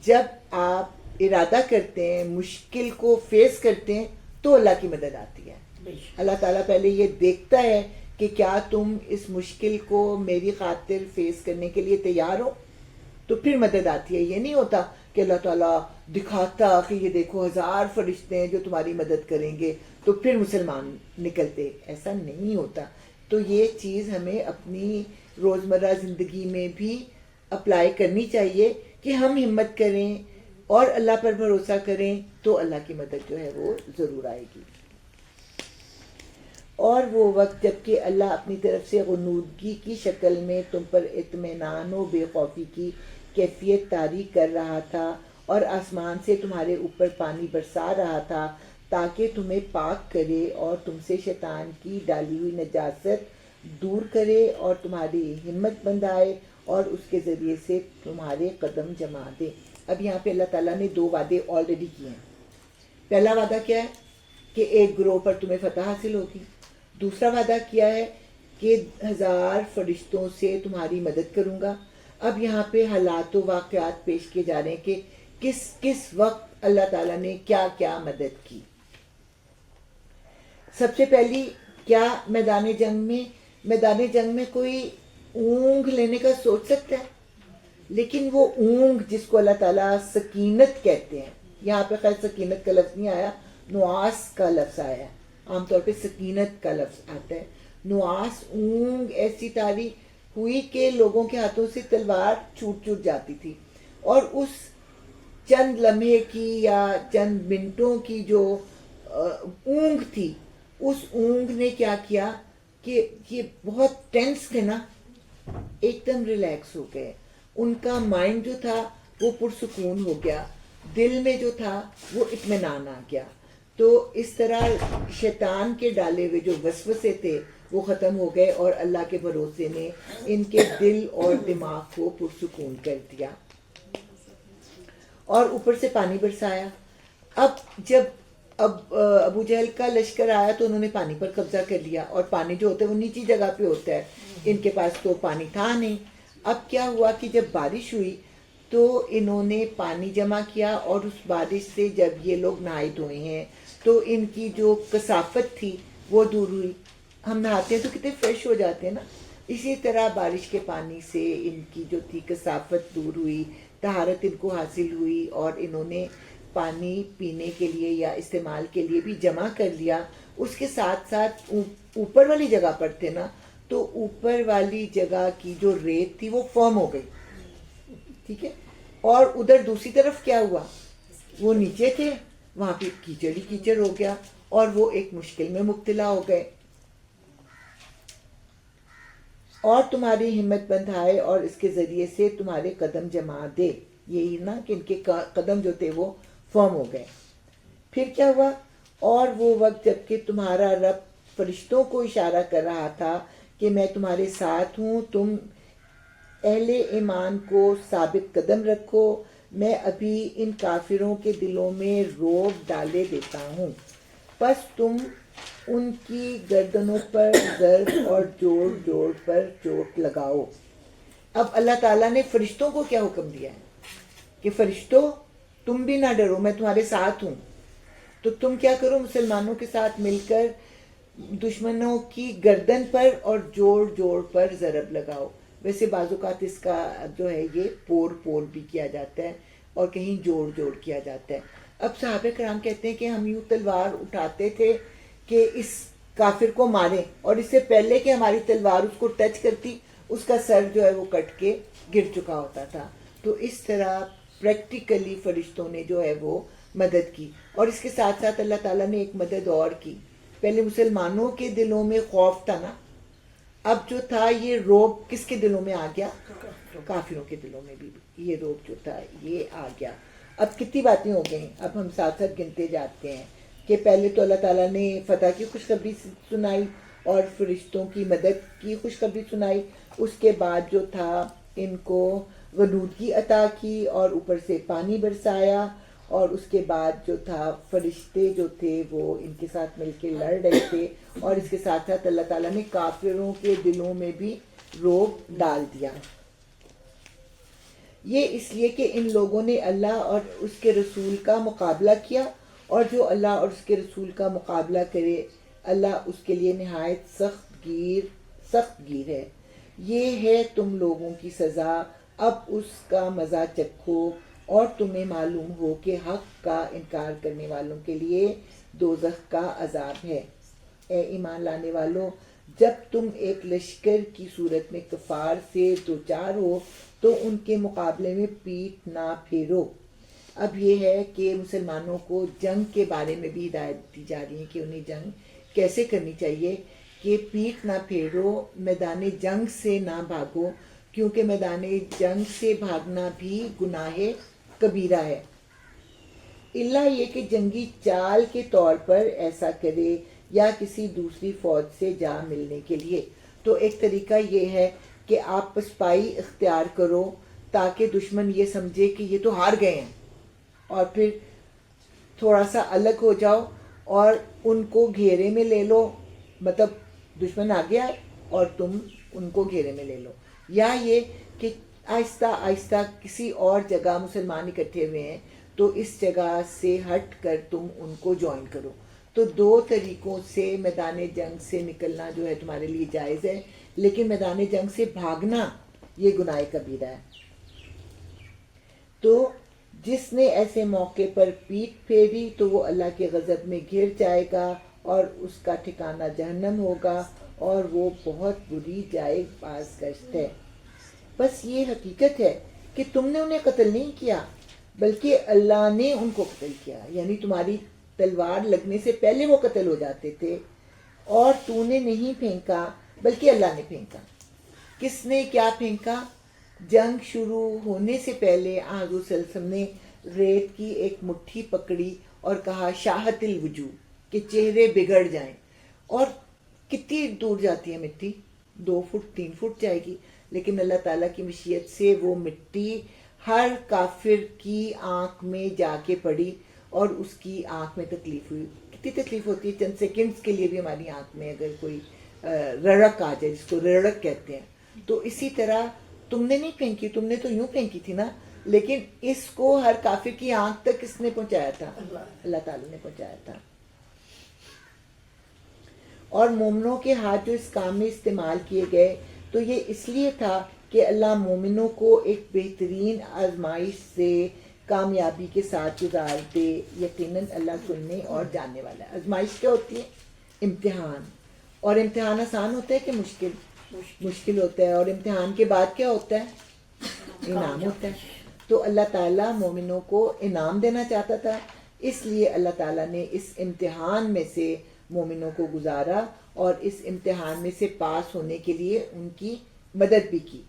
A: جب آپ ارادہ کرتے ہیں، مشکل کو فیس کرتے ہیں تو اللہ کی مدد آتی ہے. اللہ تعالیٰ پہلے یہ دیکھتا ہے کہ کیا تم اس مشکل کو میری خاطر فیس کرنے کے لیے تیار ہو، تو پھر مدد آتی ہے. یہ نہیں ہوتا کہ اللہ تعالیٰ دکھاتا کہ یہ دیکھو 1000 فرشتے ہیں جو تمہاری مدد کریں گے تو پھر مسلمان نکلتے. ایسا نہیں ہوتا. تو یہ چیز ہمیں اپنی روزمرہ زندگی میں بھی اپلائی کرنی چاہیے کہ ہم ہمت کریں اور اللہ پر بھروسہ کریں تو اللہ کی مدد جو ہے وہ ضرور آئے گی. اور وہ وقت جب کہ اللہ اپنی طرف سے غنودگی کی شکل میں تم پر اطمینان و بے خوفی کی کیفیت طاری کر رہا تھا اور آسمان سے تمہارے اوپر پانی برسا رہا تھا تاکہ تمہیں پاک کرے اور تم سے شیطان کی ڈالی ہوئی نجاست دور کرے اور تمہاری ہمت بندھائے اور اس کے ذریعے سے تمہارے قدم جما دے. اب یہاں پہ اللہ تعالیٰ نے 2 وعدے آلریڈی کیے ہیں. پہلا وعدہ کیا ہے کہ ایک گروہ پر تمہیں فتح حاصل ہوگی. دوسرا وعدہ کیا ہے کہ 1000 فرشتوں سے تمہاری مدد کروں گا. اب یہاں پہ حالات و واقعات پیش کیے جا رہے ہیں کہ کس کس وقت اللہ تعالیٰ نے کیا کیا مدد کی. سب سے پہلی کیا میدان جنگ میں کوئی اونگ لینے کا سوچ سکتا ہے؟ لیکن وہ اونگ جس کو اللہ تعالیٰ سکینت کہتے ہیں، یہاں پہ خیر سکینت کا لفظ نہیں آیا، نواس کا لفظ آیا. عام طور پہ سکینت کا لفظ آتا ہے. نواس اونگ ایسی تاریخ ہوئی کہ لوگوں کے ہاتھوں سے تلوار چھوٹ جاتی تھی، اور اس چند لمحے کی یا چند منٹوں کی جو اونگ تھی، اس اونگ نے کیا کیا کہ یہ بہت ٹینس تھے نا، ایک دم ریلیکس ہو گئے. ان کا مائنڈ جو تھا وہ پرسکون ہو گیا، دل میں جو تھا وہ اطمینان آ گیا. تو اس طرح شیطان کے ڈالے ہوئے جو وسوسے تھے وہ ختم ہو گئے اور اللہ کے بھروسے نے ان کے دل اور دماغ کو پرسکون کر دیا. اور اوپر سے پانی برسایا. اب جب ابو جہل کا لشکر آیا تو انہوں نے پانی پر قبضہ کر لیا، اور پانی جو ہوتا ہے وہ نیچی جگہ پہ ہوتا ہے، ان کے پاس تو پانی تھا نہیں. اب کیا ہوا کہ جب بارش ہوئی تو انہوں نے پانی جمع کیا، اور اس بارش سے جب یہ لوگ نہائے دھوئے ہیں تو ان کی جو کثافت تھی وہ دور ہوئی. ہم نہاتے ہیں تو کتنے فریش ہو جاتے ہیں نا، اسی طرح بارش کے پانی سے ان کی جو تھی کثافت دور ہوئی، طہارت ان کو حاصل ہوئی، اور انہوں نے پانی پینے کے لیے یا استعمال کے لیے بھی جمع کر لیا. اس کے ساتھ ساتھ اوپر والی جگہ پر تھے نا، تو اوپر والی جگہ کی جو ریت تھی وہ فرم ہو گئی. ٹھیک ہے. اور ادھر دوسری طرف کیا ہوا, وہ نیچے تھے, وہاں پہ کیچڑ ہی کیچڑ ہو گیا اور وہ ایک مشکل میں مبتلا ہو گئے. اور تمہاری ہمت بندھائے اور اس کے ذریعے سے تمہارے قدم جما دے. یہی نا کہ ان کے قدم جو تھے وہ فرم ہو گئے. پھر کیا ہوا, اور وہ وقت جب کہ تمہارا رب فرشتوں کو اشارہ کر رہا تھا کہ میں تمہارے ساتھ ہوں, تم اہل ایمان کو ثابت قدم رکھو, میں ابھی ان کافروں کے دلوں میں رعب ڈالے دیتا ہوں, پس تم ان کی گردنوں پر ضرب اور جوڑ جوڑ پر چوٹ لگاؤ. اب اللہ تعالیٰ نے فرشتوں کو کیا حکم دیا ہے کہ فرشتوں تم بھی نہ ڈرو, میں تمہارے ساتھ ہوں. تو تم کیا کرو, مسلمانوں کے ساتھ مل کر دشمنوں کی گردن پر اور جوڑ جوڑ پر ضرب لگاؤ. ویسے بعض اوقات اس کا جو ہے یہ پور بھی کیا جاتا ہے اور کہیں جوڑ جوڑ کیا جاتا ہے. اب صحابہ کرام کہتے ہیں کہ ہم یوں تلوار اٹھاتے تھے کہ اس کافر کو ماریں, اور اس سے پہلے کہ ہماری تلوار اس کو ٹچ کرتی اس کا سر جو ہے وہ کٹ کے گر چکا ہوتا تھا. تو اس طرح پریکٹیکلی فرشتوں نے جو ہے وہ مدد کی. اور اس کے ساتھ ساتھ اللہ تعالیٰ نے ایک مدد اور کی. پہلے مسلمانوں کے دلوں میں خوف تھا نا, اب جو تھا یہ روب کس کے دلوں میں آ گیا, کافروں کے دلوں میں بھی یہ روب جو تھا یہ آ گیا. اب کتنی باتیں ہو گئی, اب ہم ساتھ ساتھ گنتے جاتے ہیں کہ پہلے تو اللہ تعالیٰ نے فتح کی خوشخبری سنائی اور فرشتوں کی مدد کی خوشخبری سنائی. اس کے بعد جو تھا ان کو غنودگی عطا کی اور اوپر سے پانی برسایا, اور اس کے بعد جو تھا فرشتے جو تھے وہ ان کے ساتھ مل کے لڑ رہے تھے, اور اس کے ساتھ ساتھ اللہ تعالیٰ نے کافروں کے دلوں میں بھی رعب ڈال دیا. یہ اس لیے کہ ان لوگوں نے اللہ اور اس کے رسول کا مقابلہ کیا, اور جو اللہ اور اس کے رسول کا مقابلہ کرے اللہ اس کے لیے نہایت سخت گیر ہے. یہ ہے تم لوگوں کی سزا, اب اس کا مزہ چکھو, اور تمہیں معلوم ہو کہ حق کا انکار کرنے والوں کے لیے دوزخ کا عذاب ہے. اے ایمان لانے والوں, جب تم ایک لشکر کی صورت میں کفار سے دوچار ہو تو ان کے مقابلے میں پیٹھ نہ پھیرو. اب یہ ہے کہ مسلمانوں کو جنگ کے بارے میں بھی ہدایت دی جا رہی ہے کہ انہیں جنگ کیسے کرنی چاہیے, کہ پیٹھ نہ پھیرو, میدان جنگ سے نہ بھاگو, کیونکہ میدان جنگ سے بھاگنا بھی گناہ کبیرہ ہے, الا یہ کہ جنگی چال کے طور پر ایسا کرے یا کسی دوسری فوج سے جا ملنے کے لیے. تو ایک طریقہ یہ ہے کہ آپ پسپائی اختیار کرو تاکہ دشمن یہ سمجھے کہ یہ تو ہار گئے ہیں, اور پھر تھوڑا سا الگ ہو جاؤ اور ان کو گھیرے میں لے لو, مطلب دشمن آ گیا اور تم ان کو گھیرے میں لے لو. یا یہ کہ آہستہ آہستہ کسی اور جگہ مسلمان اکٹھے ہوئے ہیں تو اس جگہ سے ہٹ کر تم ان کو جوائن کرو. تو دو طریقوں سے میدان جنگ سے نکلنا جو ہے تمہارے لیے جائز ہے, لیکن میدان جنگ سے بھاگنا یہ گناہ کبیرہ ہے. تو جس نے ایسے موقع پر پیٹھ پھیری تو وہ اللہ کے غضب میں گر جائے گا اور اس کا ٹھکانہ جہنم ہوگا, اور وہ بہت بری جائے بازگشت ہے. بس یہ حقیقت ہے کہ تم نے انہیں قتل نہیں کیا بلکہ اللہ نے ان کو قتل کیا, یعنی تمہاری تلوار لگنے سے پہلے وہ قتل ہو جاتے تھے, اور تو نے نہیں پھینکا بلکہ اللہ نے پھینکا. کس نے کیا پھینکا؟ جنگ شروع ہونے سے پہلے حضور صلی اللہ علیہ وسلم نے ریت کی ایک مٹھی پکڑی اور کہا شاہت الوجوہ, کہ چہرے بگڑ جائیں. اور کتنی دور جاتی ہے مٹی, 2 فٹ 3 فٹ جائے گی, لیکن اللہ تعالیٰ کی مشیت سے وہ مٹی ہر کافر کی آنکھ میں جا کے پڑی اور اس کی آنکھ میں تکلیف ہوئی. کتنی تکلیف ہوتی ہے, چند سیکنڈز کے لیے بھی ہماری آنکھ میں اگر کوئی رڑک آ جائے, جس کو رڑک کہتے ہیں. تو اسی طرح تم نے نہیں پھینکی, تم نے تو یوں پھینکی تھی نا, لیکن اس کو ہر کافر کی آنکھ تک کس نے پہنچایا تھا؟ اللہ تعالیٰ نے پہنچایا تھا. اور مومنوں کے ہاتھ جو اس کام میں استعمال کیے گئے تو یہ اس لیے تھا کہ اللہ مومنوں کو ایک بہترین آزمائش سے کامیابی کے ساتھ گزار دے. یقیناً اللہ سننے اور جاننے والا ہے. آزمائش کیا ہوتی ہے؟ امتحان. اور امتحان آسان ہوتا ہے کہ مشکل ہوتا ہے, اور امتحان کے بعد کیا ہوتا ہے؟ انعام ہوتا ہے. تو اللہ تعالیٰ مومنوں کو انعام دینا چاہتا تھا، اس لیے اللہ تعالیٰ نے اس امتحان میں سے مومنوں کو گزارا اور اس امتحان میں سے پاس ہونے کے لیے ان کی مدد بھی کی.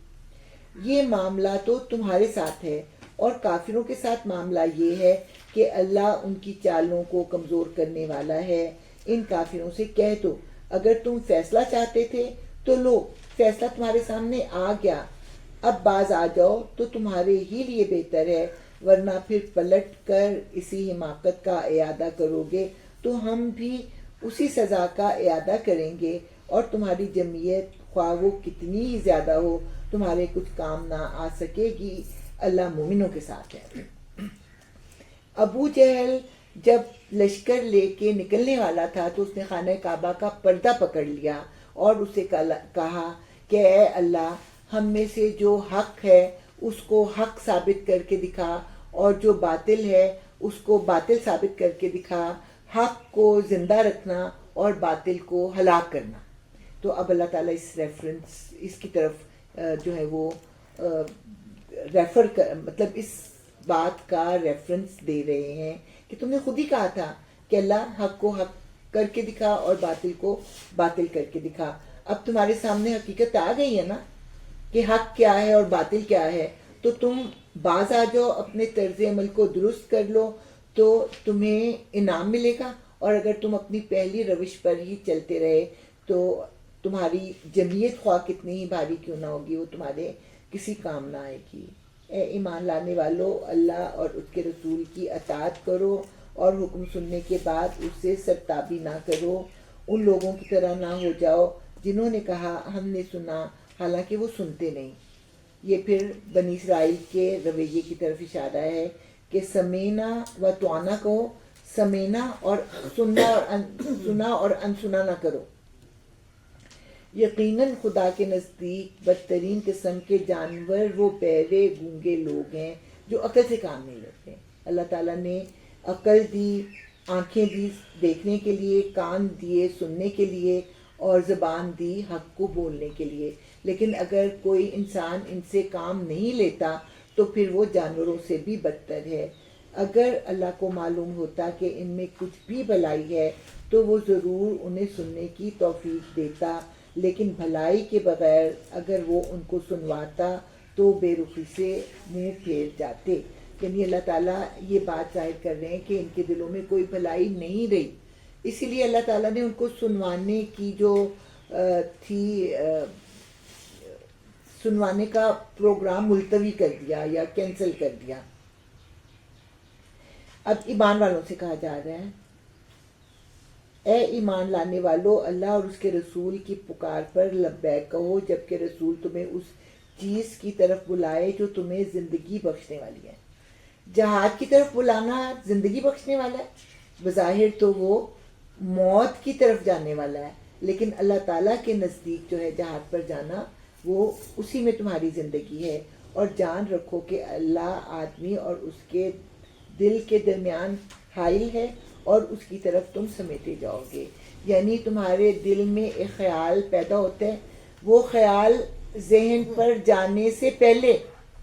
A: یہ معاملہ تو تمہارے ساتھ ہے، اور کافروں کے ساتھ معاملہ یہ ہے کہ اللہ ان کی چالوں کو کمزور کرنے والا ہے. ان کافروں سے کہہ دو اگر تم فیصلہ چاہتے تھے تو لو، فیصلہ تمہارے سامنے آ گیا، اب باز آ جاؤ تو تمہارے ہی لیے بہتر ہے، ورنہ پھر پلٹ کر اسی حماقت کا اعادہ کرو گے تو ہم بھی اسی سزا کا اعادہ کریں گے، اور تمہاری جمعیت خواہ وہ کتنی ہی زیادہ ہو تمہارے کچھ کام نہ آ سکے گی، اللہ مومنوں کے ساتھ ہے. ابو جہل جب لشکر لے کے نکلنے والا تھا تو اس نے خانہ کعبہ کا پردہ پکڑ لیا اور اسے کہا کہ اے اللہ، ہم میں سے جو حق ہے اس کو حق ثابت کر کے دکھا، اور جو باطل ہے اس کو باطل ثابت کر کے دکھا، حق کو زندہ رکھنا اور باطل کو ہلاک کرنا. تو اب اللہ تعالیٰ اس کی طرف جو ہے وہ مطلب اس بات کا ریفرنس دے رہے ہیں کہ تم نے خود ہی کہا تھا کہ اللہ حق کو حق کر کے دکھا اور باطل کو باطل کر کے دکھا. اب تمہارے سامنے حقیقت آ گئی ہے نا کہ حق کیا ہے اور باطل کیا ہے، تو تم باز آ جاؤ، اپنے طرز عمل کو درست کر لو تو تمہیں انعام ملے گا، اور اگر تم اپنی پہلی روش پر ہی چلتے رہے تو تمہاری جمعیت خواہ کتنی ہی بھاری کیوں نہ ہوگی وہ تمہارے کسی کام نہ آئے گی. اے ایمان لانے والو، اللہ اور اس کے رسول کی اطاعت کرو اور حکم سننے کے بعد اس سے سرتابی نہ کرو. ان لوگوں کی طرح نہ ہو جاؤ جنہوں نے کہا ہم نے سنا حالانکہ وہ سنتے نہیں. یہ پھر بنی اسرائیل کے رویے کی طرف اشارہ ہے کہ سمینا و توانا کہو، سمینا اور سنا اور انسنا نہ کرو. یقیناً خدا کے نزدیک بدترین قسم کے جانور وہ بہرے گونگے لوگ ہیں جو عقل سے کام نہیں لیتے. اللہ تعالیٰ نے عقل دی، آنکھیں دی دیکھنے کے لیے، کان دیے سننے کے لیے، اور زبان دی حق کو بولنے کے لیے، لیکن اگر کوئی انسان ان سے کام نہیں لیتا تو پھر وہ جانوروں سے بھی بدتر ہے. اگر اللہ کو معلوم ہوتا کہ ان میں کچھ بھی بھلائی ہے تو وہ ضرور انہیں سننے کی توفیق دیتا، لیکن بھلائی کے بغیر اگر وہ ان کو سنواتا تو بے رخی سے منہ پھیر جاتے. یعنی اللہ تعالیٰ یہ بات ظاہر کر رہے ہیں کہ ان کے دلوں میں کوئی بھلائی نہیں رہی، اسی لیے اللہ تعالیٰ نے ان کو سنوانے کی جو تھی سنوانے کا پروگرام ملتوی کر دیا یا کینسل کر دیا. اب ایمان والوں سے کہا جا رہا ہے اے ایمان لانے والو، اللہ اور اس کے رسول کی پکار پر لبیک کہو جبکہ رسول تمہیں اس چیز کی طرف بلائے جو تمہیں زندگی بخشنے والی ہے. جہاد کی طرف بلانا زندگی بخشنے والا ہے، بظاہر تو وہ موت کی طرف جانے والا ہے، لیکن اللہ تعالیٰ کے نزدیک جو ہے جہاد پر جانا وہ اسی میں تمہاری زندگی ہے. اور جان رکھو کہ اللہ آدمی اور اس کے دل کے درمیان حائل ہے اور اس کی طرف تم سمیٹے جاؤ گے. یعنی تمہارے دل میں ایک خیال پیدا ہوتا ہے، وہ خیال ذہن پر جانے سے پہلے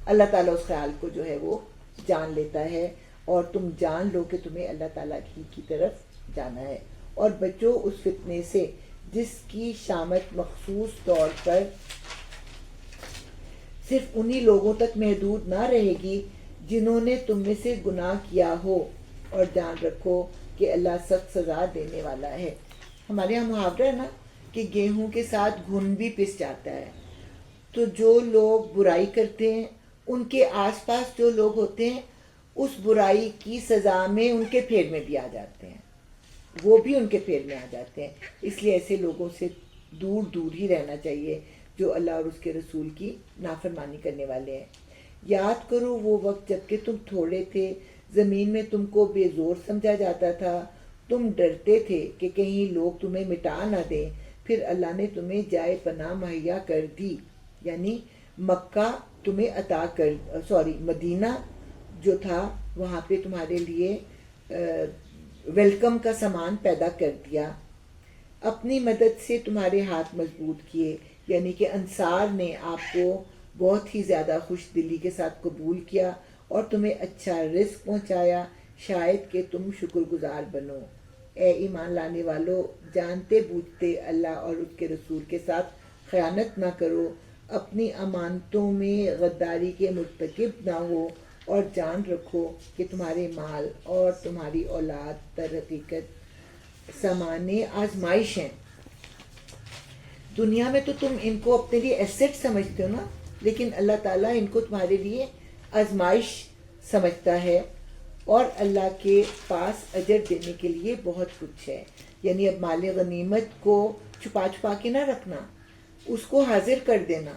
A: اللہ تعالیٰ اس خیال کو جو ہے وہ جان لیتا ہے، اور تم جان لو کہ تمہیں اللہ تعالیٰ کی طرف جانا ہے. اور بچو اس فتنے سے جس کی شامت مخصوص طور پر صرف انہی لوگوں تک محدود نہ رہے گی جنہوں نے تم میں سے گناہ کیا ہو، اور جان رکھو کہ اللہ سخت سزا دینے والا ہے. ہمارے یہاں محاورہ ہے نا کہ گیہوں کے ساتھ گھن بھی پس جاتا ہے. تو جو لوگ برائی کرتے ہیں ان کے آس پاس جو لوگ ہوتے ہیں اس برائی کی سزا میں ان کے پھیر میں بھی آ جاتے ہیں، وہ بھی ان کے پھیر میں آ جاتے ہیں. اس لیے ایسے لوگوں سے دور دور ہی رہنا چاہیے جو اللہ اور اس کے رسول کی نافرمانی کرنے والے ہیں. یاد کرو وہ وقت جب کہ تم تھوڑے تھے، زمین میں تم کو بے زور سمجھا جاتا تھا، تم ڈرتے تھے کہ کہیں لوگ تمہیں مٹا نہ دیں، پھر اللہ نے تمہیں جائے پناہ مہیا کر دی. یعنی مکہ تمہیں مدینہ جو تھا وہاں پہ تمہارے لیے ویلکم کا سامان پیدا کر دیا. اپنی مدد سے تمہارے ہاتھ مضبوط کیے، یعنی کہ انصار نے آپ کو بہت ہی زیادہ خوش دلی کے ساتھ قبول کیا اور تمہیں اچھا رزق پہنچایا، شاید کہ تم شکر گزار بنو۔ اے ایمان لانے والو، جانتے بوجھتے اللہ اور اس کے رسول کے ساتھ خیانت نہ کرو، اپنی امانتوں میں غداری کے مرتکب نہ ہو، اور جان رکھو کہ تمہارے مال اور تمہاری اولاد در حقیقت سامانے آزمائش ہیں۔ دنیا میں تو تم ان کو اپنے لیے ایسٹ سمجھتے ہو نا، لیکن اللہ تعالیٰ ان کو تمہارے لیے آزمائش سمجھتا ہے، اور اللہ کے پاس اجر دینے کے لیے بہت کچھ ہے۔ یعنی اب مال غنیمت کو چھپا چھپا کے نہ رکھنا، اس کو حاضر کر دینا،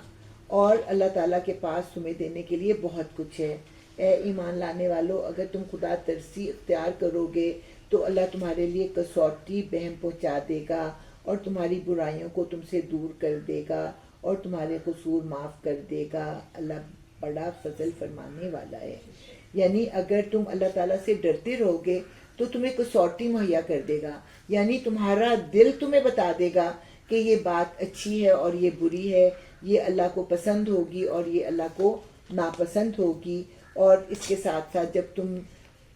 A: اور اللہ تعالیٰ کے پاس تمہیں دینے کے لیے بہت کچھ ہے۔ اے ایمان لانے والو، اگر تم خدا ترسی اختیار کرو گے تو اللہ تمہارے لیے کسوٹی بہم پہنچا دے گا، اور تمہاری برائیوں کو تم سے دور کر دے گا، اور تمہارے قصور معاف کر دے گا۔ اللہ بڑا فضل فرمانے والا ہے۔ یعنی اگر تم اللہ تعالیٰ سے ڈرتے رہو گے تو تمہیں کسوٹی مہیا کر دے گا، یعنی تمہارا دل تمہیں بتا دے گا کہ یہ بات اچھی ہے اور یہ بری ہے، یہ اللہ کو پسند ہوگی اور یہ اللہ کو ناپسند ہوگی۔ اور اس کے ساتھ ساتھ جب تم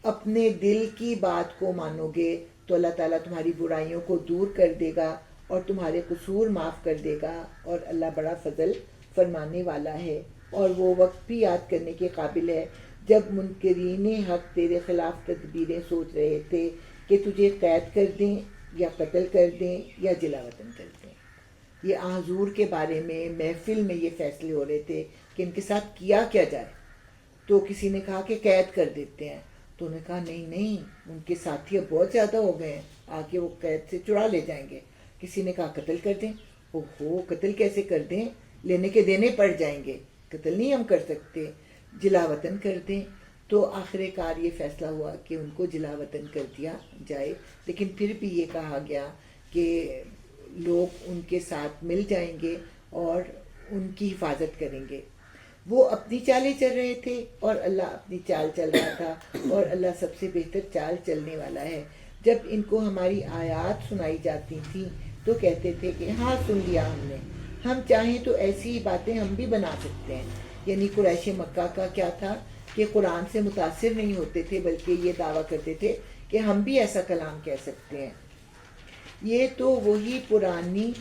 A: اپنے دل کی بات کو مانو گے تو اللہ تعالیٰ تمہاری برائیوں کو دور کر دے گا اور تمہارے قصور معاف کر دے گا، اور اللہ بڑا فضل فرمانے والا ہے۔ اور وہ وقت بھی یاد کرنے کے قابل ہے جب منکرین حق تیرے خلاف تدبیریں سوچ رہے تھے کہ تجھے قید کر دیں یا قتل کر دیں یا جلا وطن کر دیں۔ یہ حضور کے بارے میں محفل میں یہ فیصلے ہو رہے تھے کہ ان کے ساتھ کیا جائے۔ تو کسی نے کہا کہ قید کر دیتے ہیں، تو انہوں نے کہا نہیں، ان کے ساتھی اب بہت زیادہ ہو گئے ہیں، آگے وہ قید سے چڑا لے جائیں گے۔ کسی نے کہا قتل کر دیں۔ اوہو، قتل کیسے کر دیں، لینے کے دینے پڑ جائیں گے، قتل نہیں ہم کر سکتے، جلا وطن کر دیں۔ تو آخر کار یہ فیصلہ ہوا کہ ان کو جلا وطن کر دیا جائے، لیکن پھر بھی یہ کہا گیا کہ لوگ ان کے ساتھ مل جائیں گے اور ان کی حفاظت کریں گے۔ وہ اپنی چالیں چل رہے تھے اور اللہ اپنی چال چل رہا تھا، اور اللہ سب سے بہتر چال چلنے والا ہے۔ جب ان کو ہماری آیات سنائی جاتی تھیں تو کہتے تھے کہ ہاں سن لیا ہم نے، ہم چاہیں تو ایسی ہی باتیں ہم بھی بنا سکتے ہیں۔ یعنی قریش مکہ کا کیا تھا کہ قرآن سے متاثر نہیں ہوتے تھے، بلکہ یہ دعویٰ کرتے تھے کہ ہم بھی ایسا کلام کہہ سکتے ہیں۔ یہ تو وہی پرانی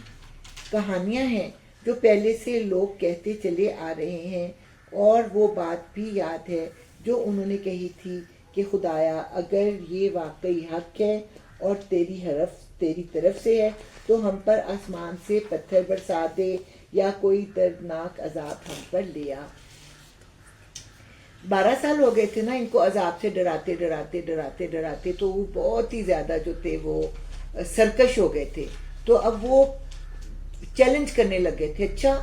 A: کہانیاں ہیں جو پہلے سے لوگ کہتے چلے آ رہے ہیں، اور وہ بات بھی یاد ہے جو انہوں نے کہی تھی کہ خدایا اگر یہ واقعی حق ہے اور تیری طرف سے ہے تو ہم پر آسمان سے پتھر برسا دے یا کوئی دردناک عذاب ہم پر لے آ۔ 12 سال ہو گئے تھے نا ان کو عذاب سے ڈراتے، تو وہ بہت ہی زیادہ جو تھے وہ سرکش ہو گئے تھے۔ تو اب وہ چیلنج کرنے لگ گئے تھے، اچھا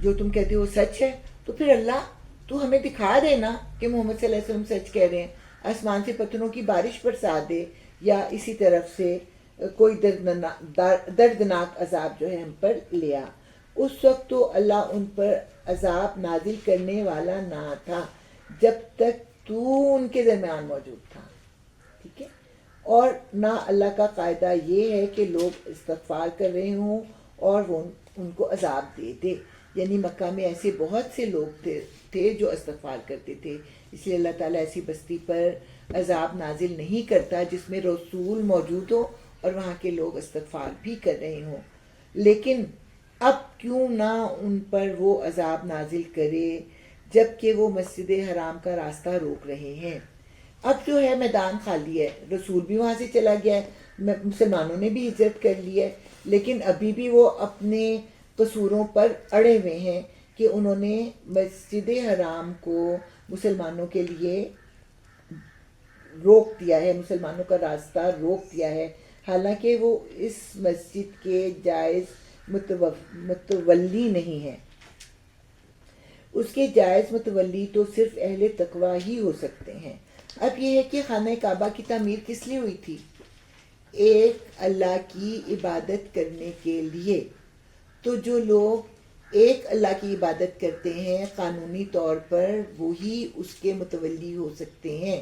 A: جو تم کہتے ہو سچ ہے تو پھر اللہ تو ہمیں دکھا دے نا کہ محمد صلی اللہ علیہ وسلم سچ کہہ رہے ہیں، آسمان سے پتھروں کی بارش برسا دے یا اسی طرف سے کوئی دردناک عذاب جو ہے ہم پر لیا۔ اس وقت تو اللہ ان پر عذاب نازل کرنے والا نہ تھا جب تک تو ان کے درمیان موجود تھا، ٹھیک ہے؟ اور نہ اللہ کا قاعدہ یہ ہے کہ لوگ استغفار کر رہے ہوں اور وہ ان کو عذاب دے دے۔ یعنی مکہ میں ایسے بہت سے لوگ تھے جو استغفار کرتے تھے، اس لیے اللہ تعالیٰ ایسی بستی پر عذاب نازل نہیں کرتا جس میں رسول موجود ہو اور وہاں کے لوگ استغفار بھی کر رہے ہوں۔ لیکن اب کیوں نہ ان پر وہ عذاب نازل کرے جب کہ وہ مسجد حرام کا راستہ روک رہے ہیں۔ اب جو ہے میدان خالی ہے، رسول بھی وہاں سے چلا گیا ہے، مسلمانوں نے بھی ہجرت کر لی ہے، لیکن ابھی بھی وہ اپنے قصوروں پر اڑے ہوئے ہیں کہ انہوں نے مسجد حرام کو مسلمانوں کے لیے روک دیا ہے، مسلمانوں کا راستہ روک دیا ہے، حالانکہ وہ اس مسجد کے جائز متولی نہیں ہیں۔ اس کے جائز متولی تو صرف اہل تقوی ہی ہو سکتے ہیں۔ اب یہ ہے کہ خانہ کعبہ کی تعمیر کس لیے ہوئی تھی؟ ایک اللہ کی عبادت کرنے کے لیے۔ تو جو لوگ ایک اللہ کی عبادت کرتے ہیں قانونی طور پر وہی اس کے متولی ہو سکتے ہیں،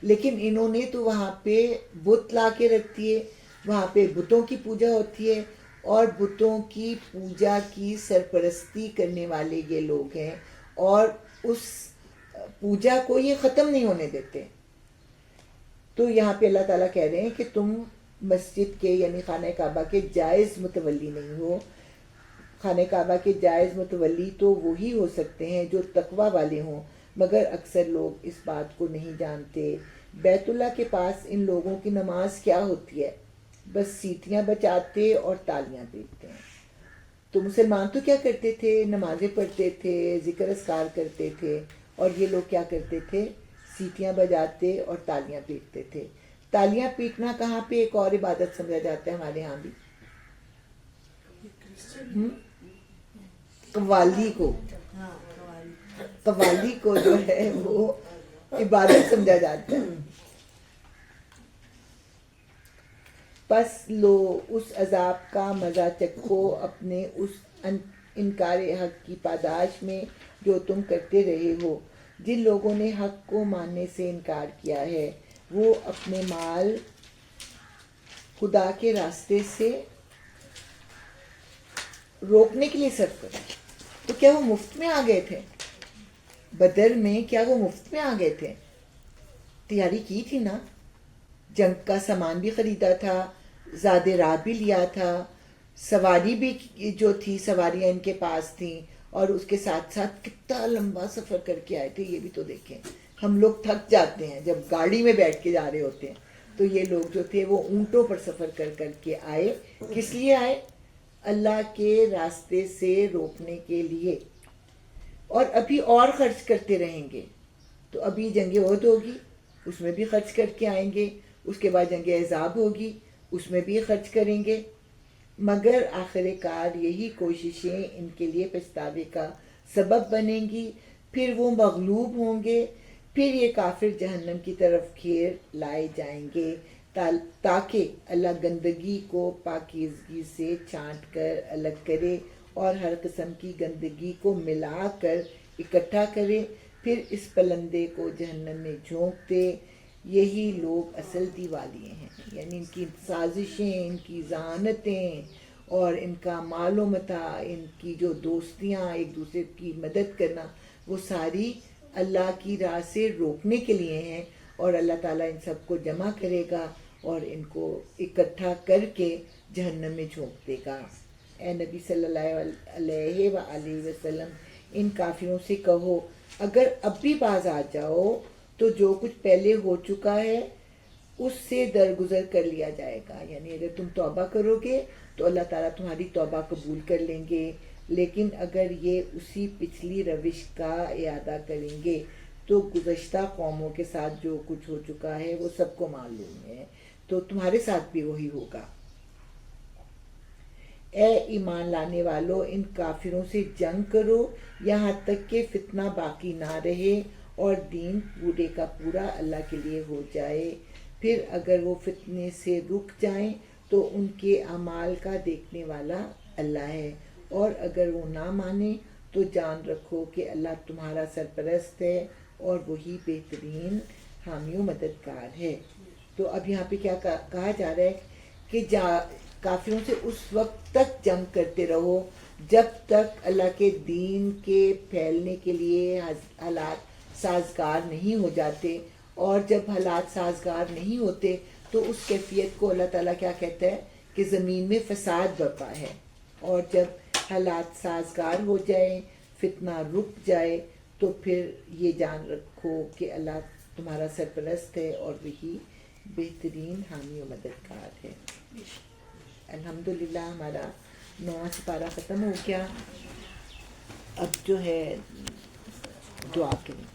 A: لیکن انہوں نے تو وہاں پہ بت لا کے رکھ دیے، وہاں پہ بتوں کی پوجا ہوتی ہے، اور بتوں کی پوجا کی سرپرستی کرنے والے یہ لوگ ہیں، اور اس پوجا کو یہ ختم نہیں ہونے دیتے۔ تو یہاں پہ اللہ تعالیٰ کہہ رہے ہیں کہ تم مسجد کے یعنی خانہ کعبہ کے جائز متولی نہیں ہو۔ خانہ کعبہ کے جائز متولی تو وہی ہو سکتے ہیں جو تقوی والے ہوں، مگر اکثر لوگ اس بات کو نہیں جانتے۔ بیت اللہ کے پاس ان لوگوں کی نماز کیا ہوتی ہے؟ بس سیٹیاں بجاتے اور تالیاں پیٹتے ہیں۔ تو مسلمان تو کیا کرتے تھے؟ نمازیں پڑھتے تھے، ذکر اذکار کرتے تھے، اور یہ لوگ کیا کرتے تھے؟ سیٹیاں بجاتے اور تالیاں پیٹتے تھے۔ تالیاں پیٹنا کہاں پہ ایک اور عبادت سمجھا جاتا ہے ہمارے ہاں بھی؟ قوالی کو، قوالی کو جو ہے وہ عبادت سمجھا جاتا ہے۔ پس لو اس عذاب کا مزہ چکھو اپنے اس انکار حق کی پاداش میں جو تم کرتے رہے ہو۔ جن لوگوں نے حق کو ماننے سے انکار کیا ہے وہ اپنے مال خدا کے راستے سے روکنے کے لیے صرف کریں۔ تو کیا وہ مفت میں آ گئے تھے؟ بدر میں کیا وہ مفت میں آ گئے تھے؟ تیاری کی تھی نا، جنگ کا سامان بھی خریدا تھا، زاد راہ بھی لیا تھا، سواری بھی جو تھی سواریاں ان کے پاس تھیں، اور اس کے ساتھ ساتھ کتنا لمبا سفر کر کے آئے تھے۔ یہ بھی تو دیکھیں، ہم لوگ تھک جاتے ہیں جب گاڑی میں بیٹھ کے جا رہے ہوتے ہیں، تو یہ لوگ جو تھے وہ اونٹوں پر سفر کر کر کے آئے۔ کس لیے آئے؟ اللہ کے راستے سے روکنے کے لیے، اور ابھی اور خرچ کرتے رہیں گے۔ تو ابھی جنگ عہد ہوگی، اس میں بھی خرچ کر کے آئیں گے، اس کے بعد جنگ احزاب ہوگی، اس میں بھی خرچ کریں گے، مگر آخر کار یہی کوششیں ان کے لیے پچھتاوے کا سبب بنیں گی۔ پھر وہ مغلوب ہوں گے، پھر یہ کافر جہنم کی طرف گھیر لائے جائیں گے، تاکہ اللہ گندگی کو پاکیزگی سے چھانٹ کر الگ کرے اور ہر قسم کی گندگی کو ملا کر اکٹھا کرے، پھر اس پلندے کو جہنم میں جھونک دے۔ یہی لوگ اصل دیوالیے ہیں، یعنی ان کی سازشیں، ان کی ذہانتیں اور ان کا مال و متاع، ان کی جو دوستیاں، ایک دوسرے کی مدد کرنا، وہ ساری اللہ کی راہ سے روکنے کے لیے ہیں، اور اللہ تعالیٰ ان سب کو جمع کرے گا اور ان کو اکٹھا کر کے جہنم میں جھونک دے گا۔ اے نبی صلی اللہ علیہ وآلہ وسلم، ان کافروں سے کہو اگر اب بھی باز آ جاؤ تو جو کچھ پہلے ہو چکا ہے اس سے درگزر کر لیا جائے گا، یعنی اگر تم توبہ کرو گے تو اللہ تعالیٰ تمہاری توبہ قبول کر لیں گے، لیکن اگر یہ اسی پچھلی روش کا اعادہ کریں گے تو گزشتہ قوموں کے ساتھ جو کچھ ہو چکا ہے وہ سب کو معلوم ہے، تو تمہارے ساتھ بھی وہی ہوگا۔ اے ایمان لانے والو، ان کافروں سے جنگ کرو یہاں تک کہ فتنہ باقی نہ رہے اور دین پورے کا پورا اللہ کے لیے ہو جائے۔ پھر اگر وہ فتنے سے رک جائیں تو ان کے اعمال کا دیکھنے والا اللہ ہے، اور اگر وہ نہ مانے تو جان رکھو کہ اللہ تمہارا سرپرست ہے اور وہی بہترین حامی و مددگار ہے۔ تو اب یہاں پہ کیا کہا جا رہا ہے کہ کافروں سے اس وقت تک جنگ کرتے رہو جب تک اللہ کے دین کے پھیلنے کے لیے حالات سازگار نہیں ہو جاتے، اور جب حالات سازگار نہیں ہوتے تو اس کیفیت کو اللہ تعالیٰ کیا کہتا ہے کہ زمین میں فساد برپا ہے، اور جب حالات سازگار ہو جائیں، فتنہ رک جائے، تو پھر یہ جان رکھو کہ اللہ تمہارا سرپرست ہے اور وہی بہترین حامی و مددگار ہے۔ الحمدللہ ہمارا 9واں سپارہ ختم ہو گیا۔ اب جو ہے دعا کریں۔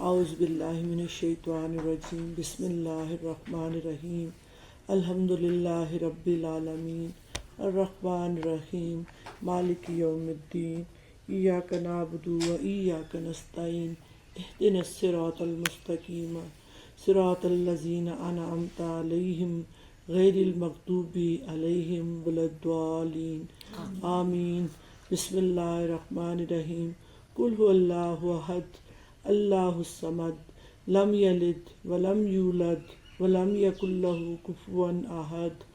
B: اعوذ باللہ من الشیطان الرجیم، بسم اللہ الرحمن الرحیم، الحمد للہ رب العالمین، الرحمن الرحیم، مالک یوم الدین، إياك نعبد وإياك نستعين اهدنا الصراط المستقيم صراط الذين أنعمت عليهم غير المغضوب عليهم ولا الضالين آمين. بسم الله الرحمن الرحيم. قل هو الله أحد الله الصمد لم يلد ولم يولد ولم يكن له كفوا أحد.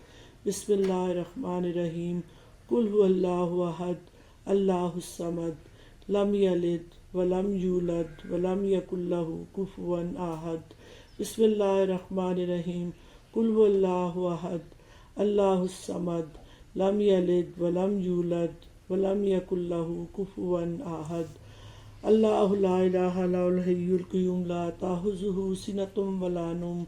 B: بسم الله الرحمن الرحيم. قل هو الله أحد الله الصمد لم يلد ولم يولد ولم يكن له كفوا أحد. بسم الله الرحمن الرحيم. قل هو الله أحد الله الصمد لم يلد ولم يولد ولم يكن له كفوا أحد. الله لا إله إلا هو الحي القيوم لا تأخذه سنة ولا نوم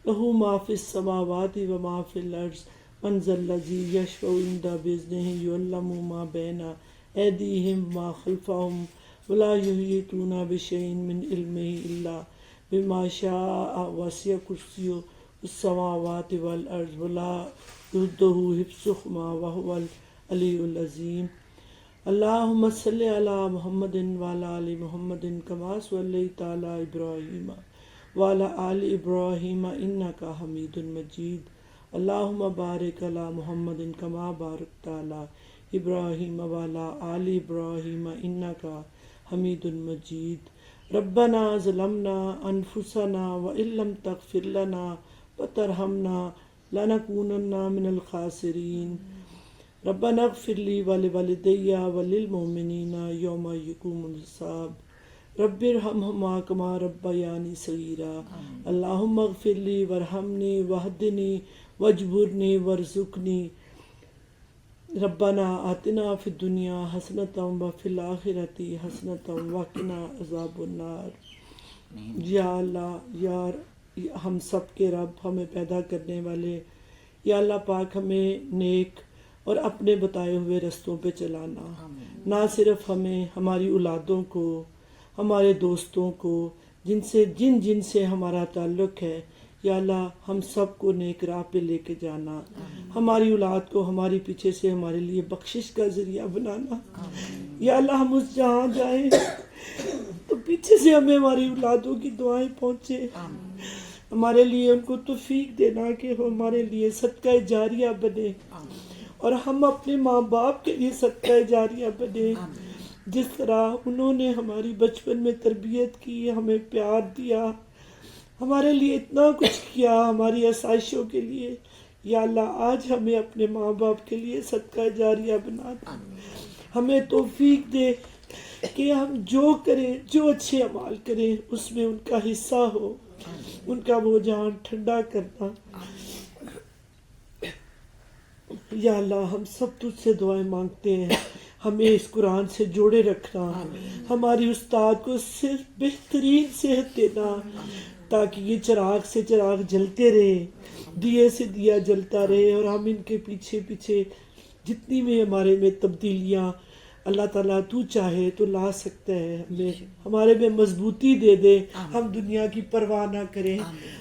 B: له ما في السماوات وما في الأرض من ذا الذي يشفع عنده بإذنه يعلم ما بين أيديهم وما خلفهم ولا يحيطون بشيء من علمه إلا بما شاء وسع كرسيه السماوات والأرض ولا يؤوده حفظهما وهو العلي العظيم. اللهم صل على محمد وعلى آل محمد كما صليت على إبراهيم وعلى آل إبراهيم إنك حميد مجيد. اللهم بارك على محمد كما باركت على إبراهيم وعلى آل إبراهيم إنك حميد مجيد. ربنا ظلمنا أنفسنا وإن لم تغفر لنا وترحمنا لنكونن من الخاسرين. ربنا اغفر لي ولوالدي وللمؤمنين يوم يقوم الحساب. رب ارحمهما كما ربياني صغيرا. اللهم اغفر لي وارحمني واهدني واجبرني وارزقني. ربنا آتنا في الدنيا حسنة وفي الآخرة حسنة وقنا عذاب النار. یا اللہ یار ہم سب کے رب، ہمیں پیدا کرنے والے، یا اللہ پاک ہمیں نیک اور اپنے بتائے ہوئے رستوں پہ چلانا. نہ صرف ہمیں، ہماری اولادوں کو، ہمارے دوستوں کو، جن سے ہمارا تعلق ہے، یا اللہ ہم سب کو نیک راہ پہ لے کے جانا. ہماری اولاد کو ہماری پیچھے سے ہمارے لیے بخشش کا ذریعہ بنانا. یا اللہ ہم اس جہاں جائیں تو پیچھے سے ہمیں ہماری اولادوں کی دعائیں پہنچے. ہمارے لیے ان کو توفیق دینا کہ وہ ہمارے لیے صدقہ جاریہ بنے، اور ہم اپنے ماں باپ کے لیے صدقہ جاریہ بنے. جس طرح انہوں نے ہماری بچپن میں تربیت کی، ہمیں پیار دیا، ہمارے لیے اتنا کچھ کیا ہماری آسائشوں کے لیے، یا اللہ آج ہمیں اپنے ماں باپ کے لیے صدقہ جاریہ بنا دے. ہمیں توفیق دے کہ ہم جو کریں، جو اچھے اعمال کریں، اس میں ان کا حصہ ہو، ان کا وہ جان ٹھنڈا کرنا. یا اللہ ہم سب تجھ سے دعائیں مانگتے ہیں، ہمیں اس قرآن سے جوڑے رکھنا، ہماری استاد کو صرف بہترین صحت دینا، تاکہ یہ چراغ سے چراغ جلتے رہے، دیے سے دیا جلتا رہے، اور ہم ان کے پیچھے پیچھے جتنی بھی ہمارے میں تبدیلیاں اللہ تعالیٰ تو چاہے تو لا سکتا ہے. ہمارے میں مضبوطی دے دے، ہم دنیا کی پرواہ نہ کریں،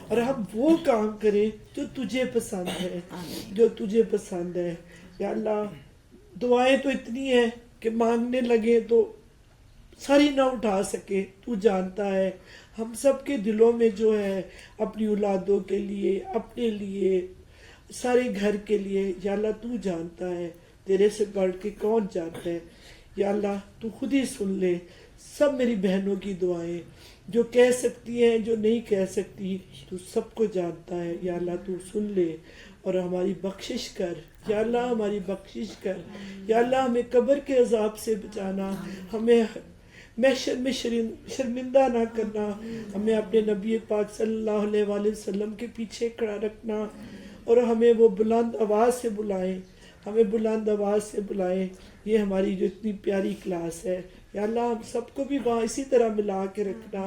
B: اور ہم وہ کام کریں جو تجھے پسند ہے، جو تجھے پسند ہے. یا اللہ دعائیں تو اتنی ہیں کہ مانگنے لگے تو ساری نہ اٹھا سکے. تو جانتا ہے ہم سب کے دلوں میں جو ہے، اپنی اولادوں کے لیے، اپنے لیے، سارے گھر کے لیے. یا اللہ تو جانتا ہے، تیرے سے بڑھ کے کون جانتا ہے. یا اللہ تو خود ہی سن لے سب میری بہنوں کی دعائیں، جو کہہ سکتی ہیں، جو نہیں کہہ سکتی، تو سب کو جانتا ہے. یا اللہ تو سن لے اور ہماری بخشش کر. یا اللہ ہماری بخشش کر. یا اللہ ہمیں قبر کے عذاب سے بچانا، ہمیں محشر میں شرمندہ نہ کرنا، ہمیں اپنے نبی پاک صلی اللہ علیہ وآلہ وسلم کے پیچھے کھڑا رکھنا، اور ہمیں وہ بلند آواز سے بلائیں، ہمیں بلند آواز سے بلائیں. یہ ہماری جو اتنی پیاری کلاس ہے، یا اللہ ہم سب کو بھی وہاں اسی طرح ملا کے رکھنا،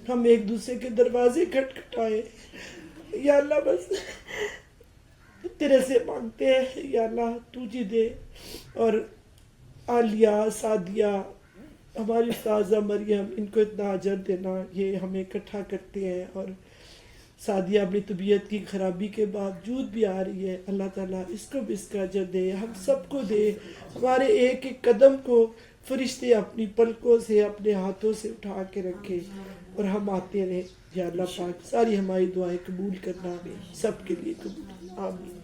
B: ہم ایک دوسرے کے دروازے کھٹکھٹائیں. یا اللہ بس تیرے سے مانگتے ہیں، یا اللہ تو جی دے. اور عالیہ، سعدیہ، ہماری استاذہ مریم، ان کو اتنا اجر دینا. یہ ہمیں اکٹھا کرتے ہیں، اور سعدیہ اپنی طبیعت کی خرابی کے باوجود بھی آ رہی ہے. اللہ تعالیٰ اس کو بھی اس کا اجر دے، ہم سب کو دے، ہمارے ایک ایک قدم کو فرشتے اپنی پلکوں سے اپنے ہاتھوں سے اٹھا کے رکھے اور ہم آتے رہے. یا اللہ پاک ساری ہماری دعائیں قبول کرنا سب کے لیے قبول. آمین.